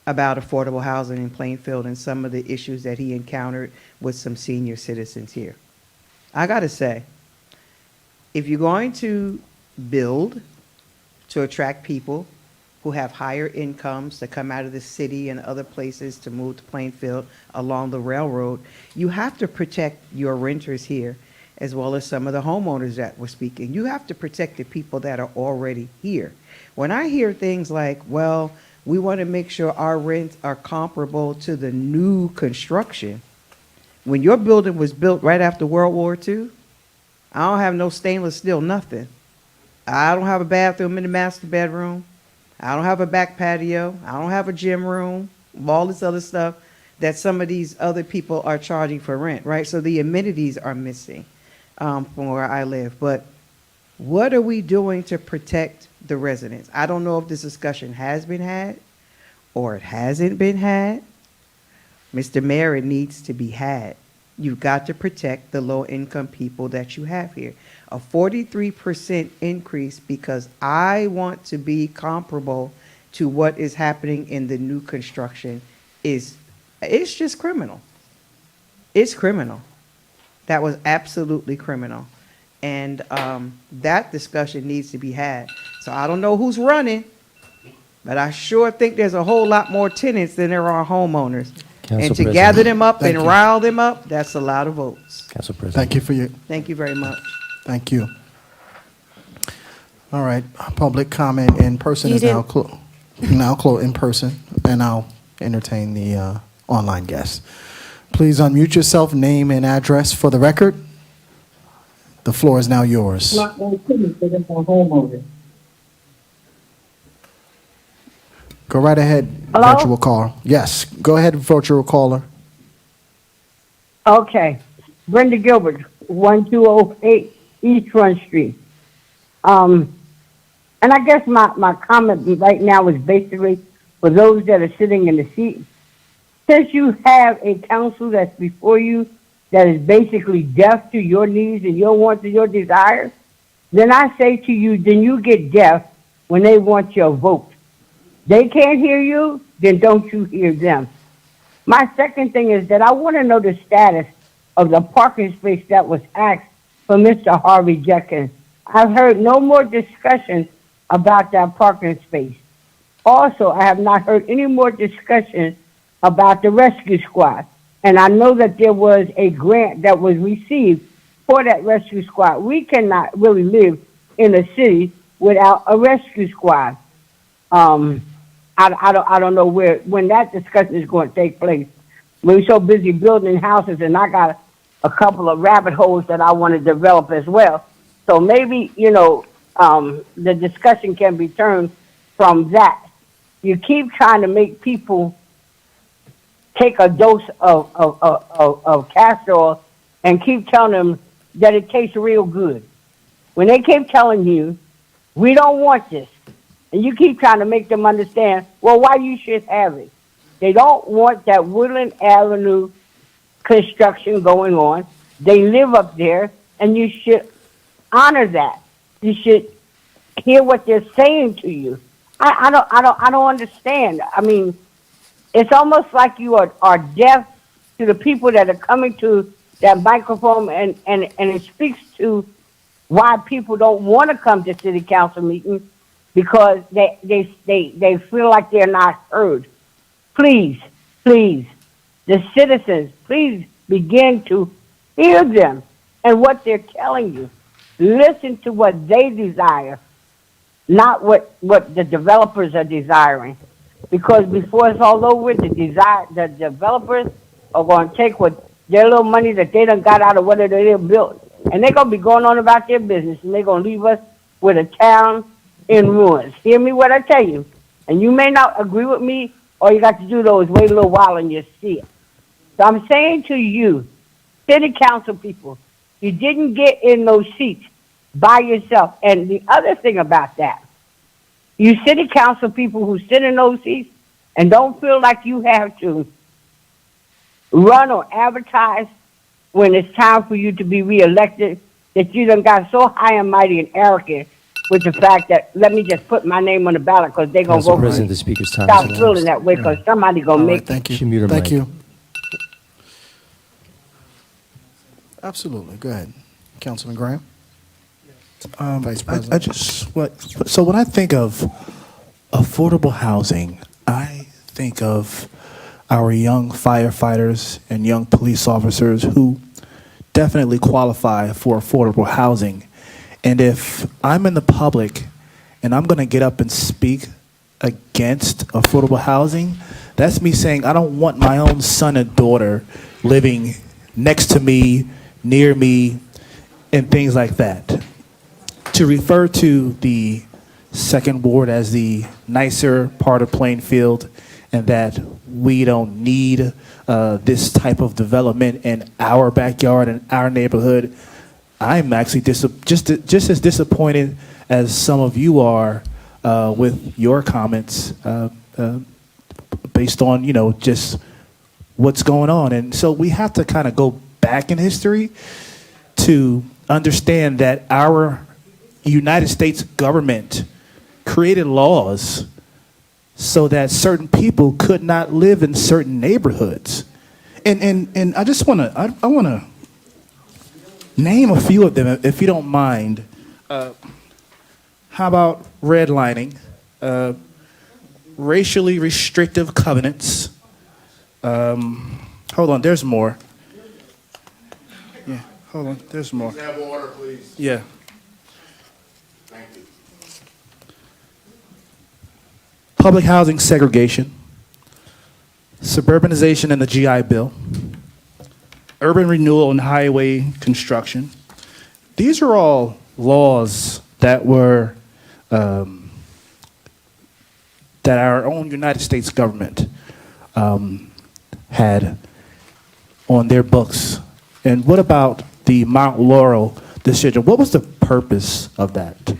affordable housing in Plainfield and some of the issues that he encountered with some senior citizens here. I got to say, if you're going to build to attract people who have higher incomes to come out of the city and other places to move to Plainfield along the railroad, you have to protect your renters here as well as some of the homeowners that were speaking. You have to protect the people that are already here. When I hear things like, well, we want to make sure our rents are comparable to the new construction. When your building was built right after World War II, I don't have no stainless steel, nothing. I don't have a bathroom in the master bedroom. I don't have a back patio. I don't have a gym room, all this other stuff that some of these other people are charging for rent, right? So the amenities are missing from where I live. But what are we doing to protect the residents? I don't know if this discussion has been had or it hasn't been had. Mr. Mayor, it needs to be had. You've got to protect the low-income people that you have here. A 43% increase because I want to be comparable to what is happening in the new construction it's just criminal. It's criminal. That was absolutely criminal. And that discussion needs to be had. So I don't know who's running, but I sure think there's a whole lot more tenants than there are homeowners. Council And to President. gather them up Thank and you. rile them up, that's a lot of votes. Council President. Thank you for your, Thank you very much. thank you. All right, public comment in person You is now didn't- closed in person, and I'll entertain the online guests. Please unmute yourself, name and address for the record. The floor is now yours. Not going to me because it's a homeowner. Go right ahead, Hello? virtual caller. Yes, go ahead, virtual caller. Okay. Brenda Gilbert, 1208 East Front Street. And I guess my comment right now is basically for those that are sitting in the seat. Since you have a council that's before you that is basically deaf to your needs and your wants and your desires, then I say to you, then you get deaf when they want your vote. They can't hear you, then don't you hear them. My second thing is that I want to know the status of the parking space that was asked for Mr. Harvey Jenkins. I've heard no more discussion about that parking space. Also, I have not heard any more discussion about the rescue squad. And I know that there was a grant that was received for that rescue squad. We cannot really live in a city without a rescue squad. I don't know when that discussion is going to take place. We're so busy building houses, and I got a couple of rabbit holes that I want to develop as well. So maybe, the discussion can be turned from that. You keep trying to make people take a dose of castor oil and keep telling them that it tastes real good. When they keep telling you, we don't want this, and you keep trying to make them understand, well, why you should have it. They don't want that Woodland Avenue construction going on. They live up there, and you should honor that. You should hear what they're saying to you. I don't understand. I mean, it's almost like you are deaf to the people that are coming to that microphone, and it speaks to why people don't want to come to city council meetings, because they feel like they're not heard. Please, the citizens, please begin to hear them and what they're telling you. Listen to what they desire, not what the developers are desiring. Because before it's all over, the developers are going to take what their little money that they done got out of what they built, and they're going to be going on about their business, and they're going to leave us with a town in ruins. Hear me what I tell you. And you may not agree with me. All you got to do, though, is wait a little while and you'll see it. So I'm saying to you, city council people, you didn't get in those seats by yourself. And the other thing about that, you city council people who sit in those seats and don't feel like you have to run or advertise when it's time for you to be reelected, that you done got so high and mighty and arrogant with the fact that, let me just put my name on the ballot because they're going to Council vote for President, me. the speaker's time Stop is elapsed. feeling that way because somebody going to All right, make thank you. She muted her Thank mic. you. Absolutely. Go ahead. Councilman Graham? Vice President. So when I think of affordable housing, I think of our young firefighters and young police officers who definitely qualify for affordable housing. And if I'm in the public and I'm going to get up and speak against affordable housing, that's me saying I don't want my own son and daughter living next to me, near me, and things like that. To refer to the second ward as the nicer part of Plainfield, and that we don't need this type of development in our backyard and our neighborhood, I'm actually just as disappointed as some of you are with your comments based on, just what's going on. And so we have to kind of go back in history to understand that our United States government created laws so that certain people could not live in certain neighborhoods. And I just want to name a few of them, if you don't mind. How about redlining, racially restrictive covenants? Hold on, there's more. Yeah, hold on, there's more. Have order, please. Yeah. Thank you. Public housing segregation, suburbanization in the GI Bill, urban renewal and highway construction, these are all laws that were that our own United States government had on their books. And what about the Mount Laurel decision? What was the purpose of that?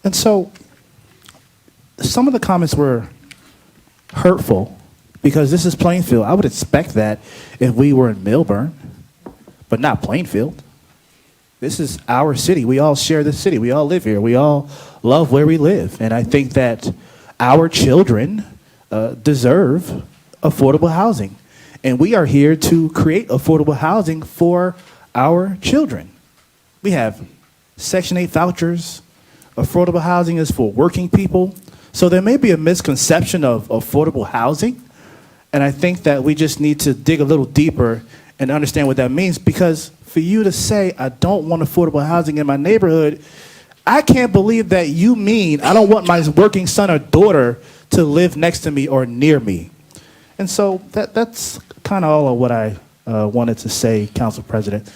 And so some of the comments were hurtful because this is Plainfield. I would expect that if we were in Milburn, but not Plainfield. This is our city. We all share this city. We all live here. We all love where we live. And I think that our children deserve affordable housing. And we are here to create affordable housing for our children. We have Section 8 vouchers. Affordable housing is for working people. So there may be a misconception of affordable housing. And I think that we just need to dig a little deeper and understand what that means. Because for you to say, I don't want affordable housing in my neighborhood, I can't believe that you mean I don't want my working son or daughter to live next to me or near me. And so that's kind of all of what I wanted to say, Council President.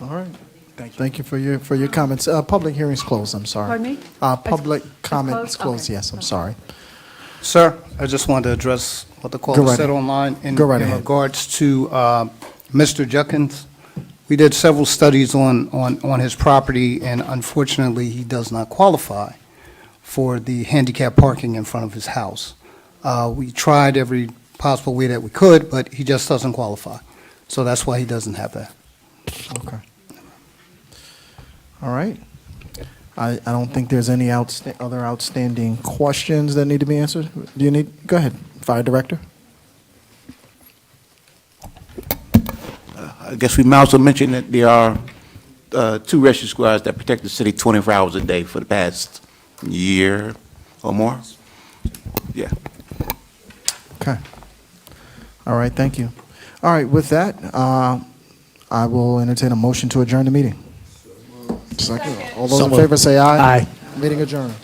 All right. Thank you for your comments. Public hearings closed, I'm sorry. Pardon me? Public comments closed? closed, Okay. yes, I'm sorry. Sir, I just wanted to address what the Go caller right said ahead. online in Go right ahead. regards to Mr. Judkins. We did several studies on his property, and unfortunately, he does not qualify for the handicap parking in front of his house. We tried every possible way that we could, but he just doesn't qualify. So that's why he doesn't have that. Okay. All right. I don't think there's any other outstanding questions that need to be answered. Do you need, go ahead, Fire Director. I guess we might also mention that there are two rescue squads that protect the city 24 hours a day for the past year or more. Yeah. Okay. All right, thank you. All right, with that, I will entertain a motion to adjourn the meeting. Second. All those in favor say aye. Aye. Meeting adjourned.